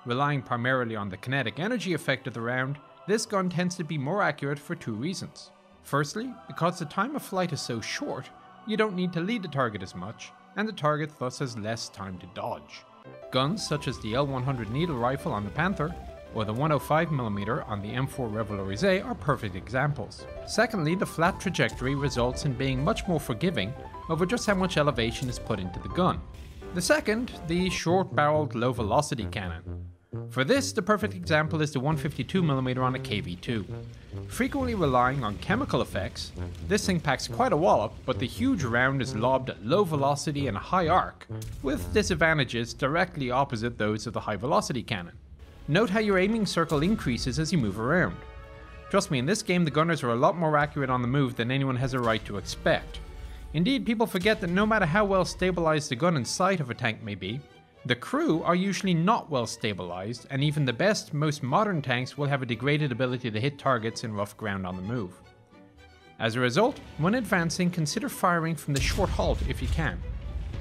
Relying primarily on the kinetic energy effect of the round, this gun tends to be more accurate for two reasons. Firstly, because the time of flight is so short, you don't need to lead the target as much, and the target thus has less time to dodge. Guns such as the L100 needle rifle on the Panther or the 105mm on the M4 Revolorize are perfect examples. Secondly, the flat trajectory results in being much more forgiving over just how much elevation is put into the gun. The second, the short-barreled low-velocity cannon. For this, the perfect example is the 152mm on a KV-2. Frequently relying on chemical effects, this thing packs quite a wallop, but the huge round is lobbed at low velocity and high arc, with disadvantages directly opposite those of the high-velocity cannon. Note how your aiming circle increases as you move around. Trust me, in this game the gunners are a lot more accurate on the move than anyone has a right to expect. Indeed, people forget that no matter how well stabilized the gun and sight of a tank may be, the crew are usually not well stabilized, and even the best, most modern tanks will have a degraded ability to hit targets in rough ground on the move. As a result, when advancing, consider firing from the short halt if you can,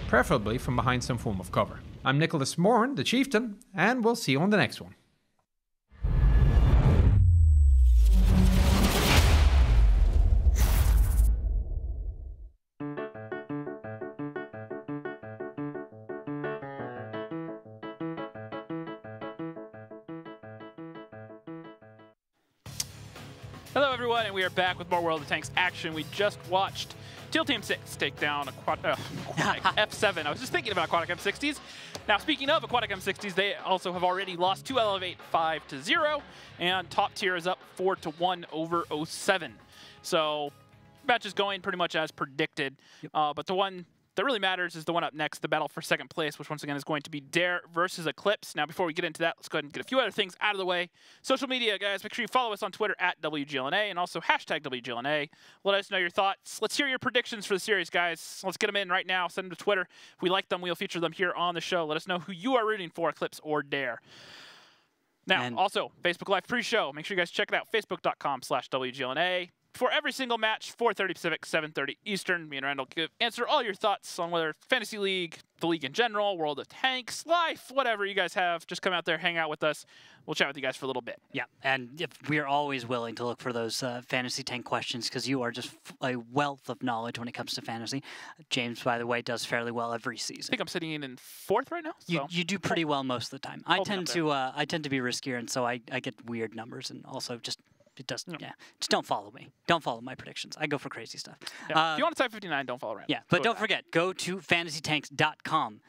preferably from behind some form of cover. I'm Nicholas Moran, the Chieftain, and we'll see you on the next one. Hello everyone, and we are back with more World of Tanks action. We just watched Teal Team 6 take down Aquatic F7. I was just thinking about Aquatic F60s. Now, speaking of Aquatic M60s, they also have already lost to Elevate 5-0, and top tier is up 4-1 over 07. So, match is going pretty much as predicted. Yep. But the one that really matters is the one up next, the battle for second place, which once again is going to be Dare versus Eclipse. Now, before we get into that, let's go ahead and get a few other things out of the way. Social media, guys, make sure you follow us on Twitter at WGLNA and also hashtag WGLNA. Let us know your thoughts. Let's hear your predictions for the series, guys. Let's get them in right now. Send them to Twitter. If we like them, we'll feature them here on the show. Let us know who you are rooting for, Eclipse or Dare. Now, also, Facebook Live pre-show. Make sure you guys check it out, facebook.com/WGLNA. For every single match, 4:30 Pacific, 7:30 Eastern, me and Randall answer all your thoughts on whether Fantasy League, the league in general, World of Tanks, life, whatever you guys have. Just come out there, hang out with us. We'll chat with you guys for a little bit. Yeah, and we are always willing to look for those Fantasy Tank questions because you are just a wealth of knowledge when it comes to fantasy. James, by the way, does fairly well every season. I think I'm sitting in 4th right now. So. You do pretty well most of the time. I tend to be riskier, and so I get weird numbers, and also just. It doesn't. Yeah, just don't follow me. Don't follow my predictions. I go for crazy stuff. Yeah. If you want to type 59, don't follow around. Yeah, but don't forget, go to fantasytanks.com.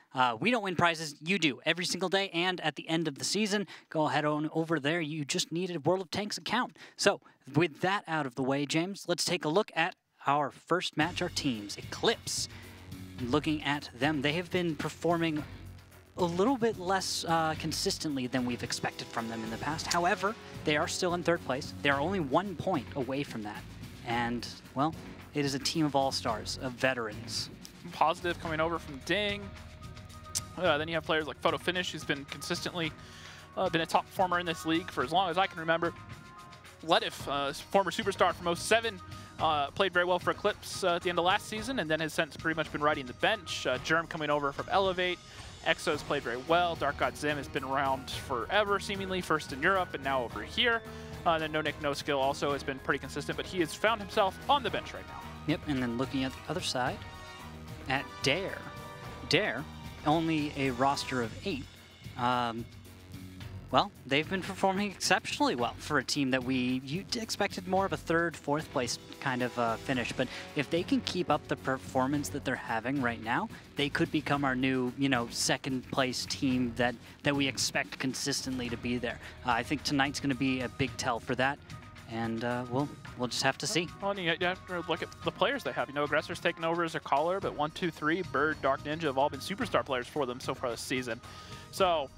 We don't win prizes. You do every single day, and at the end of the season, go ahead on over there. You just need a World of Tanks account. So with that out of the way, James, let's take a look at our first match. Our teams, Eclipse. Looking at them, they have been performing a little bit less consistently than we've expected from them in the past. However, they are still in 3rd place. They are only 1 point away from that. And, well, it is a team of all-stars, of veterans. Positive coming over from Ding. Then you have players like Photo Finish, who's been consistently been a top performer in this league for as long as I can remember. Ledif, former superstar from 07, played very well for Eclipse at the end of last season, and then has since pretty much been riding the bench. Germ coming over from Elevate. Exo's played very well. Dark God Zim has been around forever, seemingly, first in Europe and now over here. Then No Nick, No Skill also has been pretty consistent, but he has found himself on the bench right now. Yep, and then looking at the other side, at Dare. Dare, only a roster of 8. Well, they've been performing exceptionally well for a team that you expected more of a 3rd, 4th place kind of finish. But if they can keep up the performance that they're having right now, they could become our new, 2nd place team that we expect consistently to be there. I think tonight's going to be a big tell for that, and we'll just have to see. Well, you have to look at the players they have. Aggressor's taken over as their caller, but 1, 2, 3, Bird, Dark Ninja have all been superstar players for them so far this season. So,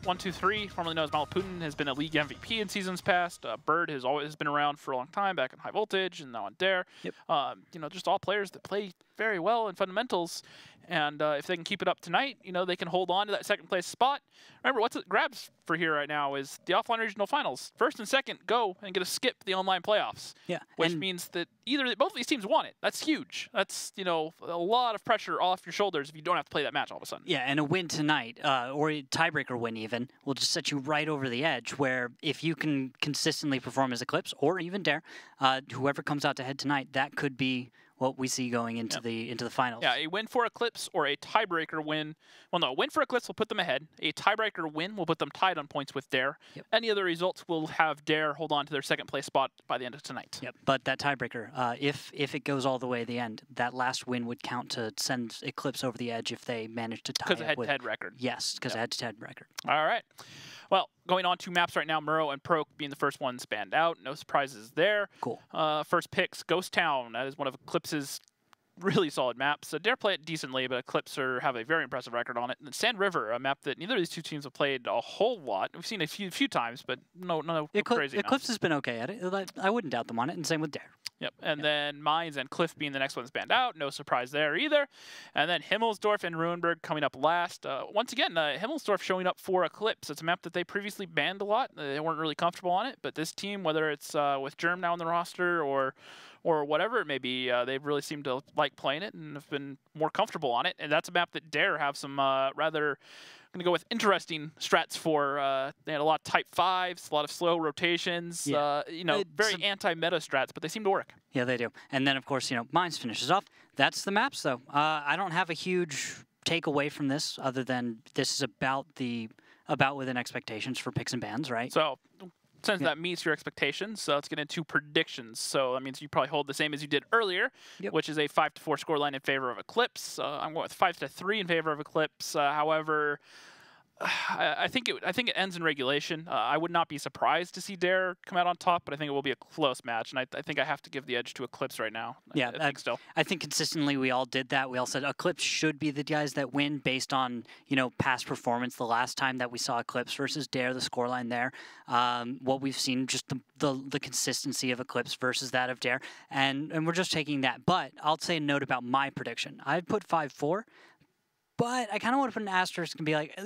1, 2, 3, formerly known as Malaputin, has been a league MVP in seasons past. Bird has always been around for a long time, back in High Voltage and now on Dare. Yep. Just all players that play very well in fundamentals. And if they can keep it up tonight, they can hold on to that 2nd place spot. Remember, what's it grabs for here right now is the offline regional finals. 1st and 2nd go and get to skip the online playoffs. Yeah. Which means that both of these teams want it. That's huge. That's, a lot of pressure off your shoulders if you don't have to play that match all of a sudden. Yeah, and a win tonight, or a tiebreaker win even, will just set you right over the edge where if you can consistently perform as Eclipse or even Dare, whoever comes out to head tonight, that could be what we see going into the finals. Yeah, a win for Eclipse or a tiebreaker win. Well, no, a win for Eclipse will put them ahead. A tiebreaker win will put them tied on points with Dare. Yep. Any other results will have Dare hold on to their second place spot by the end of tonight. Yep. But that tiebreaker, if it goes all the way to the end, that last win would count to send Eclipse over the edge if they manage to tie because it of head-to-head record. Yes, because of head-to-head record. All right. Well, going on to maps right now, Murrow and Proke being the first ones banned out. No surprises there. Cool. First picks, Ghost Town. That is one of Eclipse's really solid maps. So Dare play it decently, but Eclipse have a very impressive record on it. And then Sand River, a map that neither of these two teams have played a whole lot. We've seen a few times, but no crazy Eclipse has been okay at it. I wouldn't doubt them on it, and same with Dare. Yep, and then Mines and Cliff being the next ones banned out. No surprise there either. And then Himmelsdorf and Ruinberg coming up last. Once again, Himmelsdorf showing up for Eclipse. It's a map that they previously banned a lot. They weren't really comfortable on it, but this team, whether it's with Germ now on the roster or whatever it may be, they really seem to like playing it and have been more comfortable on it. And that's a map that Dare have some rather... going to go with interesting strats for. They had a lot of type 5s, a lot of slow rotations, very anti-meta strats, but they seem to work. Yeah, they do. And then, of course, Mines finishes off. That's the maps, though. I don't have a huge takeaway from this other than this is about within expectations for picks and bans, right? So since that meets your expectations, let's get into predictions. So that means you probably hold the same as you did earlier, which is a 5-4 scoreline in favor of Eclipse. I'm going with 5-3 in favor of Eclipse. However, I think it ends in regulation. I would not be surprised to see Dare come out on top, but I think it will be a close match, and I think I have to give the edge to Eclipse right now. Yeah, I think consistently we all did that. We all said Eclipse should be the guys that win based on past performance. The last time that we saw Eclipse versus Dare, the scoreline there, what we've seen, just the consistency of Eclipse versus that of Dare, and we're just taking that. But I'll say a note about my prediction. I'd put 5-4. But I kind of want to put an asterisk and be like,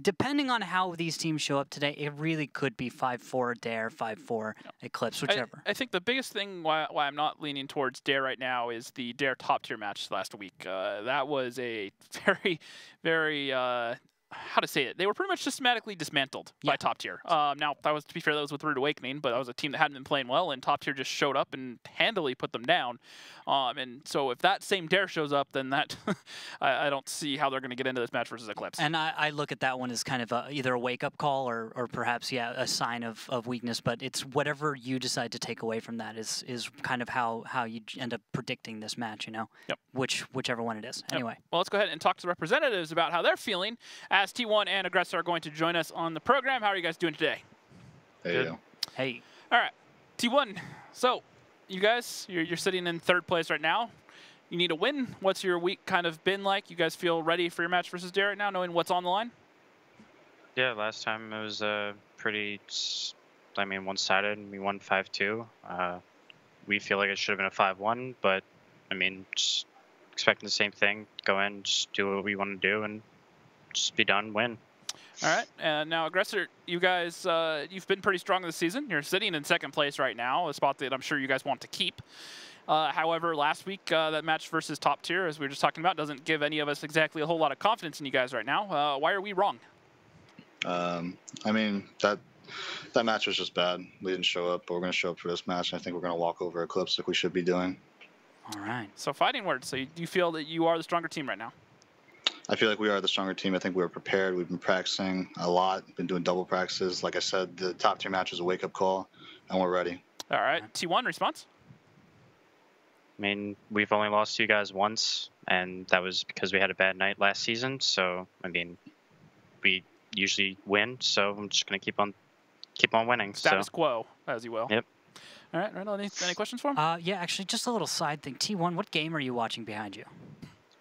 depending on how these teams show up today, it really could be 5-4 Dare, 5-4 Eclipse, whichever. I think the biggest thing why I'm not leaning towards Dare right now is the Dare top tier match last week. That was a very, very... how to say it? They were pretty much systematically dismantled by top tier. Now, to be fair, that was with Rude Awakening, but that was a team that hadn't been playing well, and top tier just showed up and handily put them down. And so if that same Dare shows up, then that I don't see how they're going to get into this match versus Eclipse. And I look at that one as kind of either a wake-up call or perhaps, a sign of weakness, but it's whatever you decide to take away from that is kind of how you end up predicting this match, Yep. Whichever one it is. Yep. Anyway. Well, let's go ahead and talk to the representatives about how they're feeling as T1 and Aggressor are going to join us on the program. How are you guys doing today? Hey. Hey. All right. T1, so you guys, you're sitting in third place right now. You need a win. What's your week kind of been like? You guys feel ready for your match versus Dare right now, knowing what's on the line? Yeah, last time it was pretty, one-sided. We won 5-2. We feel like it should have been a 5-1, but, just expecting the same thing. Go in, just do what we want to do, and just be done, win. All right, and now Aggressor, you guys, you've been pretty strong this season. You're sitting in second place right now, a spot that I'm sure you guys want to keep. However, last week, that match versus top tier, as we were just talking about, doesn't give any of us exactly a whole lot of confidence in you guys right now. Why are we wrong? That match was just bad. We didn't show up, but we're going to show up for this match, and I think we're going to walk over Eclipse like we should be doing. All right. So fighting words. So you feel that you are the stronger team right now? I feel like we are the stronger team. I think we were prepared. We've been practicing a lot, been doing double practices. Like I said, the top tier match was a wake-up call, and we're ready. All right. T1, response? We've only lost to you guys once, and that was because we had a bad night last season. So, we usually win, so I'm just going to keep on winning. Status quo, as you will. Yep. All right, Randall, any questions for him? Yeah, actually, just a little side thing. T1, what game are you watching behind you?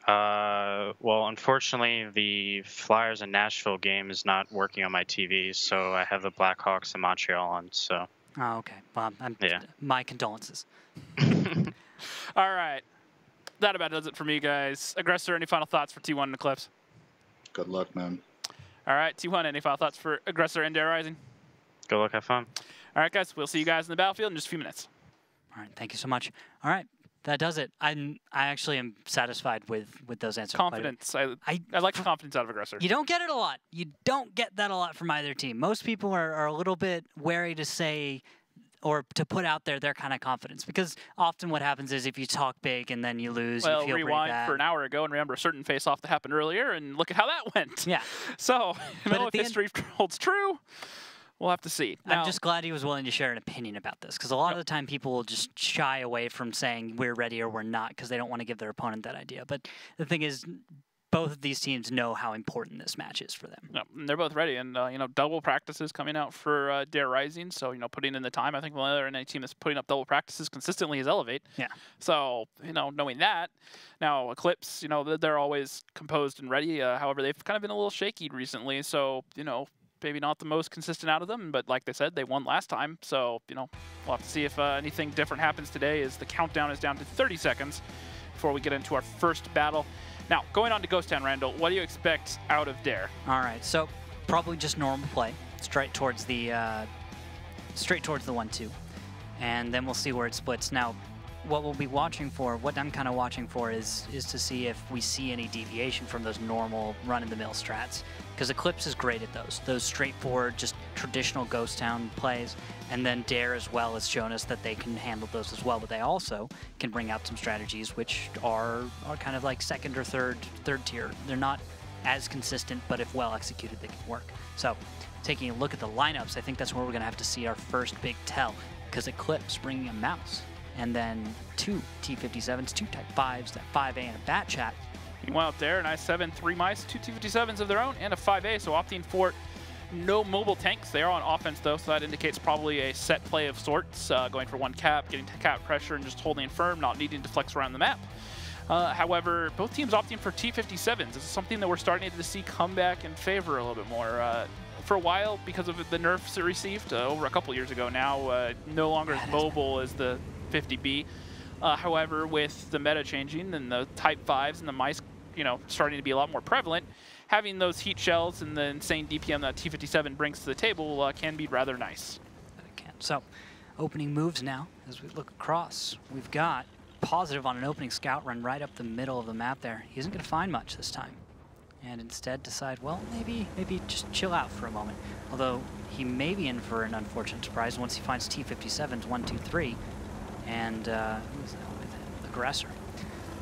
Well, unfortunately, the Flyers and Nashville game is not working on my TV, so I have the Blackhawks and Montreal on, so... Oh, okay. Well, my condolences. All right. That about does it for me, guys. Aggressor, any final thoughts for T1 and Eclipse? Good luck, man. All right, T1, any final thoughts for Aggressor and Dare Rising? Good luck, have fun. All right, guys, we'll see you guys in the battlefield in just a few minutes. All right, thank you so much. All right, that does it. I actually am satisfied with those answers. Confidence. I like the confidence out of Aggressor. You don't get it a lot. You don't get that a lot from either team. Most people are a little bit wary to say or to put out there their kind of confidence, because often what happens is if you talk big and then you lose, well, you feel rewind pretty bad. for an hour ago and remember a certain face-off that happened earlier, and look at how that went. Yeah. So, if history holds true, we'll have to see. I'm just glad he was willing to share an opinion about this, because a lot of the time people will just shy away from saying we're ready or we're not because they don't want to give their opponent that idea. But the thing is, both of these teams know how important this match is for them. No, they're both ready, and double practices coming out for Dare Rising. So putting in the time. I think the only other NA team that's putting up double practices consistently is Elevate. Yeah. So knowing that, now Eclipse, they're always composed and ready. However, they've kind of been a little shaky recently. So maybe not the most consistent out of them, but like they said, they won last time. So we'll have to see if anything different happens today. As the countdown is down to 30 seconds before we get into our first battle. Now, going on to Ghost Town, Randall, what do you expect out of Dare? All right, so probably just normal play, straight towards the 1-2, and then we'll see where it splits. Now, what we'll be watching for, what I'm kind of watching for, is to see if we see any deviation from those normal run-in-the-mill strats, because Eclipse is great at those straightforward, just traditional Ghost Town plays, and then Dare as well has shown us that they can handle those as well, but they also can bring out some strategies which are kind of like second or third tier. They're not as consistent, but if well executed, they can work. So, taking a look at the lineups, I think that's where we're going to have to see our first big tell, because Eclipse bringing a mouse, and then 2 T57s, 2 Type 5s, that 5A and a Bat Chat. Meanwhile, out there, an I-7, 3 mice, 2 T57s of their own, and a 5A, so opting for no mobile tanks. They are on offense, though, so that indicates probably a set play of sorts, going for 1 cap, getting to cap pressure, and just holding firm, not needing to flex around the map. However, both teams opting for T57s. This is something that we're starting to see come back in favor a little bit more. For a while, because of the nerfs it received over a couple years ago now, no longer as mobile as the 50B. However, with the meta changing and the Type 5s and the mice, starting to be a lot more prevalent, having those heat shells and the insane DPM that T57 brings to the table can be rather nice. So, opening moves now as we look across. We've got Positive on an opening scout run right up the middle of the map there. He isn't going to find much this time, and instead decide, well, maybe just chill out for a moment. Although he may be in for an unfortunate surprise once he finds T57s 1, 2, 3, and who's that with him? Aggressor.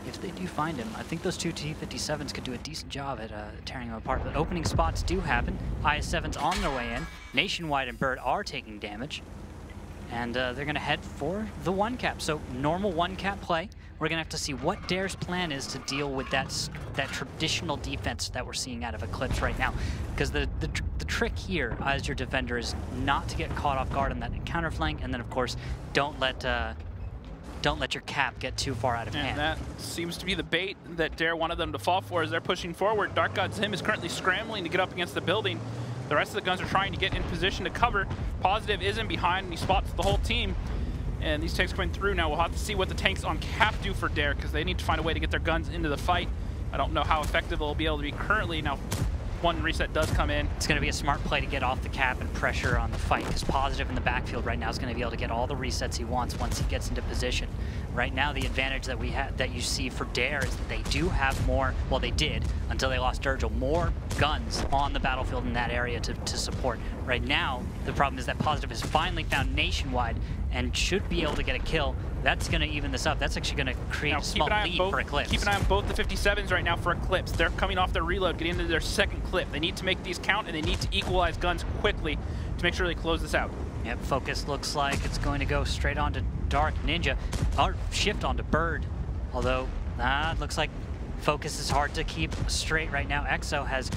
If they do find him, I think those 2 T57s could do a decent job at tearing him apart. But opening spots do happen. IS-7s on their way in. Nationwide and Bird are taking damage. And they're going to head for the 1 cap. So normal 1 cap play. We're going to have to see what Dare's plan is to deal with that traditional defense that we're seeing out of Eclipse right now. Because the trick here as your defender is not to get caught off guard on that counter flank, and then of course don't let your cap get too far out of hand. And that seems to be the bait that Dare wanted them to fall for as they're pushing forward. Dark God Zim is currently scrambling to get up against the building. The rest of the guns are trying to get in position to cover. Positive isn't behind, and he spots the whole team. And these tanks coming through now. We'll have to see what the tanks on cap do for Dare, because they need to find a way to get their guns into the fight. I don't know how effective they'll be able to be currently. Now, 1 reset does come in. It's going to be a smart play to get off the cap and pressure on the fight, because Positive in the backfield right now is going to be able to get all the resets he wants once he gets into position. Right now, the advantage that that you see for Dare is that they do have more, well, they did until they lost Durgil, more guns on the battlefield in that area to support. Right now, the problem is that Positive has finally found Nationwide and should be able to get a kill. That's going to even this up. That's actually going to create a small lead for Eclipse. Keep an eye on both the 57s right now for Eclipse. They're coming off their reload, getting into their second clip. They need to make these count, and they need to equalize guns quickly to make sure they close this out. Yep, focus looks like it's going to go straight onto Dark Ninja, or shift onto Bird. Although, it looks like focus is hard to keep straight right now. Exo has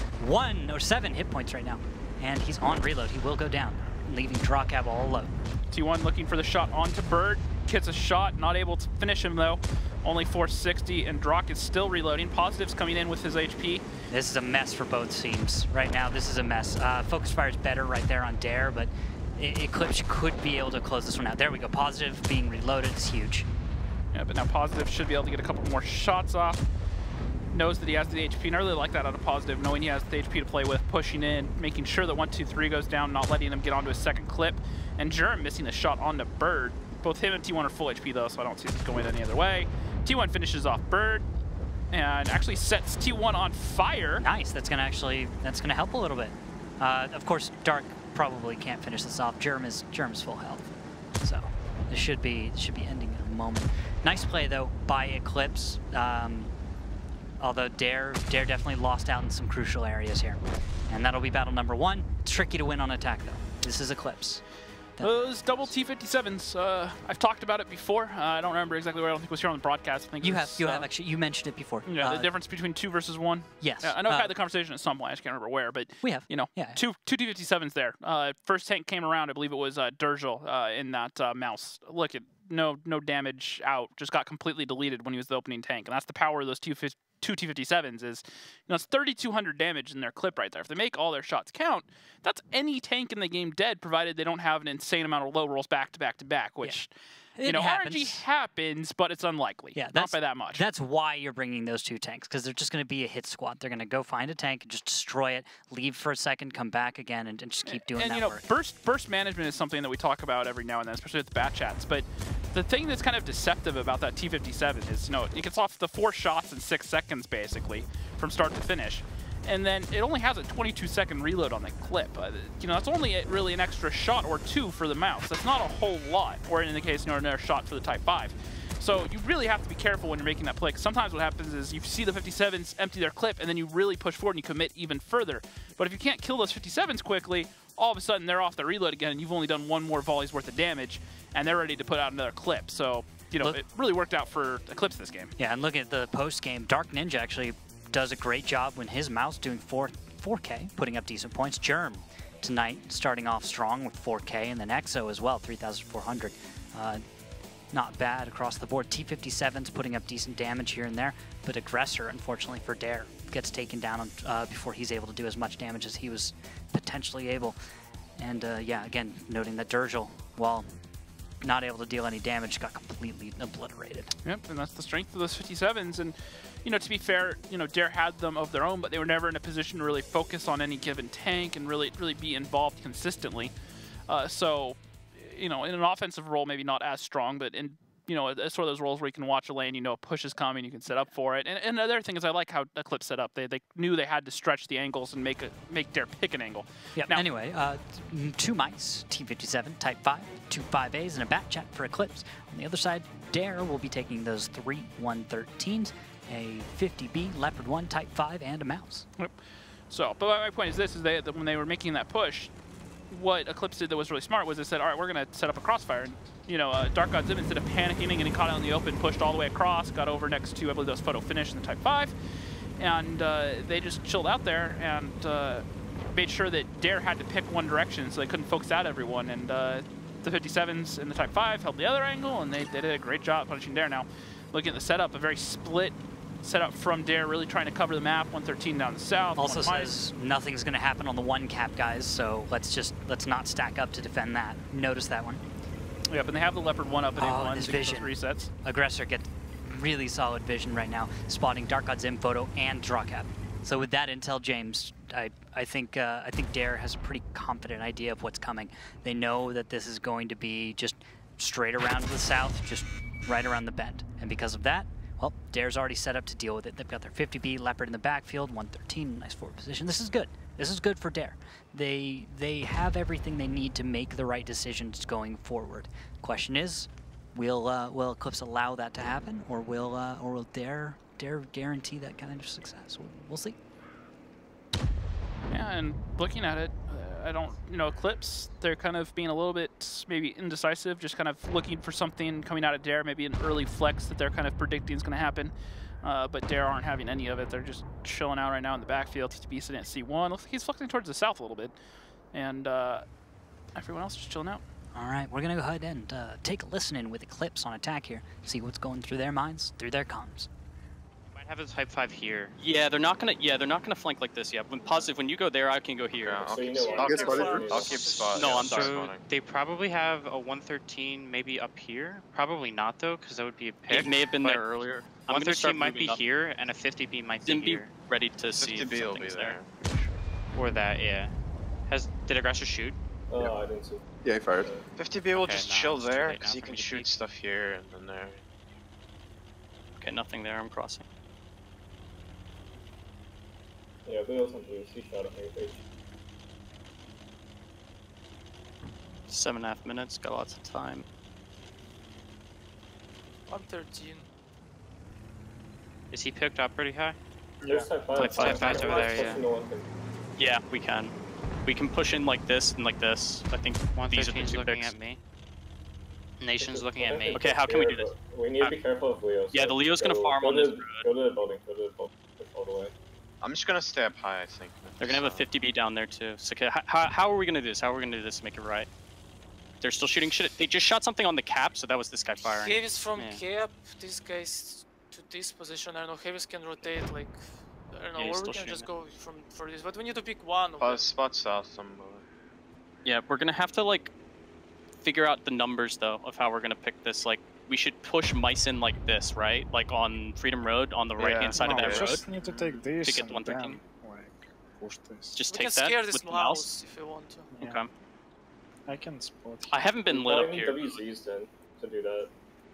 7 hit points right now, and he's on reload. He will go down, leaving Drawcab all alone. T1 looking for the shot onto Bird. Gets a shot, not able to finish him though. Only 460, and Drock is still reloading. Positive's coming in with his HP. This is a mess for both teams. Right now, this is a mess. Focus Fire is better right there on Dare, but Eclipse could be able to close this one out. There we go. Positive being reloaded is huge. Yeah, but now Positive should be able to get a couple more shots off. Knows that he has the HP, and I really like that out of Positive, knowing he has the HP to play with, pushing in, making sure that 1, 2, 3 goes down, not letting him get onto his second clip. And Germ missing a shot onto Bird. Both him and T1 are full HP though, so I don't see this going any other way. T1 finishes off Bird and actually sets T1 on fire. Nice, that's gonna help a little bit. Of course, Dark probably can't finish this off. Germ is full health. So this should be ending in a moment. Nice play though by Eclipse. Although Dare definitely lost out in some crucial areas here. And that'll be battle number 1. It's tricky to win on attack though. This is Eclipse. Those double T57s, I've talked about it before. I don't remember exactly where. I don't think it was here on the broadcast. I think you have actually. You mentioned it before. Yeah, the difference between 2 versus 1. Yes. I know I've had the conversation at some point. I just can't remember where, but we have. You know, two T57s there. First tank came around. I believe it was Durgel in that mouse. Look, no damage out. Just got completely deleted when he was the opening tank, and that's the power of those two T57s is, it's 3,200 damage in their clip right there. If they make all their shots count, that's any tank in the game dead, provided they don't have an insane amount of low rolls back to back to back, which, RNG happens, but it's unlikely. Yeah, not by that much. That's why you're bringing those 2 tanks, because they're just going to be a hit squad. They're going to go find a tank and just destroy it, leave for a second, come back again, and just keep doing that work. Burst management is something that we talk about every now and then, especially with the bat chats, but the thing that's kind of deceptive about that T57 is, it gets off the 4 shots in 6 seconds, basically, from start to finish. And then it only has a 22-second reload on the clip. That's only really an extra shot or 2 for the mouse. That's not a whole lot, or in the case, another shot for the Type 5. So you really have to be careful when you're making that play. Because sometimes what happens is you see the 57s empty their clip, and then you really push forward and you commit even further. But if you can't kill those 57s quickly, all of a sudden they're off the reload again, and you've only done 1 more volley's worth of damage, and they're ready to put out another clip. So, it really worked out for Eclipse this game. Yeah, and look at the post-game. Dark Ninja actually does a great job when his mouse doing 4K, putting up decent points. Germ tonight starting off strong with 4K, and then EXO as well, 3,400. Not bad across the board. T57's putting up decent damage here and there, but Aggressor, unfortunately for Dare, gets taken down before he's able to do as much damage as he was potentially able. And yeah, again, noting that Durgel, while not able to deal any damage, got completely obliterated. Yep, and that's the strength of those 57s. And to be fair, Dare had them of their own, but they were never in a position to really focus on any given tank and really be involved consistently. So, in an offensive role, maybe not as strong, but in it's sort of those roles where you can watch a lane, a push is coming, you can set up for it. And the other thing is I like how Eclipse set up. They knew they had to stretch the angles and make Dare pick an angle. Yeah. Anyway, 2 mice, T57, Type 5, 2 5As, and a bat chat for Eclipse. On the other side, Dare will be taking those 3 113s, a 50B, Leopard 1, Type 5, and a mouse. Yep. So, but my point is this, is that when they were making that push, what Eclipse did that was really smart was they said, all right, we're going to set up a crossfire. And, Dark God Zim, instead of panicking and getting caught out in the open, pushed all the way across, got over next to, I believe that was Photo Finish in the Type 5. And they just chilled out there and made sure that Dare had to pick one direction so they couldn't focus out everyone. And the 57s in the Type 5 held the other angle, and they did a great job punishing Dare. Now, looking at the setup, a very split setup from Dare, really trying to cover the map, 113 down the south. Also says nothing's going to happen on the 1 cap, guys, so let's not stack up to defend that. Notice that one. Yep, and they have the Leopard 1 up at A1 his to vision. Get those resets. Aggressor gets really solid vision right now, spotting Dark God Zim, Photo, and Draw Cap. So with that intel, James, I think Dare has a pretty confident idea of what's coming. They know that this is going to be just straight around to the south, just right around the bend. And because of that, well, Dare's already set up to deal with it. They've got their 50B, Leopard in the backfield, 113, nice forward position. This is good. This is good for Dare. They have everything they need to make the right decisions going forward. Question is, will Eclipse allow that to happen, or will Dare guarantee that kind of success? We'll see. Yeah, and looking at it, I don't, Eclipse, they're kind of being a little bit maybe indecisive, just kind of looking for something coming out of Dare, maybe an early flex that they're kind of predicting is going to happen. But Dare aren't having any of it. They're just chilling out right now in the backfield. TTB sitting at C1. Looks like he's flexing towards the south a little bit. And everyone else is just chilling out. All right, we're going to go ahead and take a listen in with Eclipse on attack here. See what's going through their minds, through their comms. Have a Type 5 here. Yeah, they're not gonna flank like this. Yeah, when you go there, I can go here. Yeah, I'll keep spot. No, I'm so they probably have a 113 maybe up here. Probably not though, because that would be a pick. It may have been there earlier. 113 might be here, and a 50B might be here. Be ready to see 50B will be there. Or that, yeah. Did Aggressor shoot? Oh, I didn't see. Yeah, he fired. 50B will just chill there, because he can shoot stuff here and then there. Okay, nothing there. I'm crossing. Yeah, but also he shot at my face. 7.5 minutes, got lots of time. 113. Is he picked up pretty high? There's Type 5's over there, yeah. Yeah, we can. We can push in like this and like this. I think these are the 113's two looking picks. at me. Nation's looking at me. Okay, how can we do this? We need to be careful of Leo. Yeah, the Leo's gonna farm on this road. Go to the building, push all the way. I'm just gonna stay up high, I think. They're gonna have a 50B down there too. So okay, how are we gonna do this? How are we gonna do this to make it right? They're still shooting shit. They just shot something on the cap, so that was this guy firing. Heavies from cap, this guy's to this position. I don't know, heavies can rotate like, I don't know, or we can just go for this. But we need to pick one. Spot south somewhere. Yeah, we're gonna have to like figure out the numbers though of how we're gonna pick this. Like, we should push mice in like this, right? Like on Freedom Road, on the right-hand side of that road. We just need to take this to get the 113. and then, like, push this. Just we take can that scare this with the mouse mouse. if you want to. Yeah. Okay. I can spot. I haven't been lit up here. WZs then to do that.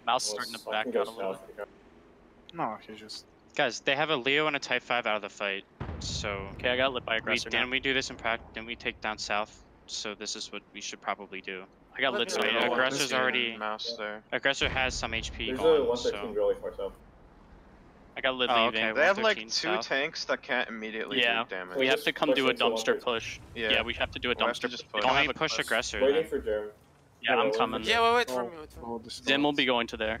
Mouse is starting to back out a little bit. No, he just. Guys, they have a Leo and a Type 5 out of the fight, so. Okay, I got lit by aggressor. Didn't we do this in practice? Didn't we take down south? So this is what we should probably do. I got lit. So aggressor's already. Mouse there. Aggressor has some HP There's going, a 113 really far south. I got lit leaving. Okay, they have like 2 south. tanks that can't immediately do damage. We have to come do a dumpster push. Yeah, we have to do a dumpster push. Can we push aggressor? Waiting for Jerem. Yeah, I'm coming. Yeah, wait for me. Wait for me. Zim will be going to there.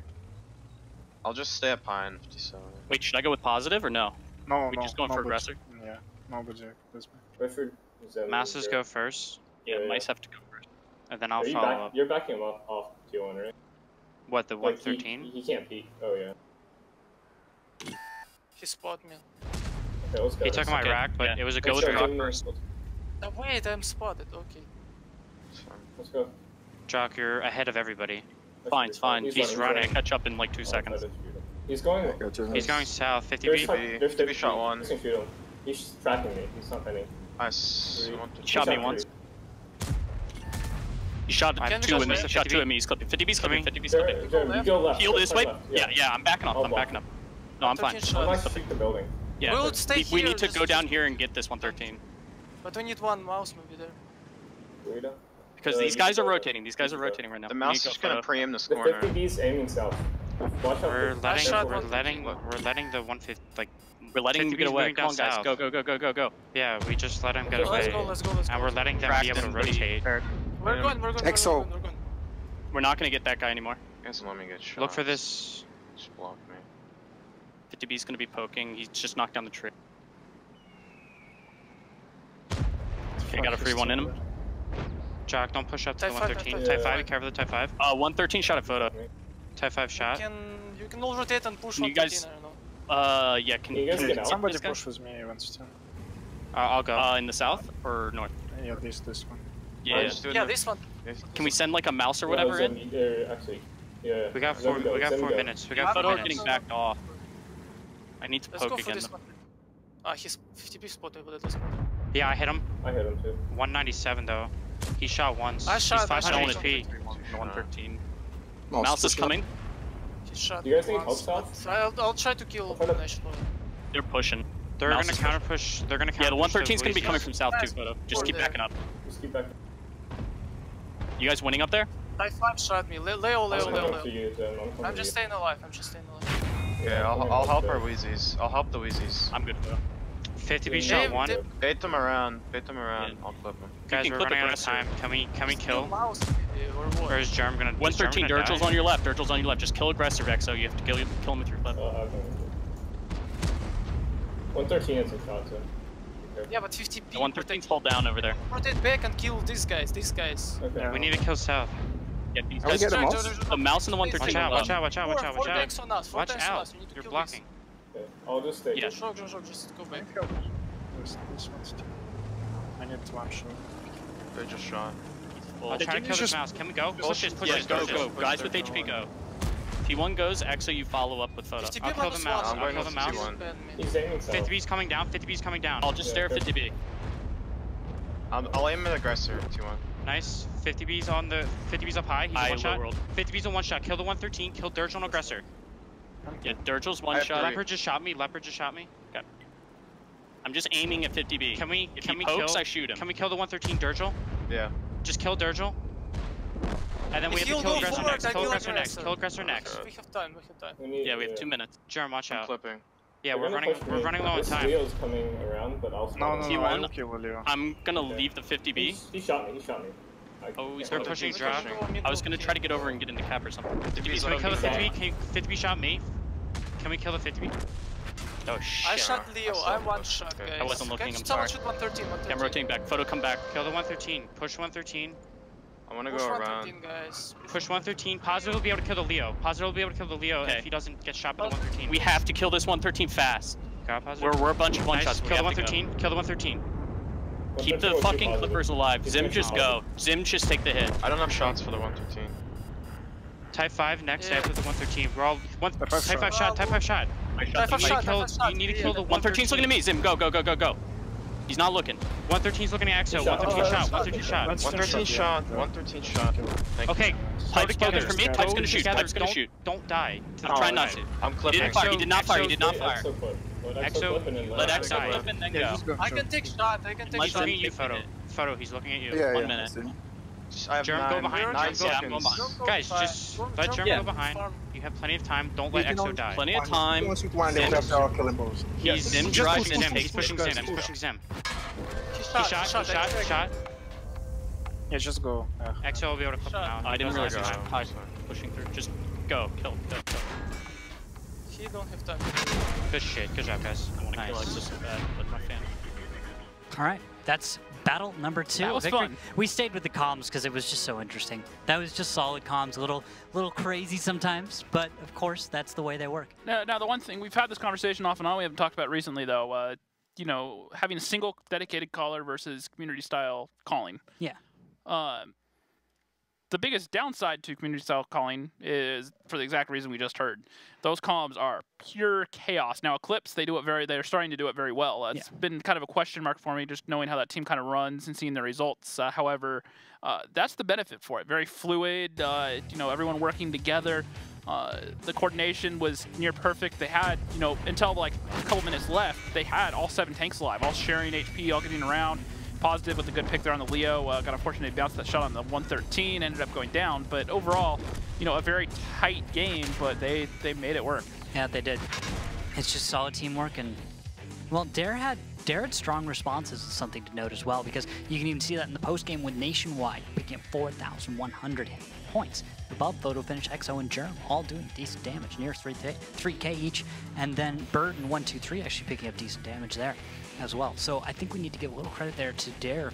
I'll just stay up high and 57. Wait, should I go with positive or no? No, we just going for aggressor? Yeah, no good Jack. This way. Wait for Zim. Masses go first. Yeah, mice have to go first. And then I'll follow up. You're backing him up off T1, right? What, the 113? He can't peek. Oh, yeah. He spotted me. Okay, let's go. He took my rack, but it was a good Jock first. Oh, wait, I'm spotted. Okay. Let's go. Jock, you're ahead of everybody. Fine, it's fine. He's running. running. Catch up in like 2 seconds. He's going. He's going south. 50 There's B. 50 shot one. You can shoot him. He's tracking me. He's not penning. He shot me once. He shot two at me. He shot 2 at me. He's clipping. 50B's clipping. 50B's clipping. Jerem, you go left. Heal this way. Left. Yeah, I'm backing up. I'm backing up. No, I'm fine. I might shoot the building. Yeah, We'll stay we here, need to just- go down here and get this 113. But we need one mouse maybe there. Rita? Because these guys are rotating. These guys are rotating right now. The mouse is gonna preempt this The corner. 50B's aiming south. Watch out. We're for- letting the 150 like. We're letting them 50B's get away. moving Come on, down guys. south. Go. Yeah, we just let him get Let's away. go, let's go. And we're letting them be able to rotate. We're going. Exo. We're not gonna get that guy anymore. Guys, let me get shot. Look for this. Just block me. 50B's gonna be poking. He's just knocked down the tree. Okay, got a free one in him. Jock, don't push up to the Type 5, 113. Type Type 5, five. careful the Type 5. 113 shot a photo. Type 5 shot. You can all rotate and push Can you 113, guys- I don't know. Yeah, can you guys get out? Somebody this guy? push with me Winston. I'll go. In the south or north? Yeah, this one. Yeah. Yeah, this one. Can we send like a mouse or whatever in? Actually, yeah. We got 4 minutes. We got 4 Photo's minutes. getting backed off. I need to Let's go poke for again. this one. He's 50B spotted, but let's go. Yeah, I hit him. I hit him too. 197 though. He shot once. I shot. He's 500 HP. 113. Mouse is coming. He shot. You guys need once, help but I'll try to kill the nation. They're pushing. They're Mouse gonna is counter push. They're gonna counter Yeah, the push 113's gonna be Luis. coming from south too, Photo. Just keep backing up. Just keep back. You guys winning up there? Type 5 shot me. Leo. I'm I'm just staying alive. Yeah, I'll help our Wheezies. I'll help the Wheezies. I'm good though. 50B shot 1. Bait them around. I'll clip them. Guys, we're running out of time. Can we kill? Or is Germ gonna? 113, Dirgel's on your left. Just kill aggressive Exo. You have to kill him with your clip. 113 is a shot too. Yeah, but 50B. The 113's fall down over there. Rotate back and kill these guys. Okay. We need to kill south. Yeah, these Are we guys. getting mouse? The mouse and the 113. Watch out. Four tanks on us. Watch out. You're blocking. Okay. I'll just stay. Yeah. Shock, just go back. This one's too. I need one shot. They just shot. I'll try to kill this mouse. Can we go? Push it. Go. Guys with HP, go. T1 goes, Exo, you follow up with Photo. I'll kill the mouse. I'll kill the mouse. He's aiming south. 50B's coming down. I'll just stare at 50B. I'll aim at aggressor, T1. Nice. 50B's up high. He's one shot. 50B's on one shot. Kill the 113. Kill Dirge on aggressor. Yeah, Dirgel's one shot. Leopard just shot me. Okay. I'm just aiming at 50B. Can we kill? I shoot him. Can we kill the 113 Dirgel? Yeah. Just kill Dirgel. And then we have to kill aggressor next. Kill aggressor next. Kill aggressor next. We have time. We have time. Yeah, we have 2 minutes. Jerem, watch out. Clipping. Yeah, we're running low on time. Leo's coming around, but I'll No, T1, I will kill Leo. I'm gonna leave the 50B. He shot me. Oh, he's They're pushing drop. I was gonna try to get over and get into cap or something. 50B's Can we kill the over. 50B? 50B shot me. Can we kill the 50B? Oh shit. I shot Leo. I one shot, guys. I wasn't looking. I'm Someone sorry. shoot 113. Okay, I'm rotating back. Photo, come back. Kill the 113. Push 113. I want to Push go 113, around. guys. Push 113. Positive will be able to kill the Leo. Positive will be able to kill the Leo if he doesn't get shot by the 113. We have to kill this 113 fast. Got positive. We're a bunch of one shots. Kill the 113. Kill the 113. Keep the fucking Clippers alive. Zim, just go. Zim, just take the hit. I don't have shots for the 113. Type 5 next after the 113. We're all Type 5 shot. Type 5 shot. You need to kill the 113's looking at me. Zim, go. He's not looking. 113's looking at EXO. 113 shot. 113 shot. 113 shot. 113 shot. Okay. Type's together for me. Type's gonna shoot. Together. Type's gonna shoot. Don't die. I'm trying not to. I'm clipping. He did not fire. He did not fire. EXO. Let EXO clip and then go. I can take shot. He's looking at you, Photo. Photo, he's looking at you. Yeah, 1 minute. I have Jerem, go behind. 9 Jerem, go seconds. behind. Guys, just let Jerem go behind. You have plenty of time. Don't let EXO die. Plenty of time. Zim drives in. He's pushing Zim. He's pushing Zim. He shot. Yeah, just go. EXO will be able to clip him out. I didn't realize he was pushing through. Just go. Kill. He don't have time. Good shit. Good job, guys. I want to kill EXO so bad with my family. All right, that's battle number 2. That was fun. We stayed with the comms because it was just so interesting. That was just solid comms, a little crazy sometimes, but of course that's the way they work. Now the one thing we've had this conversation off and on, we haven't talked about recently though. You know, having a single dedicated caller versus community style calling. Yeah. The biggest downside to community style calling is for the exact reason we just heard. Those comms are pure chaos. Now Eclipse, they're starting to do it very well. It's been kind of a question mark for me just knowing how that team kind of runs and seeing the results. However, that's the benefit for it. Very fluid, you know, everyone working together. The coordination was near perfect. They had, you know, until like a couple minutes left, they had all 7 tanks alive, all sharing HP, all getting around. Positive with a good pick there on the Leo. Got unfortunately bounced that shot on the 113, ended up going down. But overall, you know, a very tight game, but they made it work. Yeah, they did. It's just solid teamwork, and well, Dare had strong responses is something to note as well, because you can even see that in the post game with Nationwide picking up 4,100 points. Above Photo Finish, EXO, and Jerem all doing decent damage, near 3K each, and then Bird and 123 actually picking up decent damage there as well. So I think we need to give a little credit there to Dare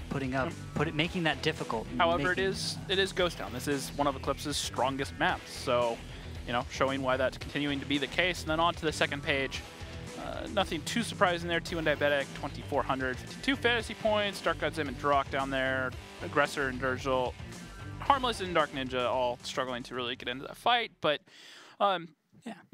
making that difficult. However, it is Ghost Town. This is one of Eclipse's strongest maps, so you know, showing why that's continuing to be the case. And then on to the second page. Nothing too surprising there. T1 Diabetic, 2,400, 52 fantasy points. Dark God Zim and Drock down there. Aggressor and Durgel. Harmless and Dark Ninja all struggling to really get into that fight. But, you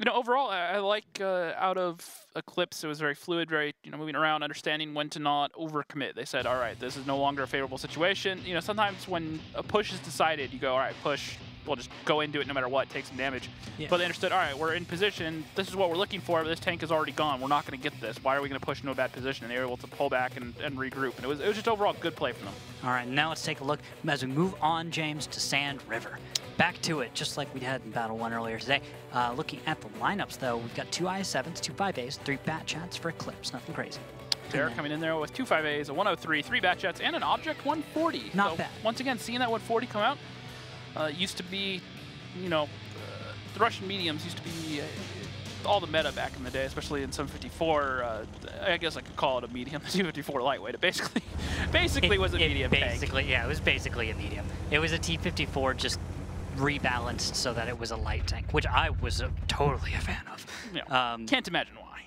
know, overall, I like out of Eclipse, it was very fluid, very, you know, moving around, understanding when to not overcommit. They said, all right, this is no longer a favorable situation. You know, sometimes when a push is decided, you go, all right, push. We'll just go into it no matter what, take some damage. Yeah. But they understood, all right, we're in position. This is what we're looking for, but this tank is already gone. We're not going to get this. Why are we going to push into a bad position? And they were able to pull back and regroup. And it was just overall good play from them. All right, now let's take a look as we move on, James, to Sand River. Back to it, just like we had in Battle 1 earlier today. Looking at the lineups, though, we've got 2 IS-7s, 2 5As, 3 Bat Chats for Eclipse. Nothing crazy. They're coming in there with 2 5As, a 103, 3 Bat Chats, and an Object 140. Not bad. Once again, seeing that 140 come out, used to be, you know, the Russian mediums used to be all the meta back in the day, especially in 754. I guess I could call it a medium. The 254 lightweight. It basically was a medium tank. Yeah, it was basically a medium. It was a T54 just rebalanced so that it was a light tank, which I was totally a fan of. Yeah. Can't imagine why.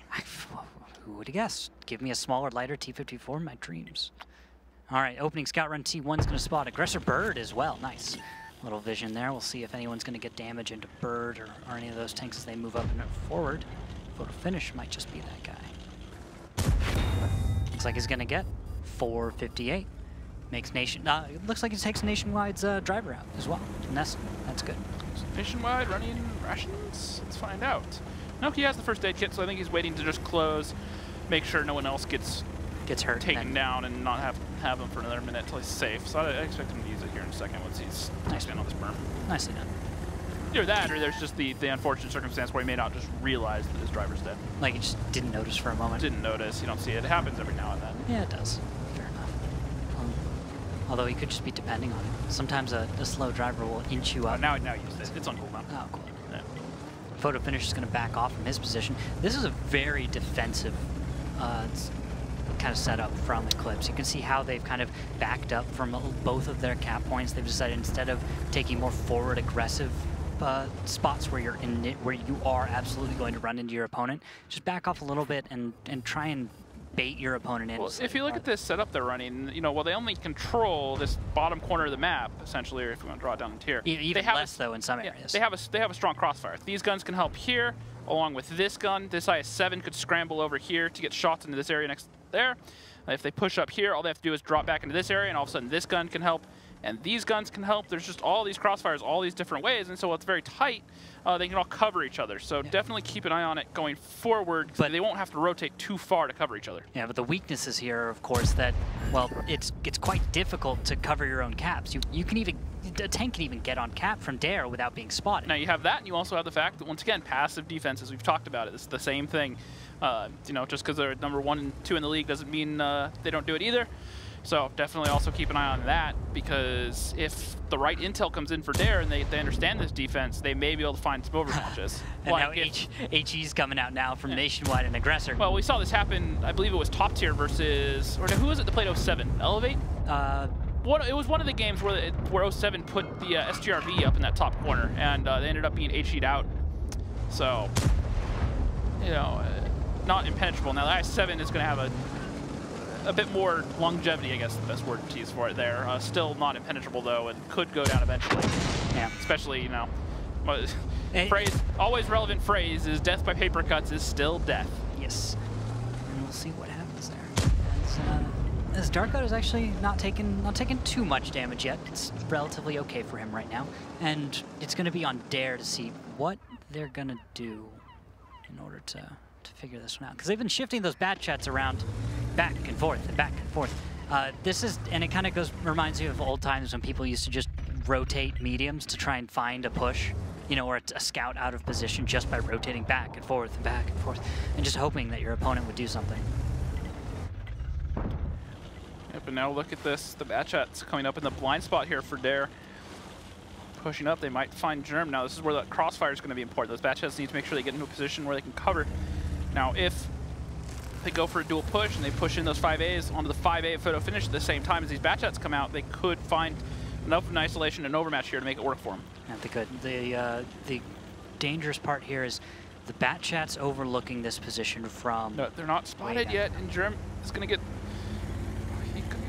Who would have guessed? Give me a smaller, lighter T54 in my dreams. All right, opening scout run T1's going to spot Aggressor Bird as well. Nice. Little vision there. We'll see if anyone's going to get damage into Bird or any of those tanks as they move up and forward. Photo Finish might just be that guy. Looks like he's going to get 458. Makes it looks like he takes Nationwide's driver out as well. And that's good. Nationwide running rations? Let's find out. No, he has the first aid kit, so I think he's waiting to just close, make sure no one else gets gets hurt. Taken down and not have him for another minute until he's safe. So I expect him to use it here in a second once he's nice on this berm. Nicely done. Either that, or there's just the unfortunate circumstance where he may not just realize that his driver's dead. Like he just didn't notice for a moment. Didn't notice. You don't see it. It happens every now and then. Yeah, it does. Fair enough. Although he could just be depending on it. Sometimes a slow driver will inch you up. Now he used it. It's on cooldown. Oh, cool. Yeah. Photo Finish is going to back off from his position. This is a very defensive kind of setup from Eclipse. You can see how they've kind of backed up from both of their cap points. They've decided instead of taking more forward aggressive spots where you're in it, where you are absolutely going to run into your opponent, just back off a little bit and try and bait your opponent in. Well, if you look at this setup they're running, you know, well, they only control this bottom corner of the map essentially, or if you want to draw it down into here. Even less though in some areas. They have a strong crossfire. These guns can help here, along with this gun. This IS-7 could scramble over here to get shots into this area next there. If they push up here, all they have to do is drop back into this area, and all of a sudden this gun can help. And these guns can help. There's just all these crossfires, all these different ways, and so it's very tight. They can all cover each other. So definitely keep an eye on it going forward. But they won't have to rotate too far to cover each other. Yeah, but the weaknesses here are, of course, that well, it's quite difficult to cover your own caps. You can even a tank can even get on cap from Dare without being spotted. Now you have that, and you also have the fact that once again, passive defenses. We've talked about it. It's the same thing. You know, just because they're number 1 and 2 in the league doesn't mean they don't do it either. So definitely also keep an eye on that, because if the right intel comes in for Dare and they understand this defense, they may be able to find some overmatches. And like now HE's coming out now from Nationwide and Aggressor. Well, we saw this happen, I believe it was Top Tier versus, or who was it that played 07? Elevate? It was one of the games where 07 put the SGRV up in that top corner, and they ended up being HE'd out. So, you know, not impenetrable. Now the IS-7 is going to have a bit more longevity, I guess the best word to use for it there. Still not impenetrable though, and could go down eventually. Yeah. Especially, you know, always relevant phrase is death by paper cuts is still death. Yes. And we'll see what happens there. As Darko is actually not taking too much damage yet. It's relatively okay for him right now. And it's going to be on Dare to see what they're going to do in order to figure this one out. Because they've been shifting those bat chats around back and forth and back and forth. This is, and it kind of reminds you of old times when people used to just rotate mediums to try and find a push, you know, or a scout out of position just by rotating back and forth and back and forth, and just hoping that your opponent would do something. Yep, and now look at this. The bat chat's coming up in the blind spot here for Dare. Pushing up, they might find Germ. Now this is where the crossfire is going to be important. Those bat chats need to make sure they get into a position where they can cover. Now if they go for a dual push and they push in those 5As onto the 5A photo finish at the same time as these bat chats come out, they could find enough of an isolation and overmatch here to make it work for them. Yeah, they could. The dangerous part here is the bat chats overlooking this position from. No, they're not spotted yet, and Germ is going to get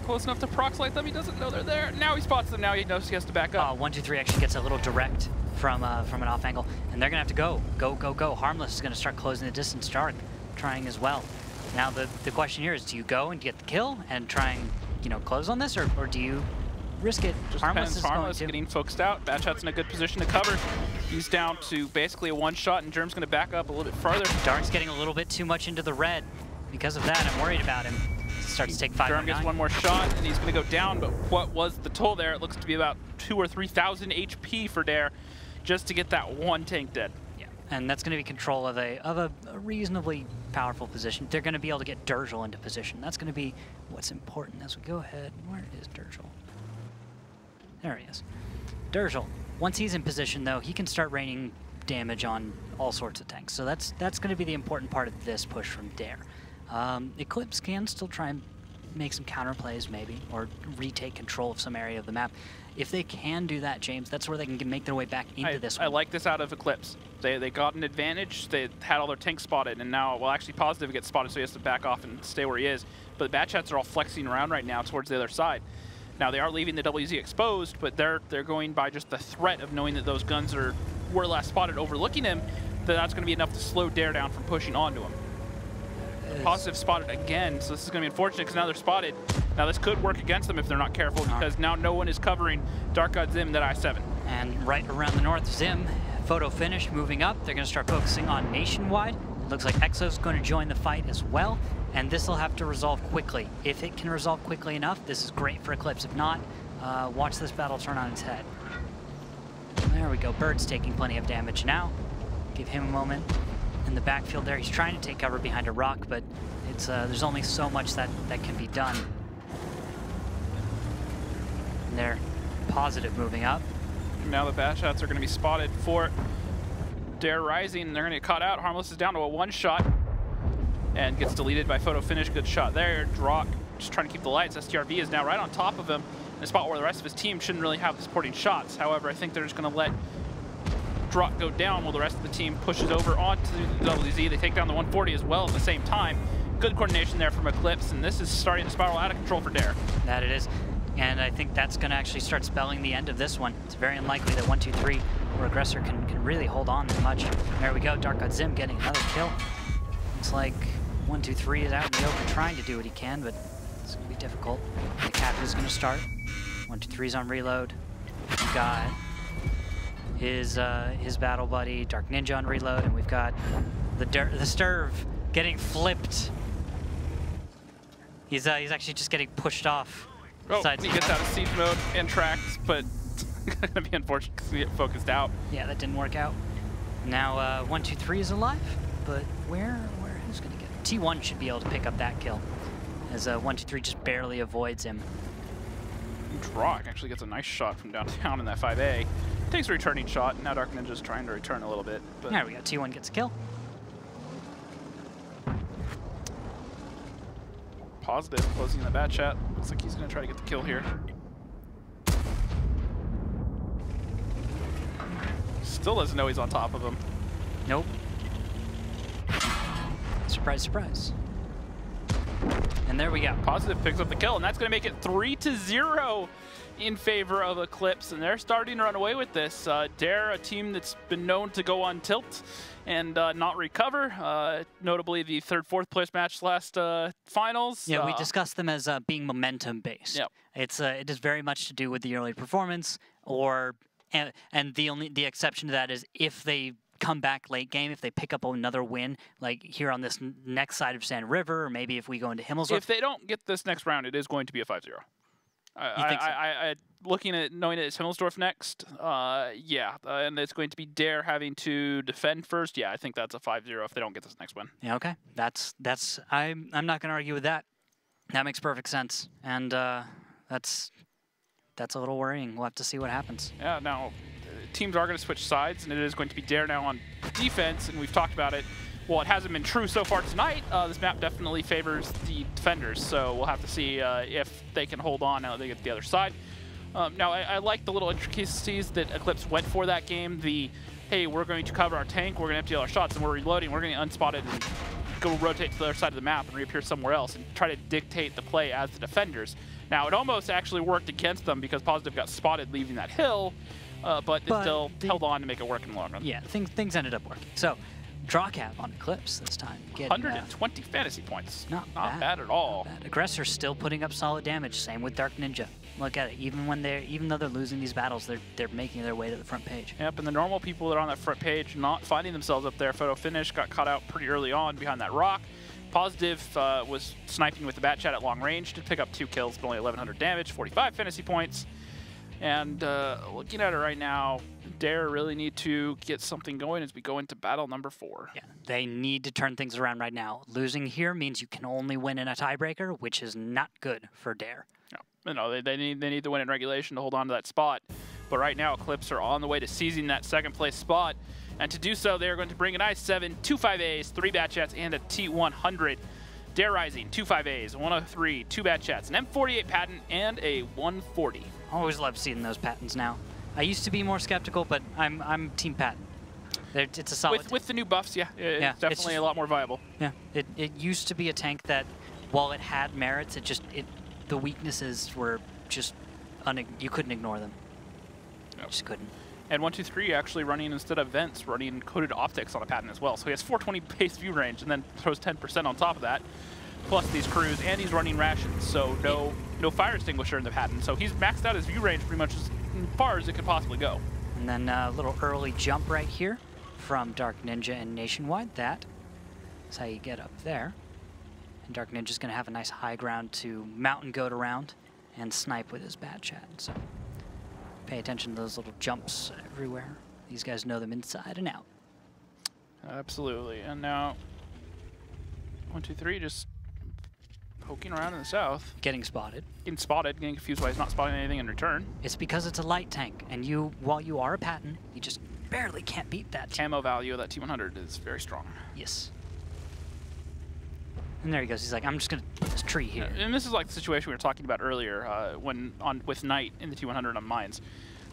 close enough to prox light them. He doesn't know they're there. Now he spots them. Now he knows he has to back up. 1, 2, 3 actually gets a little direct from an off angle, and they're gonna have to go. Harmless is gonna start closing the distance. Dark trying as well. Now the question here is, do you go and get the kill and try and, you know, close on this, or do you risk it? Just Harmless getting focused out. Batchat's in a good position to cover. He's down to basically a one-shot, and Germ's gonna back up a little bit farther. Dark's getting a little bit too much into the red. Because of that, I'm worried about him. Starts to take 5. Germ gets one more shot, and he's going to go down, but what was the toll there? It looks to be about 2,000 or 3,000 HP for Dare just to get that one tank dead. Yeah, and that's going to be control of a reasonably powerful position. They're going to be able to get Durgel into position. That's going to be what's important as we go ahead. Where is Durgel? There he is. Durgel, once he's in position, though, he can start raining damage on all sorts of tanks. So that's going to be the important part of this push from Dare. Eclipse can still try and make some counter plays maybe, or retake control of some area of the map. If they can do that, James, that's where they can make their way back into this one. I like this out of Eclipse. They got an advantage. They had all their tanks spotted, and now, well, actually Positive gets spotted, so he has to back off and stay where he is. But the bat chats are all flexing around right now towards the other side. Now they are leaving the WZ exposed, but they're going by just the threat of knowing that those guns were last spotted overlooking him. That's going to be enough to slow Dare down from pushing onto him. Positive spotted again, so this is going to be unfortunate because now they're spotted. Now this could work against them if they're not careful, because now no one is covering Dark God Zim, that I-7. And right around the north, Zim, photo finish, moving up. They're going to start focusing on Nationwide. It looks like Exo's going to join the fight as well. and this will have to resolve quickly. If it can resolve quickly enough, this is great for Eclipse. If not, watch this battle turn on its head. There we go. Bird's taking plenty of damage now. Give him a moment. In the backfield there, he's trying to take cover behind a rock, but it's there's only so much that can be done. And they're positive moving up. Now the bat shots are going to be spotted for Dare Rising. They're going to get caught out. Harmless is down to a one-shot and gets deleted by photo finish. Good shot there. Drock just trying to keep the lights. STRV is now right on top of him in a spot where the rest of his team shouldn't really have the supporting shots. However, I think they're just going to let Drock go down while the rest of the team pushes over onto the WZ. They take down the 140 as well at the same time. Good coordination there from Eclipse, and this is starting to spiral out of control for Dare. That it is. And I think that's going to actually start spelling the end of this one. It's very unlikely that 1, 2, 3 or Aggressor can really hold on that much. There we go. Dark God Zim getting another kill. Looks like 1, 2, 3 is out in the open trying to do what he can, but it's going to be difficult. The captain is going to start. 1, 2, 3 is on reload. We've got his battle buddy, Dark Ninja on reload, and we've got the Sturv getting flipped. He's actually just getting pushed off. Oh, he gets out of siege mode and tracks, but it's going to be unfortunate because we get focused out. Yeah, that didn't work out. Now 1, 2, 3 is alive, but who's going to get it? T1 should be able to pick up that kill, as 1, 2, 3 just barely avoids him. Drock actually gets a nice shot from downtown in that 5A. Takes a returning shot, and now Dark Ninja's trying to return a little bit. But there we go, T1 gets a kill. Positive closing the bat chat. Looks like he's going to try to get the kill here. Still doesn't know he's on top of him. Nope. Surprise, surprise. And there we go. Positive picks up the kill, and that's going to make it 3-0 in favor of Eclipse, and they're starting to run away with this. Dare, a team that's been known to go on tilt and not recover. Notably, the 3rd, 4th place match last finals. Yeah, we discussed them as being momentum-based. Yep. It is very much to do with the early performance, and the exception to that is if they come back late game, if they pick up another win, like here on this next side of Sand River, or maybe if we go into Himmelsdorf. If they don't get this next round, it is going to be a 5-0. Looking at knowing that it's Himmelsdorf next, yeah, and it's going to be Dare having to defend first. Yeah, I think that's a 5-0 if they don't get this next win. Yeah, okay, I'm not going to argue with that. That makes perfect sense, and that's a little worrying. We'll have to see what happens. Yeah, now teams are going to switch sides, and it is going to be Dare now on defense, and we've talked about it. Well, it hasn't been true so far tonight. This map definitely favors the defenders, so we'll have to see if they can hold on now that they get to the other side. Now, I like the little intricacies that Eclipse went for that game. Hey, we're going to cover our tank, we're going to empty all our shots, and we're reloading. We're going to get unspotted and go rotate to the other side of the map and reappear somewhere else and try to dictate the play as the defenders. Now, it almost actually worked against them because Positive got spotted leaving that hill, but it still held on to make it work in the long run. Yeah, things ended up working. So, draw cap on Eclipse this time. 120 fantasy points. Not bad at all. Not bad. Aggressor's still putting up solid damage. Same with Dark Ninja. Look at it. Even though they're losing these battles, they're making their way to the front page. Yep, and the normal people that are on that front page not finding themselves up there. Photo finish got caught out pretty early on behind that rock. Positive was sniping with the bat chat at long range to pick up 2 kills, but only 1,100 damage, 45 fantasy points. And looking at it right now, Dare really need to get something going as we go into battle number 4. Yeah, they need to turn things around right now. Losing here means you can only win in a tiebreaker, which is not good for Dare. No, they need to win in regulation to hold on to that spot. But right now, Eclipse are on the way to seizing that 2nd place spot. And to do so, they are going to bring an I-7, 2 5As, 3 bat chats, and a T100. Dare Rising, 2 5As, 103, 2 bat chats, an M48 patent, and a 140. Always love seeing those patents now. I used to be more skeptical, but I'm Team Patent. It's a solid. With the new buffs, yeah, it's definitely a lot more viable. Yeah, it used to be a tank that, while it had merits, the weaknesses were just you couldn't ignore them. Yep. Just couldn't. And 1, 2, 3 actually running, instead of vents, running coated optics on a patent as well. So he has 420 base view range and then throws 10% on top of that, plus these crews, and he's running rations. So no fire extinguisher in the patent. So he's maxed out his view range pretty much as far as it could possibly go. And then a little early jump right here from Dark Ninja and Nationwide. That is how you get up there. And Dark Ninja's going to have a nice high ground to mount and goat around and snipe with his Bat Chat. So pay attention to those little jumps everywhere. These guys know them inside and out. Absolutely. And now 1, 2, 3 just poking around in the south. Getting spotted. Getting confused why he's not spotting anything in return. It's because it's a light tank, and you, while you are a Patton, you just barely can't beat that. Camo value of that T100 is very strong. Yes. And there he goes. He's like, I'm just going to put this tree here. And this is like the situation we were talking about earlier with Knight in the T100 on mines.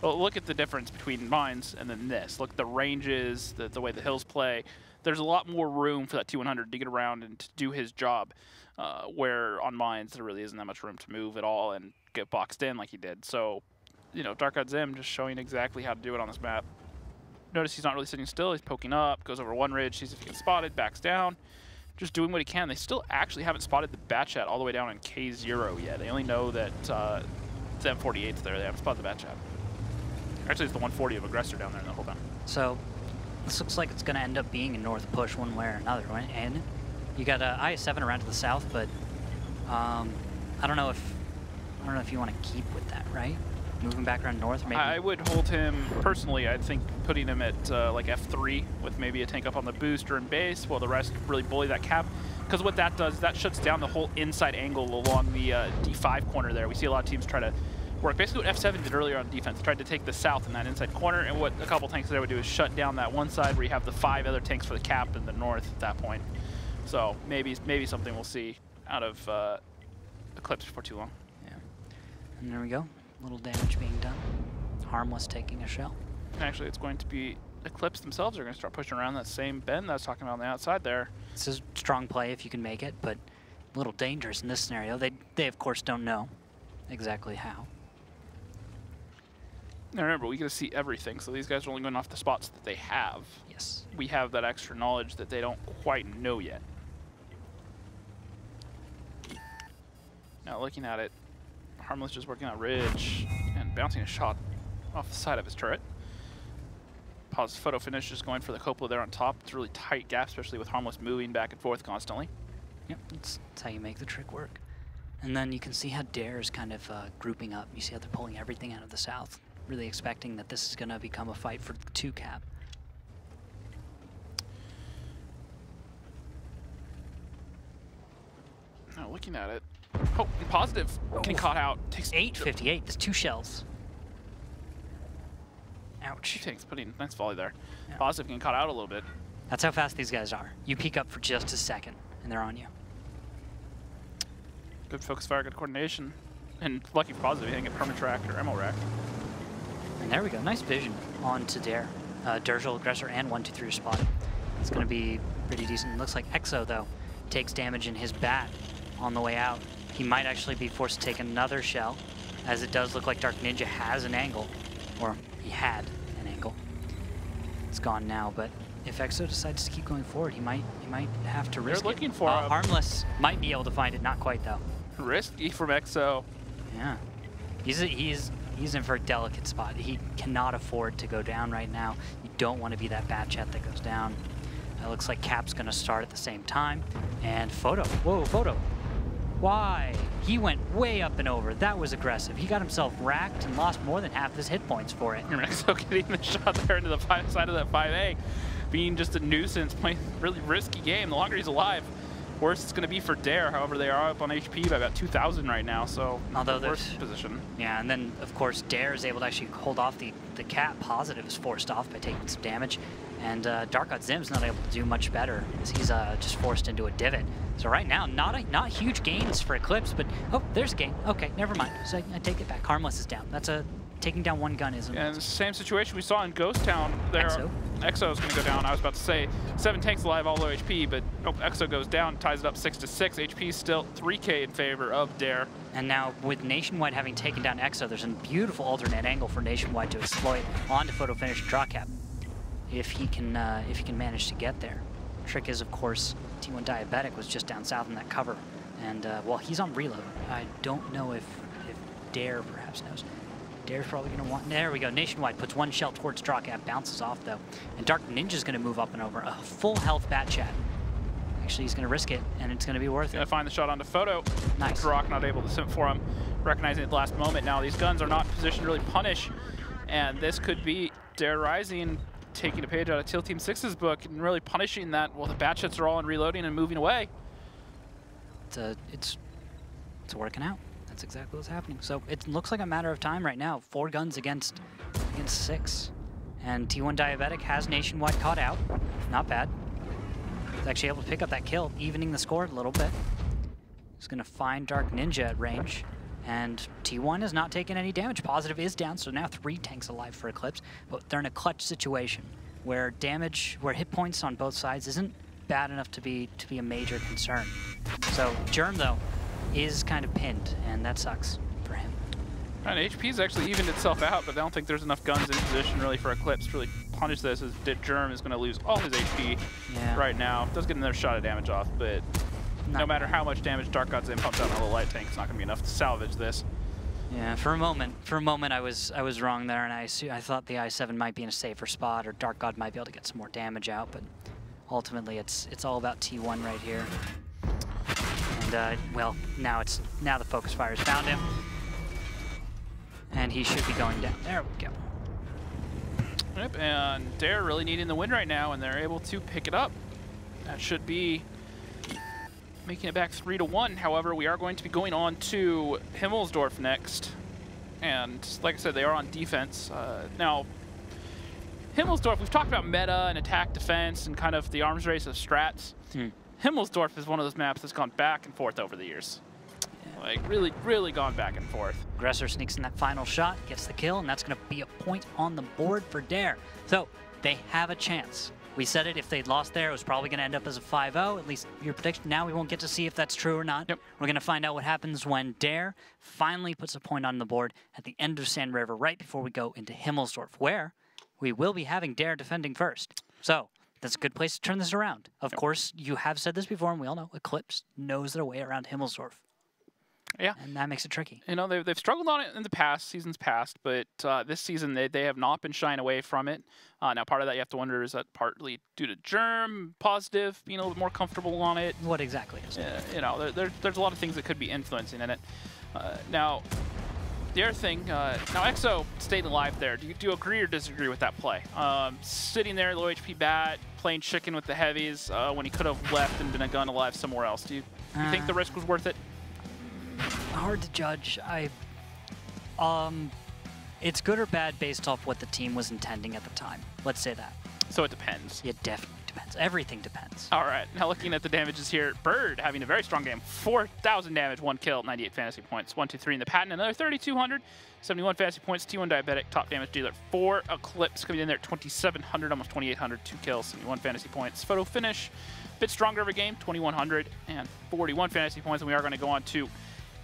Well, look at the difference between mines and then this. Look at the ranges, the way the hills play. There's a lot more room for that T100 to get around and to do his job, where on mines there really isn't that much room to move at all and get boxed in like he did. So, you know, Dark Eyed Zim just showing exactly how to do it on this map. Notice he's not really sitting still. He's poking up, goes over one ridge, sees if he gets spotted, backs down. Just doing what he can. They still actually haven't spotted the Bat Chat all the way down in K0 yet. They only know that the M48's there. They haven't spotted the Bat Chat. Actually, it's the 140 of Aggressor down there the whole time. So this looks like it's going to end up being a north push one way or another. Right? And you got IS-7 around to the south, but I don't know if you want to keep with that, right? Moving back around north, maybe. I would hold him personally. I think putting him at like F3 with maybe a tank up on the booster and base, while the rest really bully that cap. Because what that does is that shuts down the whole inside angle along the D5 corner there. We see a lot of teams try to work. Basically what F7 did earlier on defense, tried to take the south in that inside corner, and what a couple tanks there would do is shut down that one side where you have the 5 other tanks for the cap in the north at that point. So maybe something we'll see out of Eclipse before too long. Yeah. And there we go. Little damage being done. Harmless taking a shell. Actually, it's going to be Eclipse themselves. They're going to start pushing around that same bend that I was talking about on the outside there. It's a strong play if you can make it, but a little dangerous in this scenario. They of course don't know exactly how. Now remember, we get to see everything, so these guys are only going off the spots that they have. Yes. We have that extra knowledge that they don't quite know yet. Now looking at it, Harmless just working on ridge and bouncing a shot off the side of his turret. Pause photo finish, just going for the cupola there on top. It's a really tight gap, especially with Harmless moving back and forth constantly. Yep, that's how you make the trick work. And then you can see how Dare is kind of grouping up. You see how they're pulling everything out of the south, really expecting that this is going to become a fight for the 2 cap. Now looking at it, oh, positive, getting caught out. Takes 858, there's 2 shells. Ouch. Tanks putting nice volley there. Yeah. Positive getting caught out a little bit. That's how fast these guys are. You peek up for just a second, and they're on you. Good focus fire, good coordination. And lucky for Positive, he didn't get perma-tracked or ammo racked. And there we go, nice vision on to Dare. Durgel, Aggressor, and 1, 2, 3 are spotted. It's going to be pretty decent. Looks like Exo, though, takes damage in his bat on the way out. He might actually be forced to take another shell, as it does look like Dark Ninja has an angle, or he had an angle. It's gone now, but if Exo decides to keep going forward, he might have to risk it. They're looking for Harmless might be able to find it, not quite though. Risky from Exo. Yeah, he's in for a delicate spot. He cannot afford to go down right now. You don't want to be that Bat Chat that goes down. It looks like Cap's going to start at the same time, and Photo. Whoa, Photo. Why? He went way up and over. That was aggressive. He got himself racked and lost more than half his hit points for it. Exo getting the shot there into the side of that 5A, being just a nuisance, playing a really risky game. The longer he's alive, worse it's going to be for Dare. However, they are up on HP by about 2,000 right now, so although worse position. Yeah, and then of course Dare is able to actually hold off the cap. Positive is forced off by taking some damage, and Dark Eyed Zim's not able to do much better as he's just forced into a divot. So right now, not huge gains for Eclipse, but oh, there's a gain. Okay, never mind. So I take it back. Harmless is down. That's taking down one gun isn't. And the same situation we saw in Ghost Town. There, Exo is going to go down. I was about to say 7 tanks alive, all low HP, but nope. Exo goes down, ties it up 6-6. HP still 3K in favor of Dare. And now with Nationwide having taken down Exo, there's a beautiful alternate angle for Nationwide to exploit onto photo finish and draw cap. If he can manage to get there. Trick is, of course, T1 Diabetic was just down south in that cover, and well, he's on reload. I don't know if Dare perhaps knows. Dare's probably going to want. There we go. Nationwide puts 1 shell towards draw cap, bounces off though, and Dark Ninja's going to move up and over. A full health Bat Chat. Actually, he's going to risk it, and it's going to be worth it. Going to find the shot onto Photo. Nice. Rock not able to sim for him, recognizing at the last moment. Now these guns are not in position to really punish, and this could be Dare Rising taking a page out of Teal Team 6's book and really punishing that. Well, the bat shots are all in reloading and moving away. It's working out. That's exactly what's happening. So it looks like a matter of time right now. 4 guns against 6. And T1 Diabetic has Nationwide caught out. Not bad. He's actually able to pick up that kill, evening the score a little bit. He's going to find Dark Ninja at range. And T1 has not taken any damage. Positive is down, so now 3 tanks alive for Eclipse. But they're in a clutch situation where hit points on both sides isn't bad enough to be a major concern. So Germ, though, is kind of pinned, and that sucks for him. And HP's actually evened itself out, but I don't think there's enough guns in position really for Eclipse to really punish this, as Germ is going to lose all his HP right now. Does get another shot of damage off, but no matter how much damage Dark God's in pumps out another light tank, it's not going to be enough to salvage this. Yeah, for a moment I was wrong there, and I thought the I-7 might be in a safer spot, or Dark God might be able to get some more damage out, but ultimately it's all about T1 right here. And well, now the focus fire's found him, and he should be going down. There we go. Yep, and Dare really needing the win right now, and they're able to pick it up. That should be making it back 3-1. However, we are going to be going on to Himmelsdorf next. And like I said, they are on defense. Now, Himmelsdorf, we've talked about meta and attack defense and kind of the arms race of strats. Himmelsdorf is one of those maps that's gone back and forth over the years. Like, really, really gone back and forth. Aggressor sneaks in that final shot, gets the kill, and that's going to be a point on the board for Dare. So, they have a chance. We said it, if they'd lost there, it was probably going to end up as a 5-0, at least your prediction. Now we won't get to see if that's true or not. Yep. We're going to find out what happens when Dare finally puts a point on the board at the end of Sand River, right before we go into Himmelsdorf, where we will be having Dare defending first. So, that's a good place to turn this around. Of course, you have said this before, and we all know Eclipse knows their way around Himmelsdorf. Yeah. And that makes it tricky. You know, they've struggled on it in the past, seasons past, but this season they have not been shying away from it. Now, part of that you have to wonder, is that partly due to Germ, Positive, being a little bit more comfortable on it? What exactly is it? You know, there's a lot of things that could be influencing in it. Now, the other thing, now EXO stayed alive there. Do you agree or disagree with that play? Sitting there, low HP bat, playing chicken with the heavies when he could have left and been a gun alive somewhere else. Do you think the risk was worth it? Hard to judge. It's good or bad based off what the team was intending at the time. Let's say that. So it depends. It definitely depends. Everything depends. All right. Now looking at the damages here, Bird having a very strong game. 4,000 damage, 1 kill, 98 fantasy points. 1, 2, 3 in the patent, another 3,200, 71 fantasy points. T1 Diabetic, top damage dealer. 4 Eclipse coming in there at 2,700, almost 2,800, 2 kills, 71 fantasy points. Photo Finish, a bit stronger every game, 2,100 and 41 fantasy points. And we are going to go on to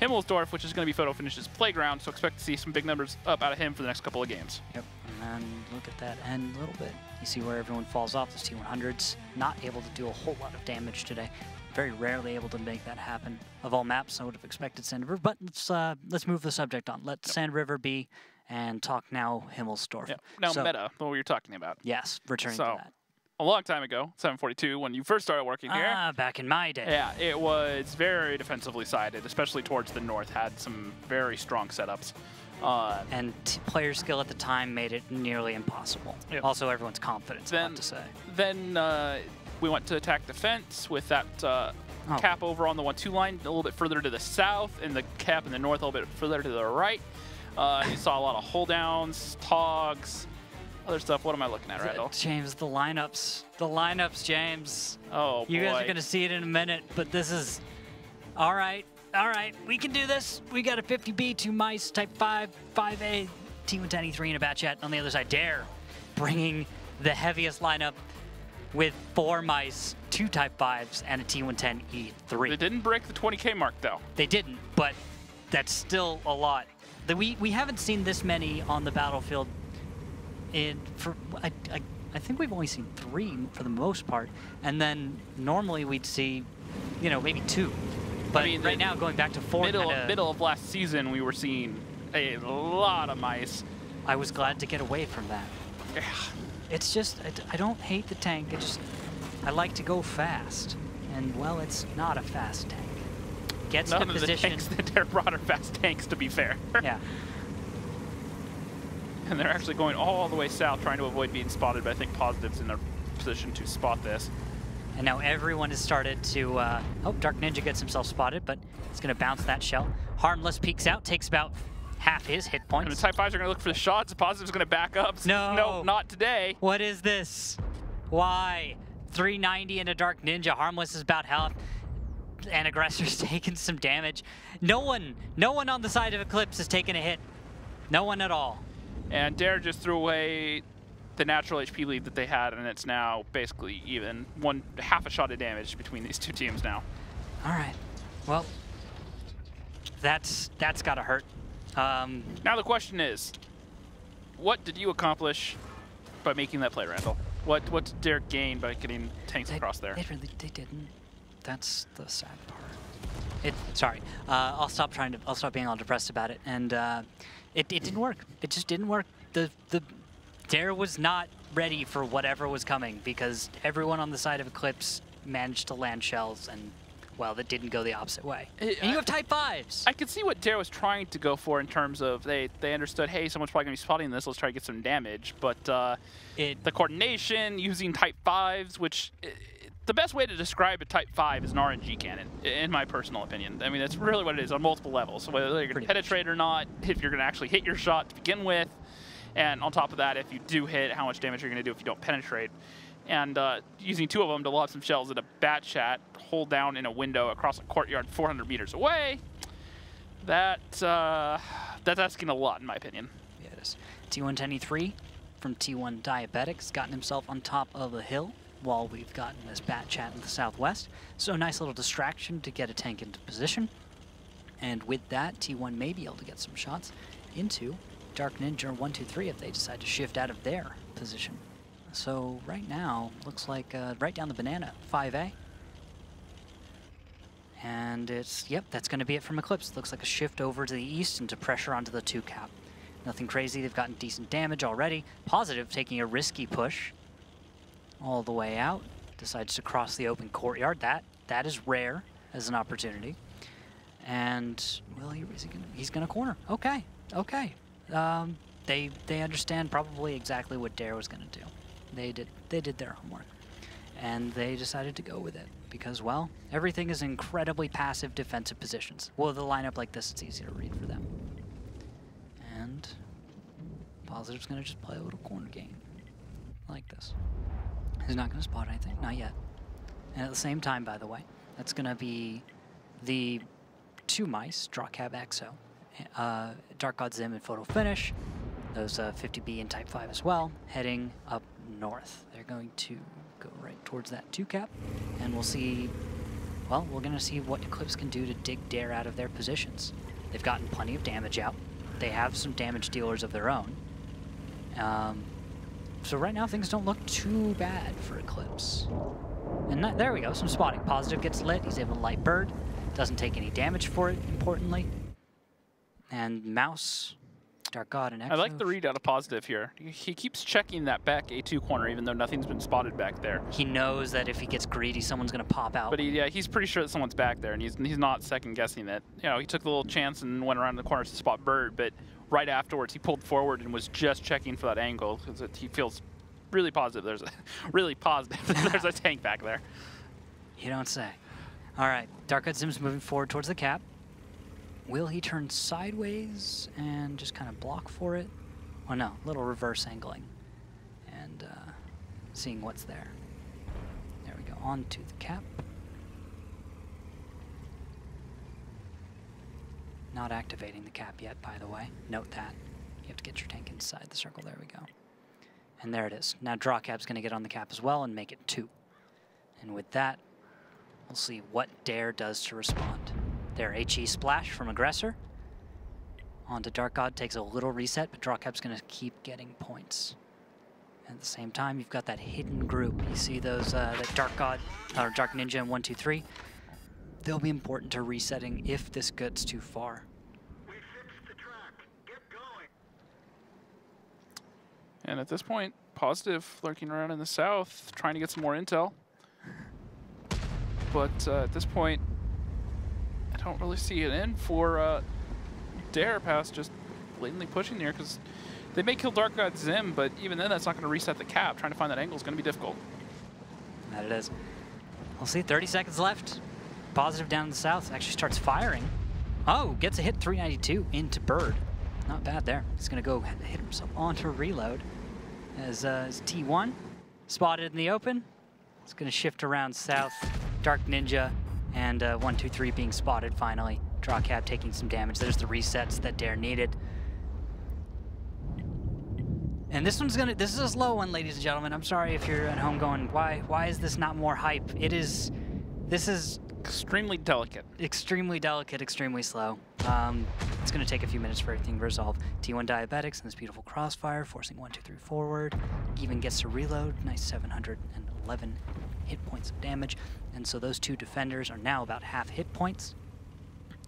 Himmelsdorf, which is going to be Photo Finish's playground, so expect to see some big numbers up out of him for the next couple of games. Yep, and then look at that end a little bit. You see where everyone falls off. Those T100s not able to do a whole lot of damage today. Very rarely able to make that happen. Of all maps, I would have expected Sand River, but let's move the subject on. Let Sand River be, and talk now Himmelsdorf. Yep. Now meta, what were you talking about? Yes, returning to that. A long time ago, 742, when you first started working here. Back in my day. Yeah, it was very defensively sided, especially towards the north. Had some very strong setups. And player skill at the time made it nearly impossible. Yep. Also, everyone's confidence, I have to say. Then we went to attack defense with that cap over on the 1-2 line, a little bit further to the south, and the cap in the north a little bit further to the right. You saw a lot of hold downs, togs, other stuff. What am I looking at, Randall? James, the lineups. The lineups, James. Oh, boy. You guys are going to see it in a minute, but this is... All right, we can do this. We got a 50B, 2 mice, type 5, 5A, T110 E3 and a Batchat. On the other side, Dare bringing the heaviest lineup with 4 mice, 2 type 5s, and a T110 E3. They didn't break the 20K mark, though. They didn't, but that's still a lot. We haven't seen this many on the battlefield. I think we've only seen 3 for the most part, and then normally we'd see, maybe 2. But I mean, right now, going back to 4, middle of last season, we were seeing a lot of mice. I was glad to get away from that. Yeah. It's just I don't hate the tank. I like to go fast. and well, it's not a fast tank. Gets None to of position. the tanks that they're brought are fast tanks, to be fair. Yeah. And they're actually going all the way south, trying to avoid being spotted, but I think Positive's in a position to spot this. And now everyone has started to, oh, Dark Ninja gets himself spotted, but he's going to bounce that shell. Harmless peeks out, takes about half his hit points. And the Type 5s are going to look for the shots. Positive's going to back up. No. No, not today. What is this? Why? 390 into Dark Ninja. Harmless is about health. And Aggressor's taking some damage. No one on the side of Eclipse has taken a hit. No one at all. And Dare just threw away the natural HP lead that they had, and it's now basically even. Half a shot of damage between these two teams now. All right. Well, that's got to hurt. Now the question is, what did you accomplish by making that play, Randall? What did Dare gain by getting tanks across there? They didn't. That's the sad part. Sorry. I'll stop being all depressed about it. And it didn't work. It just didn't work. The Dare was not ready for whatever was coming because everyone on the side of Eclipse managed to land shells, and well, that didn't go the opposite way. And you have Type 5s. I could see what Dare was trying to go for in terms of they understood, hey, someone's probably going to be spotting this, let's try to get some damage. But the coordination, using Type 5s, which the best way to describe a Type 5 is an RNG cannon, in my personal opinion. I mean, that's really what it is on multiple levels. So whether you're going to penetrate or not, if you're going to actually hit your shot to begin with, and on top of that, if you do hit, how much damage you're going to do if you don't penetrate. And using two of them to lob some shells at a bat chat, hold down in a window across a courtyard 400 meters away, that's asking a lot, in my opinion. Yeah, it is. T110E3 from T1 Diabetics gotten himself on top of a hill while we've gotten this bat chat in the southwest. So a nice little distraction to get a tank into position. And with that, T1 may be able to get some shots into Dark Ninja 123 if they decide to shift out of their position. So right now, looks like right down the banana, 5A. And it's, yep, that's going to be it from Eclipse. Looks like a shift over to the east and to pressure onto the 2 cap. Nothing crazy, they've gotten decent damage already. Positive taking a risky push all the way out. Decides to cross the open courtyard. That is rare as an opportunity. And, well, he's going to corner. Okay, okay. They understand probably exactly what Dare was going to do. They did their homework, and they decided to go with it because, well, everything is incredibly passive defensive positions. Well, the lineup like this, it's easy to read for them. And Positive's going to just play a little corner game like this. He's not going to spot anything, not yet. And at the same time, by the way, that's going to be the 2 mice, Drawcab Exo, Dark God Zim and Photo Finish. Those 50B and Type 5 as well, heading up north. They're going to go right towards that 2 cap, and we'll see, well, we're going to see what Eclipse can do to dig Dare out of their positions. They've gotten plenty of damage out. They have some damage dealers of their own. So right now things don't look too bad for Eclipse. And there we go, some spotting. Positive gets lit, he's able to light bird. Doesn't take any damage for it, importantly. And Mouse, Dark God, and Exo. I like the read out of Positive here. He keeps checking that back A2 corner, even though nothing's been spotted back there. He knows that if he gets greedy, someone's going to pop out. But he's pretty sure that someone's back there, and he's not second guessing it. You know, he took the little chance and went around the corners to spot Bird, but right afterwards he pulled forward and was just checking for that angle because he feels really positive. There's a tank back there. You don't say. All right, Dark God Zim's moving forward towards the cap. Will he turn sideways and just kind of block for it? Oh no, a little reverse angling and seeing what's there. There we go, on to the cap. Not activating the cap yet, by the way. Note that. You have to get your tank inside the circle. There we go. And there it is. Now Drawcab's going to get on the cap as well and make it 2. And with that, we'll see what Dare does to respond. There, HE splash from Aggressor. On to Dark God, takes a little reset, but Drawcab's going to keep getting points. At the same time, you've got that hidden group. You see those, that Dark God, or Dark Ninja and 123. They'll be important to resetting if this gets too far. We fixed the track. Get going. And at this point, Positive lurking around in the south, trying to get some more intel. but at this point, I don't really see it in for Dare past just blatantly pushing there, because they may kill Dark God Zim, but even then that's not going to reset the cap. Trying to find that angle is going to be difficult. That it is. We'll see, 30 seconds left. Positive down in the south, actually starts firing. Oh, gets a hit 392 into Bird. Not bad there. He's going to go hit himself onto reload as T1 spotted in the open. It's going to shift around south. Dark Ninja and 123 being spotted finally. Draw Cab taking some damage. There's the resets that Dare needed. And this is a slow one, ladies and gentlemen. I'm sorry if you're at home going, why is this not more hype? This is extremely delicate. Extremely delicate, extremely slow. It's going to take a few minutes for everything to resolve. T1 Diabetics and this beautiful crossfire, forcing 123 forward. Even gets to reload. Nice 711 hit points of damage. And so those two defenders are now about half hit points.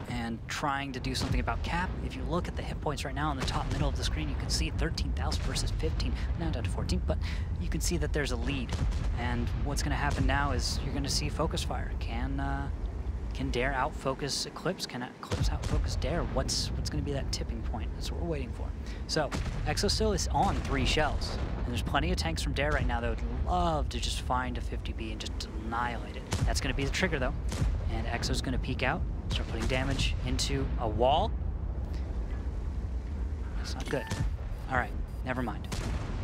And trying to do something about cap. If you look at the hit points right now on the top middle of the screen, you can see 13,000 versus 15, now down to 14, but you can see that there's a lead. And what's going to happen now is you're going to see focus fire. Can Dare outfocus Eclipse? Can Eclipse outfocus Dare? What's going to be that tipping point? That's what we're waiting for. So Exo still is on 3 shells, and there's plenty of tanks from Dare right now that would love to just find a 50B and just annihilate it. That's going to be the trigger though, and Exo's going to peek out. Start putting damage into a wall. That's not good. All right, never mind.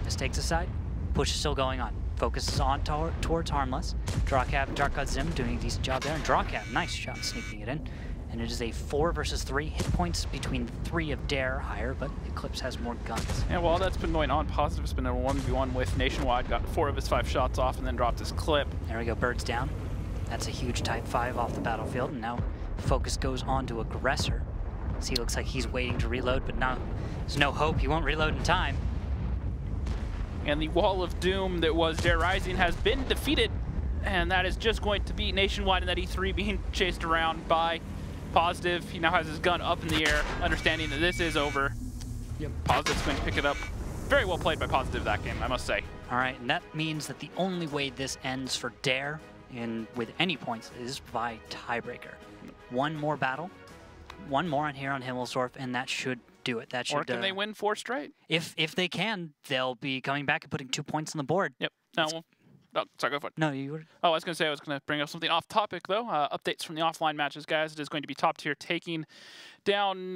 Mistakes aside, push is still going on. Focus is on towards Harmless. Drawcab and Dark God Zim doing a decent job there. And Drawcab, nice job sneaking it in. And it is a 4 versus 3 hit points between 3 of Dare higher, but Eclipse has more guns. And while that's been going on, Positive's been in a 1v1 with Nationwide, got 4 of his 5 shots off, and then dropped his clip. There we go, Bird's down. That's a huge Type 5 off the battlefield, and now focus goes on to Aggressor. So he looks like he's waiting to reload, but now there's no hope. He won't reload in time. And the wall of doom that was Dare Rising has been defeated, and that is just going to be Nationwide and that E3 being chased around by Positive. He now has his gun up in the air, understanding that this is over. Yep. Positive's going to pick it up. Very well played by Positive that game, I must say. All right, and that means that the only way this ends for Dare with any points is by tiebreaker. One more battle, one more on here on Himmelsdorf, and that should do it. That should. Or can they win 4 straight? If they can, they'll be coming back and putting 2 points on the board. Yep. No, oh, sorry, go for it. No, you were. Oh, I was going to bring up something off topic, though. Updates from the offline matches, guys. It is going to be top tier taking down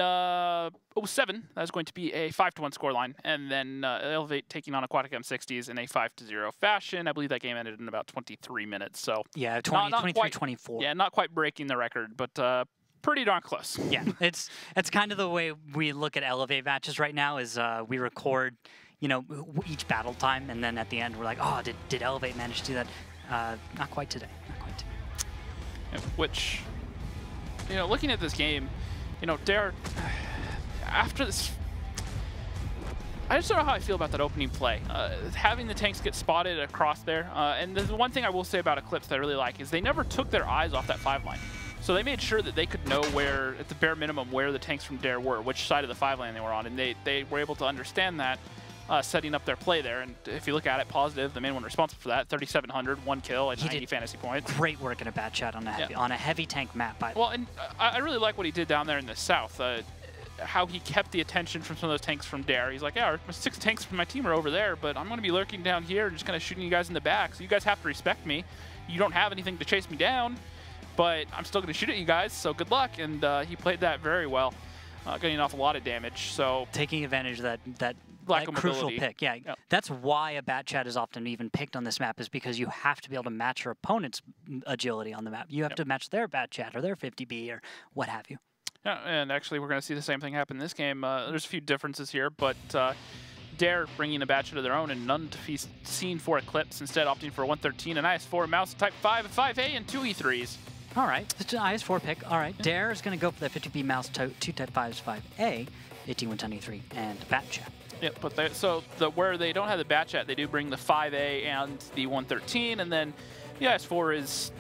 07. That's going to be a 5-1 scoreline. And then Elevate taking on Aquatic M60s in a 5-0 fashion. I believe that game ended in about 23 minutes. So yeah, 23-24. Yeah, not quite breaking the record, but pretty darn close. Yeah, it's kind of the way we look at Elevate matches right now is we record, you know, each battle time, and then at the end we're like, oh, did Elevate manage to do that? Not quite today. Not quite today. Yeah, which, you know, looking at this game, you know, Dare, after this, I just don't know how I feel about that opening play. Having the tanks get spotted across there, and the one thing I will say about Eclipse that I really like is they never took their eyes off that 5 line. So they made sure that they could know where, at the bare minimum, where the tanks from Dare were, which side of the 5 lane they were on, and they were able to understand that, setting up their play there. And if you look at it, Positive, the main one responsible for that, 3,700, 1 kill, and 90 fantasy points. Great work in a bad chat on a heavy tank map. Well, and I really like what he did down there in the south. How he kept the attention from some of those tanks from Dare. He's like, yeah, 6 tanks from my team are over there, but I'm going to be lurking down here and just kind of shooting you guys in the back. So you guys have to respect me. You don't have anything to chase me down, but I'm still going to shoot at you guys, so good luck. And he played that very well, getting off a lot of damage. So taking advantage of that crucial pick. Yeah, yep. That's why a bat chat is often even picked on this map, is because you have to be able to match your opponent's agility on the map. You have to match their bat chat or their 50B or what have you. Yeah, and actually we're going to see the same thing happen in this game. There's a few differences here, but Dare bringing a batch of their own and none to be seen for Eclipse, instead opting for a 113, an IS-4, mouse type 5, 5A, and 2 E3s. All right, it's an IS-4 pick. All right, Dare is going to go for that 50B mouse 2 type 5s, 5A, 18-110 E3, and bat chat. Yep, but where they don't have the bat chat, they do bring the 5A and the 113, and then the IS-4 is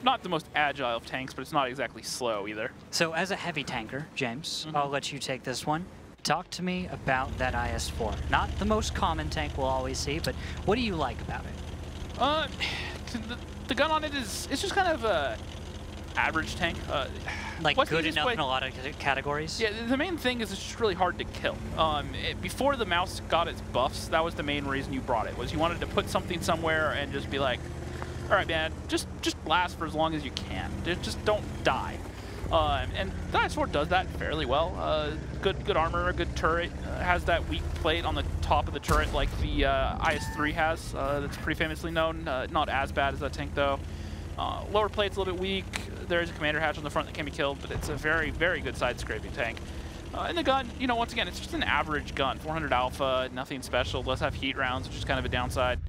not the most agile of tanks, but it's not exactly slow either. So as a heavy tanker, James, I'll let you take this one. Talk to me about that IS-4. Not the most common tank we'll always see, but what do you like about it? The gun on it it's just kind of average tank. Like what's the good easiest enough way- in a lot of categories? Yeah, the main thing is it's just really hard to kill. Before the mouse got its buffs, that was the main reason you brought it, was you wanted to put something somewhere and just be like, all right, man, just last for as long as you can. Just don't die. And the IS-4 does that fairly well. Good armor, a good turret. Has that weak plate on the top of the turret like the IS-3 has. That's pretty famously known. Not as bad as that tank, though. Lower plate's a little bit weak. There is a commander hatch on the front that can be killed, but it's a very, very good side-scraping tank. And the gun, you know, once again, it's just an average gun. 400 alpha, nothing special. Does have heat rounds, which is kind of a downside.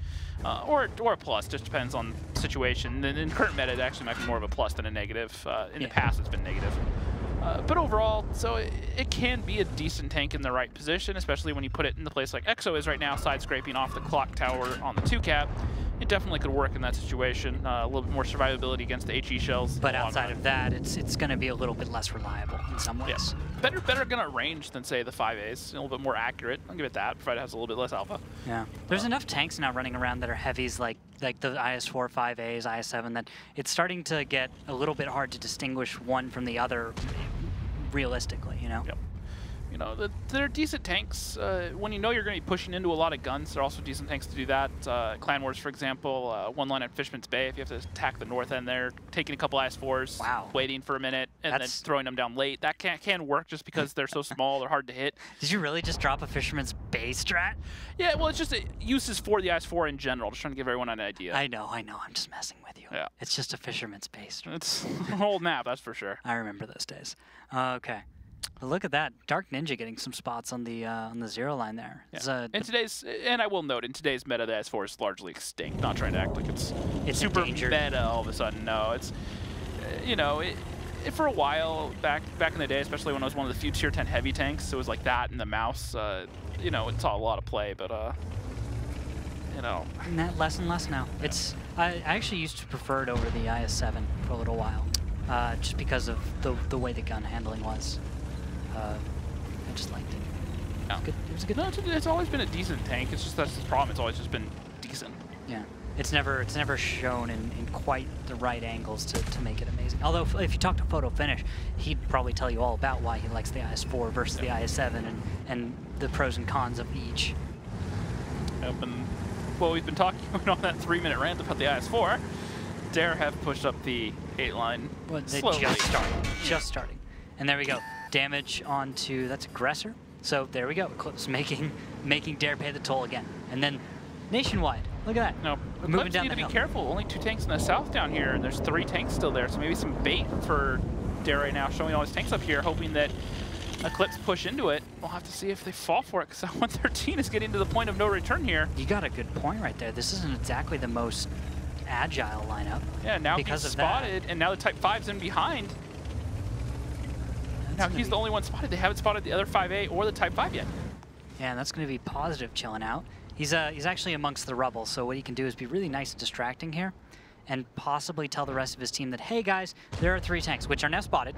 Or a plus, just depends on the situation. In current meta, it actually might be more of a plus than a negative. In the past, it's been negative. But overall, so it can be a decent tank in the right position, especially when you put it in the place like Exo is right now, side-scraping off the clock tower on the 2-cap. It definitely could work in that situation. A little bit more survivability against the HE shells. But outside of that, it's going to be a little bit less reliable in some ways. Yeah. Better gun at range than, say, the 5As. A little bit more accurate. I'll give it that, provided it has a little bit less alpha. Yeah. There's enough tanks now running around that are heavies like the IS-4, 5As, IS-7 that it's starting to get a little bit hard to distinguish one from the other realistically, you know? Yep. You know, they're decent tanks. When you know you're going to be pushing into a lot of guns, they're also decent tanks to do that. Clan Wars, for example, one line at Fisherman's Bay, if you have to attack the north end there, taking a couple IS-4s, waiting for a minute, and then throwing them down late. That can work just because they're so small, they're hard to hit. Did you really just drop a Fisherman's Bay strat? Yeah, well, it's just uses for the IS-4 in general, just trying to give everyone an idea. I know, I'm just messing with you. Yeah. It's just a Fisherman's Bay strat. It's an old map, that's for sure. I remember those days. Okay. But look at that, Dark Ninja getting some spots on the 0 line there. Yeah. And I will note, in today's meta, the S4 is largely extinct. Not trying to act like it's super endangered. meta all of a sudden. No, it's you know, for a while back in the day, especially when I was one of the few tier 10 heavy tanks, it was like that and the mouse. You know, it saw a lot of play, but you know, less and less now. It's I actually used to prefer it over the IS-7 for a little while, just because of the way the gun handling was. I just liked it. Yeah. It was a good. No, it's always been a decent tank. It's just that's the problem. It's always just been decent. Yeah. It's never shown in quite the right angles to make it amazing. Although if you talk to Photo Finish, he'd probably tell you all about why he likes the IS-4 versus the IS-7 and the pros and cons of each. Yep, and well, we've been talking on that 3-minute rant about the IS-4. Dare have pushed up the 8 line. Well, they slowly. just starting. And there we go. Damage onto, that's Aggressor. So there we go. Eclipse making Dare pay the toll again. And then Nationwide. Look at that. No, moving down need the to hill. be careful. Only 2 tanks in the south down here, and there's 3 tanks still there. So maybe some bait for Dare right now, showing all his tanks up here, hoping that Eclipse push into it. We'll have to see if they fall for it, because that 113 is getting to the point of no return here. You got a good point right there. This isn't exactly the most agile lineup. Yeah, now because he's of that. spotted, and now the Type 5's in behind. Now he's the only one spotted. They haven't spotted the other 5A or the Type 5 yet. Yeah, and that's going to be positive chilling out. He's actually amongst the rubble, so what he can do is be really nice and distracting here and possibly tell the rest of his team that, hey guys, there are 3 tanks, which are now spotted.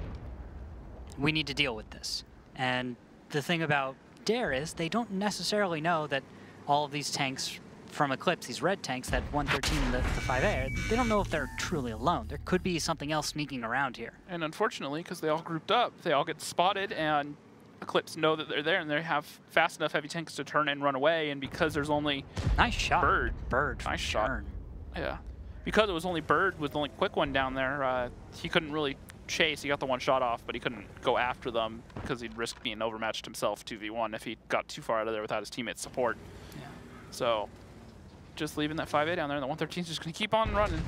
We need to deal with this. And the thing about Dare is they don't necessarily know that all of these tanks from Eclipse, these red tanks, that 113 and the 5A, they don't know if they're truly alone. There could be something else sneaking around here. And unfortunately, because they all grouped up, they all get spotted, and Eclipse know that they're there, and they have fast enough heavy tanks to turn and run away. And because there's only nice shot, Bird, nice shot, yeah. Because it was only Bird was the only quick one down there, he couldn't really chase. He got the 1 shot off, but he couldn't go after them because he'd risk being overmatched himself 2v1 if he got too far out of there without his teammates' support. Yeah. So just leaving that 5A down there, and the 113's just going to keep on running.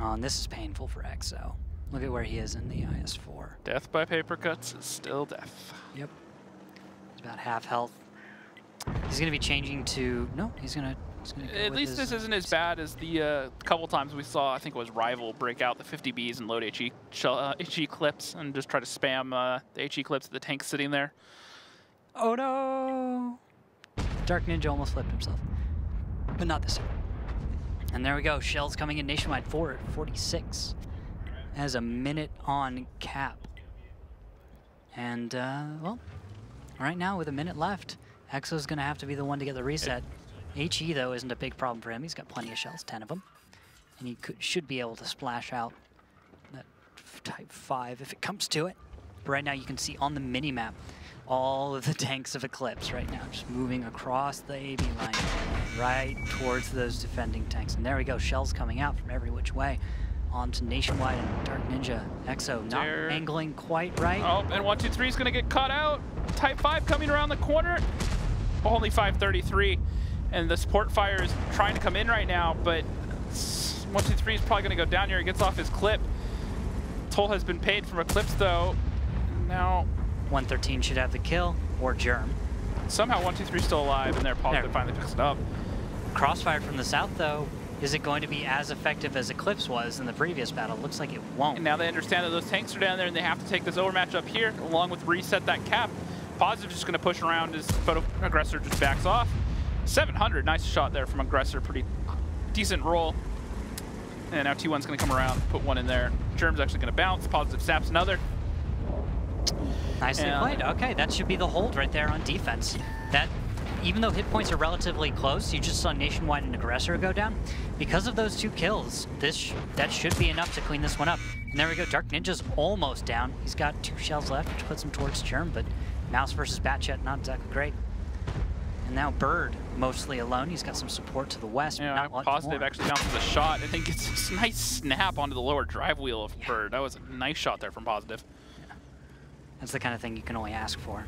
Oh, and this is painful for Exo. Look at where he is in the IS-4. Death by paper cuts is still death. Yep. He's about half health. He's going to be changing to... No, he's going to go at least this isn't as bad as the couple times we saw, I think it was Rival, break out the 50Bs and load HE Eclipse and just try to spam the HE Eclipse at the tank sitting there. Oh no! Dark Ninja almost flipped himself. But not this time. And there we go. Shells coming in nationwide for 46. Has a minute on cap. And, well, right now with a minute left, Exo's going to have to be the one to get the reset. HE, though, isn't a big problem for him. He's got plenty of shells, 10 of them. And he should be able to splash out of Type 5 if it comes to it. But right now you can see on the mini-map all of the tanks of Eclipse right now, just moving across the AB line, right towards those defending tanks. And there we go, shells coming out from every which way. Onto Nationwide and Dark Ninja. Exo not angling quite right. Oh, and 123 is going to get caught out. Type 5 coming around the corner. Only 533. And the support fire is trying to come in right now, but 123 is probably going to go down here. He gets off his clip. Toll has been paid from Eclipse, though. Now 113 should have the kill, or Germ. Somehow 123 is still alive, and they're positive finally picks it up. Crossfire from the south, though. Is it going to be as effective as Eclipse was in the previous battle? Looks like it won't. And now they understand that those tanks are down there and they have to take this overmatch up here, along with reset that cap. Positive just going to push around as Photo Aggressor just backs off. 700, nice shot there from Aggressor, pretty decent roll. And now T1's going to come around, put one in there. Germ's actually going to bounce, Positive snaps another. Nicely played. Okay, that should be the hold right there on defense. That, even though hit points are relatively close, you just saw Nationwide and Aggressor go down. Because of those 2 kills, that should be enough to clean this one up. And there we go, Dark Ninja's almost down. He's got 2 shells left, which puts him towards Germ, but Mouse versus Batchet, not exactly great. And now Bird, mostly alone. He's got some support to the west, yeah, but not much Positive more. actually bounces a shot. I think it's a nice snap onto the lower drive wheel of Bird. That was a nice shot there from Positive. Yeah. That's the kind of thing you can only ask for.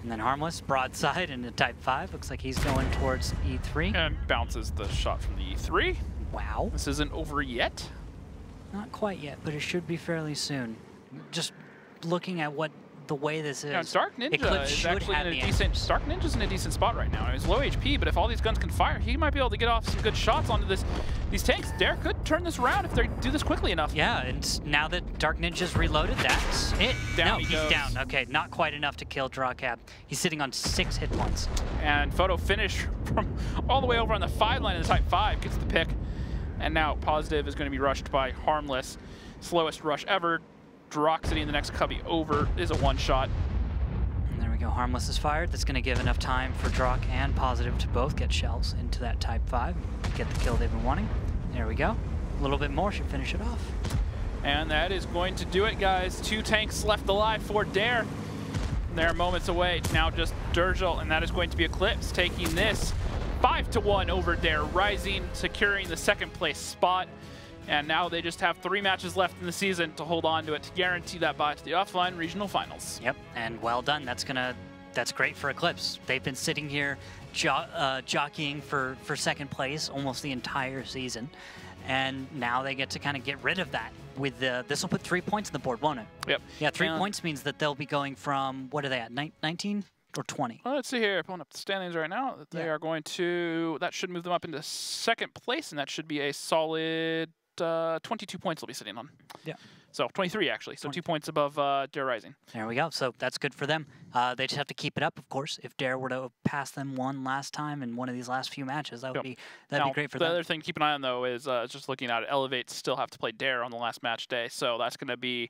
And then Harmless, broadside into Type 5. Looks like he's going towards E3. And bounces the shot from the E3. Wow. This isn't over yet. Not quite yet, but it should be fairly soon. Just looking at the way this is. Now, Dark Ninja Eclipse is should actually have in a the decent. Dark Ninja's in a decent spot right now. He's low HP, but if all these guns can fire, he might be able to get off some good shots onto these tanks. Dare could turn this around if they do this quickly enough. Yeah, and now that Dark Ninja's reloaded, that's it. Down no, he's down. Okay, not quite enough to kill Drawcab. He's sitting on 6 hit points. And Photo finish from all the way over on the 5 line of the Type 5 gets the pick. And now Positive is going to be rushed by Harmless. Slowest rush ever. Droxity in the next cubby over is a 1-shot. And there we go, Harmless is fired. That's going to give enough time for Drock and Positive to both get shells into that Type 5. Get the kill they've been wanting. There we go. A little bit more should finish it off. And that is going to do it, guys. 2 tanks left alive for Dare. They're moments away. Now just Durgel, and that is going to be Eclipse taking this 5-1 over Dare, rising, securing the 2nd place spot. And now they just have 3 matches left in the season to hold on to it to guarantee that bye to the offline regional finals. Yep, and well done. That's great for Eclipse. They've been sitting here jockeying for 2nd place almost the entire season, and now they get to kind of get rid of that. With this will put 3 points on the board, won't it? Yep. Yeah, 3 points means that they'll be going from, what are they at, 19 or 20? Well, let's see here. Pulling up the standings right now. They are going to, that should move them up into 2nd place, and that should be a solid 22 points they'll be sitting on. Yeah. So 23 actually. So 2 points above Dare Rising. There we go. So that's good for them. They just have to keep it up, of course. If Dare were to pass them one last time in one of these last few matches, that'd be great for them. The other thing to keep an eye on though is just looking at it, Elevate still have to play Dare on the last match day. So that's going to be,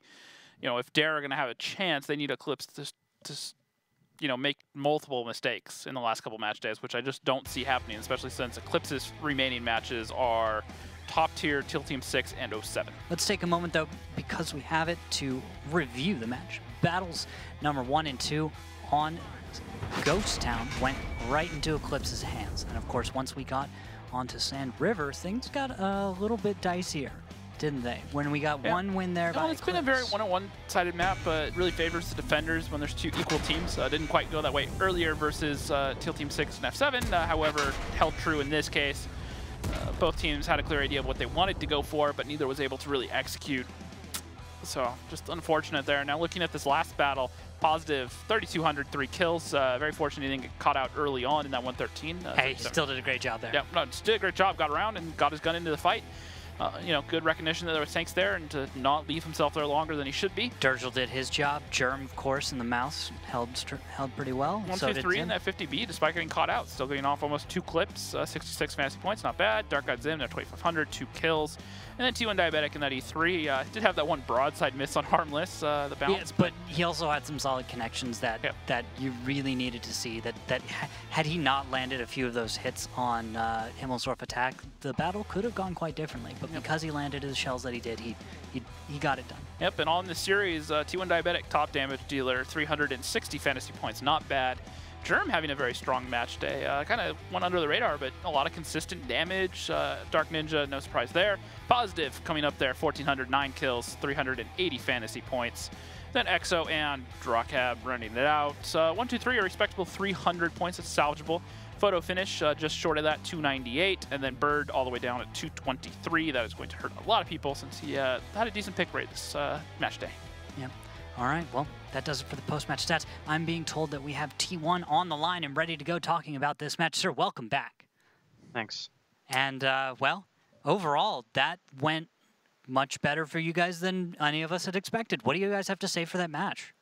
you know, if Dare are going to have a chance, they need Eclipse to you know, make multiple mistakes in the last couple match days, which I just don't see happening, especially since Eclipse's remaining matches are top tier Teal Team 6 and 07. Let's take a moment though, because we have it, to review the match. Battles number 1 and 2 on Ghost Town went right into Eclipse's hands. And of course, once we got onto Sand River, things got a little bit dicier, didn't they? When we got one win there by It's been a very one-on-one-sided map, but it really favors the defenders when there's 2 equal teams. Didn't quite go that way earlier versus Teal Team 6 and F7. However, held true in this case. Both teams had a clear idea of what they wanted to go for, but neither was able to really execute. So just unfortunate there. Now looking at this last battle, Positive 3,200, 3 kills. Very fortunate he didn't get caught out early on in that 113. Hey, he still did a great job there. Yeah, no, just did a great job. Got around and got his gun into the fight. You know, good recognition that there were tanks there and to not leave himself there longer than he should be. Durgel did his job. Germ, of course, in the mouse held pretty well. 153 in that 50B, despite getting caught out. Still getting off almost 2 clips, 66 fantasy points, not bad. Dark Eyed Zim, 2,500, 2 kills. And then T1 Diabetic in that E3 did have that one broadside miss on Harmless, the bounce. Yes, but he also had some solid connections that that you really needed to see. That had he not landed a few of those hits on Himmelsdorf attack, the battle could have gone quite differently. But because he landed his shells that he did, he got it done. Yep, and on the series, T1 Diabetic top damage dealer, 360 fantasy points, not bad. Germ having a very strong match day. Kind of went under the radar, but a lot of consistent damage. Dark Ninja, no surprise there. Positive coming up there, 1,409 kills, 380 fantasy points. Then Exo and Drawcab running it out. 1, 2, 3, a respectable 300 points. It's salvageable. Photo Finish just short of that, 298. And then Bird all the way down at 223. That is going to hurt a lot of people since he had a decent pick rate this match day. Yep. All right, well, that does it for the post-match stats. I'm being told that we have T1 on the line and ready to go talking about this match. Sir, welcome back. Thanks. And, well, overall, that went much better for you guys than any of us had expected. What do you guys have to say for that match?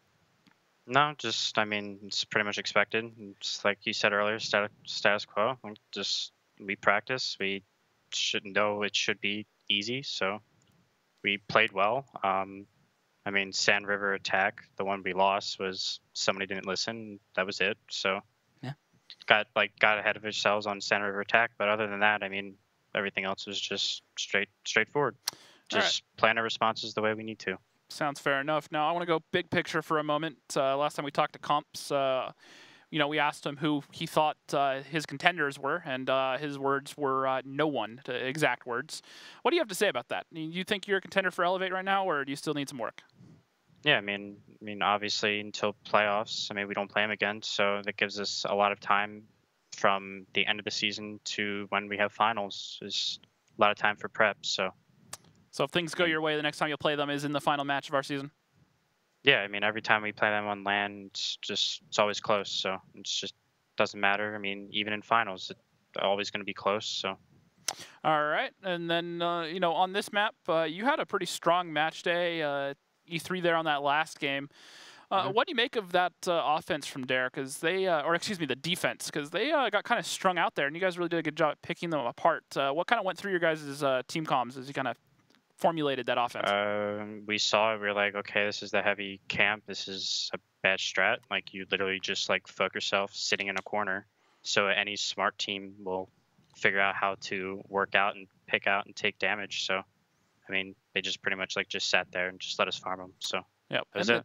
No, just, I mean, it's pretty much expected. It's like you said earlier, status quo. We practice. We should know it should be easy, so we played well. I mean, Sand River attack, the one we lost was somebody didn't listen. That was it. So yeah, got ahead of ourselves on Sand River attack. But other than that, I mean, everything else was just straightforward. Just plan our responses the way we need to. Sounds fair enough. Now I want to go big picture for a moment. Last time we talked to Comps, you know, we asked him who he thought his contenders were, and his words were no one, exact words. What do you have to say about that? Do you think you're a contender for Elevate right now, or do you still need some work? Yeah, I mean, obviously until playoffs, I mean, we don't play them again, so that gives us a lot of time from the end of the season to when we have finals. There's a lot of time for prep, so. So if things go your way, the next time you'll play them is in the final match of our season? Yeah, I mean, every time we play them on land, it's always close, so it just doesn't matter. I mean, even in finals, it's always going to be close, so. All right, and then, you know, on this map, you had a pretty strong match day, E3 there on that last game. What do you make of that offense from Dare? Because they, or excuse me, the defense, because they got kind of strung out there, and you guys really did a good job at picking them apart. What kind of went through your guys' team comms as you kind of formulated that offense? We saw it. We were like, okay, this is the heavy camp. This is a bad strat. Like, you literally just like fuck yourself sitting in a corner. So any smart team will figure out how to work out and pick out and take damage. So, I mean, they just pretty much like just sat there and just let us farm them. So yep. That was it.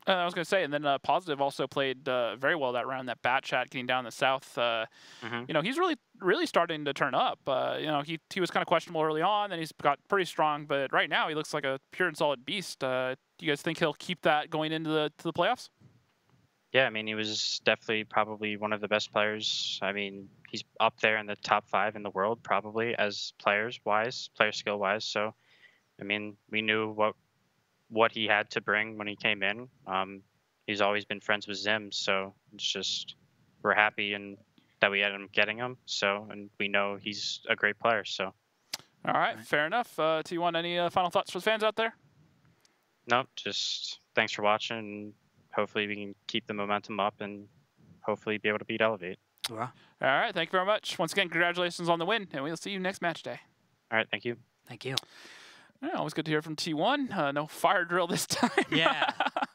I was going to say, and then Positive also played very well that round. That bat chat getting down the south. You know, he's really starting to turn up. You know, he was kind of questionable early on, then he's got pretty strong. But right now, he looks like a pure and solid beast. Do you guys think he'll keep that going into the playoffs? Yeah, I mean, he was definitely probably one of the best players. I mean, he's up there in the top 5 in the world, probably, as player skill wise. So, I mean, we knew what he had to bring when he came in. He's always been friends with Zim, so it's just we're happy and that we ended up getting him. So, and we know he's a great player. So, all right, fair enough. T1, any final thoughts for the fans out there? No, just thanks for watching. And hopefully, we can keep the momentum up and hopefully be able to beat Elevate. All right. All right, thank you very much. Once again, congratulations on the win, and we'll see you next match day. All right, thank you. Thank you. Yeah, always good to hear from T1. No fire drill this time. Yeah.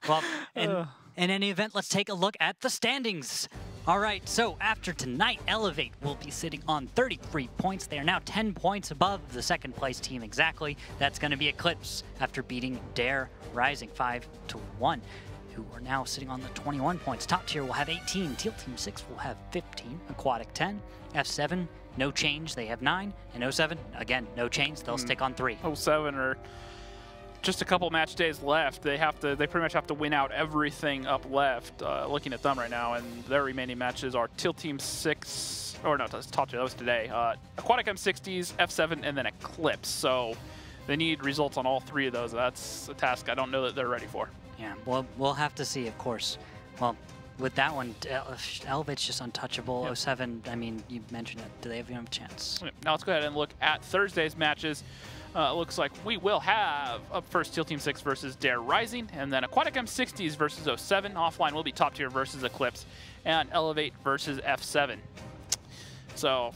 Well, in any event, let's take a look at the standings. All right, so after tonight, Elevate will be sitting on 33 points. They are now 10 points above the second place team exactly. That's going to be Eclipse after beating Dare Rising 5-1, who are now sitting on the 21 points. Top tier will have 18. Teal Team 6 will have 15. Aquatic 10. F7, no change. They have 9. And 07, again, no change. They'll stick on 3. 07 are just a couple match days left. They pretty much have to win out everything up left. Looking at them right now, and their remaining matches are Teal Team 6, or no, that's top tier. That was today. Aquatic M60s, F7, and then Eclipse. So they need results on all 3 of those. That's a task I don't know that they're ready for. Yeah, well, we'll have to see, of course. Well, with that one, Elevate's just untouchable. Yep. 07, I mean, you mentioned it. Do they have a chance? Now let's go ahead and look at Thursday's matches. Looks like we will have up first Teal Team 6 versus Dare Rising, and then Aquatic M60s versus 07. Offline will be Top Tier versus Eclipse, and Elevate versus F7. So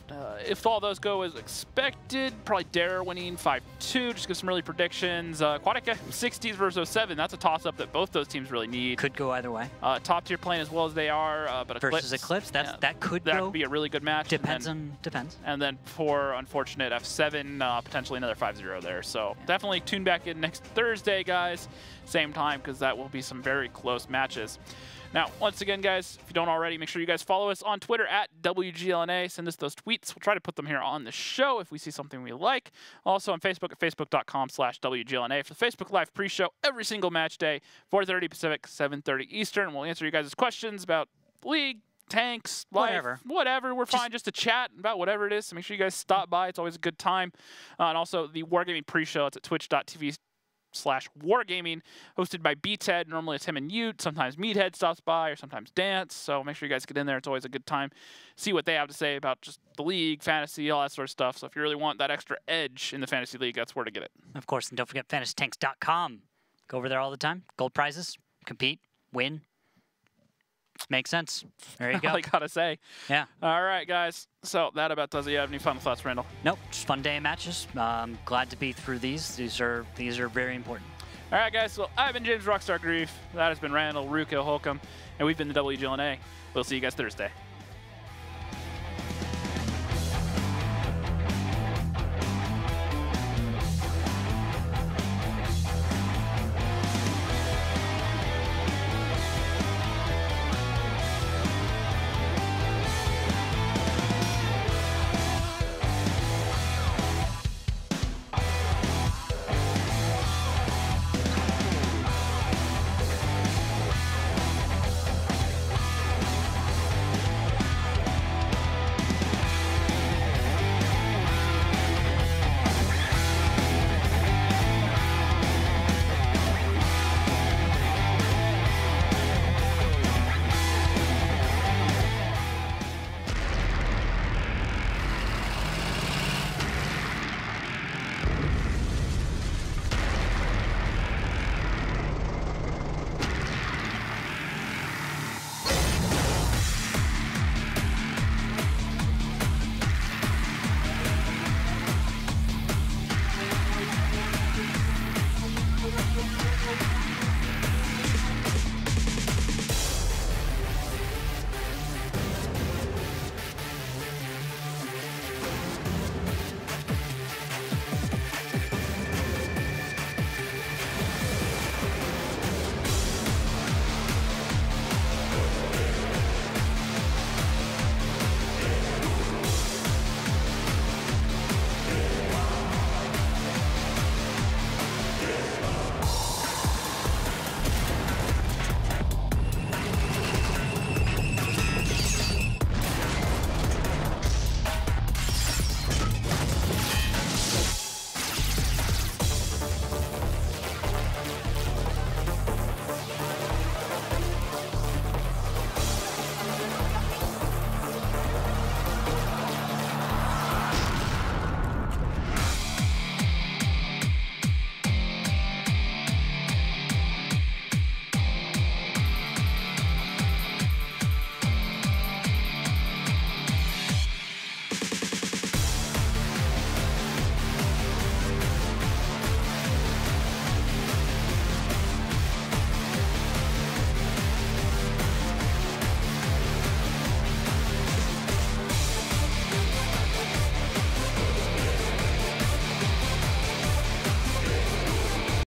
if all those go as expected, probably Dare winning 5-2. Just give some early predictions. Aquatica 60s versus 07. That's a toss-up that both those teams really need. Could go either way. Top tier playing as well as they are, but versus Eclipse, that could be a really good match. Depends. And then for unfortunate F7, potentially another 5-0 there. So definitely tune back in next Thursday, guys. Same time, because that will be some very close matches. Now, once again, guys, if you don't already, make sure you guys follow us on Twitter at WGLNA. Send us those tweets. We'll try to put them here on the show if we see something we like. Also on Facebook at facebook.com/WGLNA for the Facebook Live pre-show every single match day, 4:30 Pacific, 7:30 Eastern. We'll answer you guys' questions about the league, tanks, life, whatever. We're fine just to chat about whatever it is. So make sure you guys stop by. It's always a good time. And also the Wargaming pre-show. It's at twitch.tv/wargaming, hosted by B-Ted. Normally it's him and Ute. Sometimes Meathead stops by, or sometimes Dance. So make sure you guys get in there. It's always a good time. See what they have to say about just the league, fantasy, all that sort of stuff. So if you really want that extra edge in the fantasy league, that's where to get it. Of course, and don't forget fantasytanks.com. Go over there all the time. Gold prizes, compete, win. Makes sense. There you go. All I gotta say. Yeah. All right, guys. So that about does it. You have any final thoughts, Randall? Nope. Just fun day of matches. Glad to be through these. These are very important. All right, guys. So I've been James Rockstar Grief. That has been Randall, Ruka, Holcomb, and we've been the WGLNA. We'll see you guys Thursday.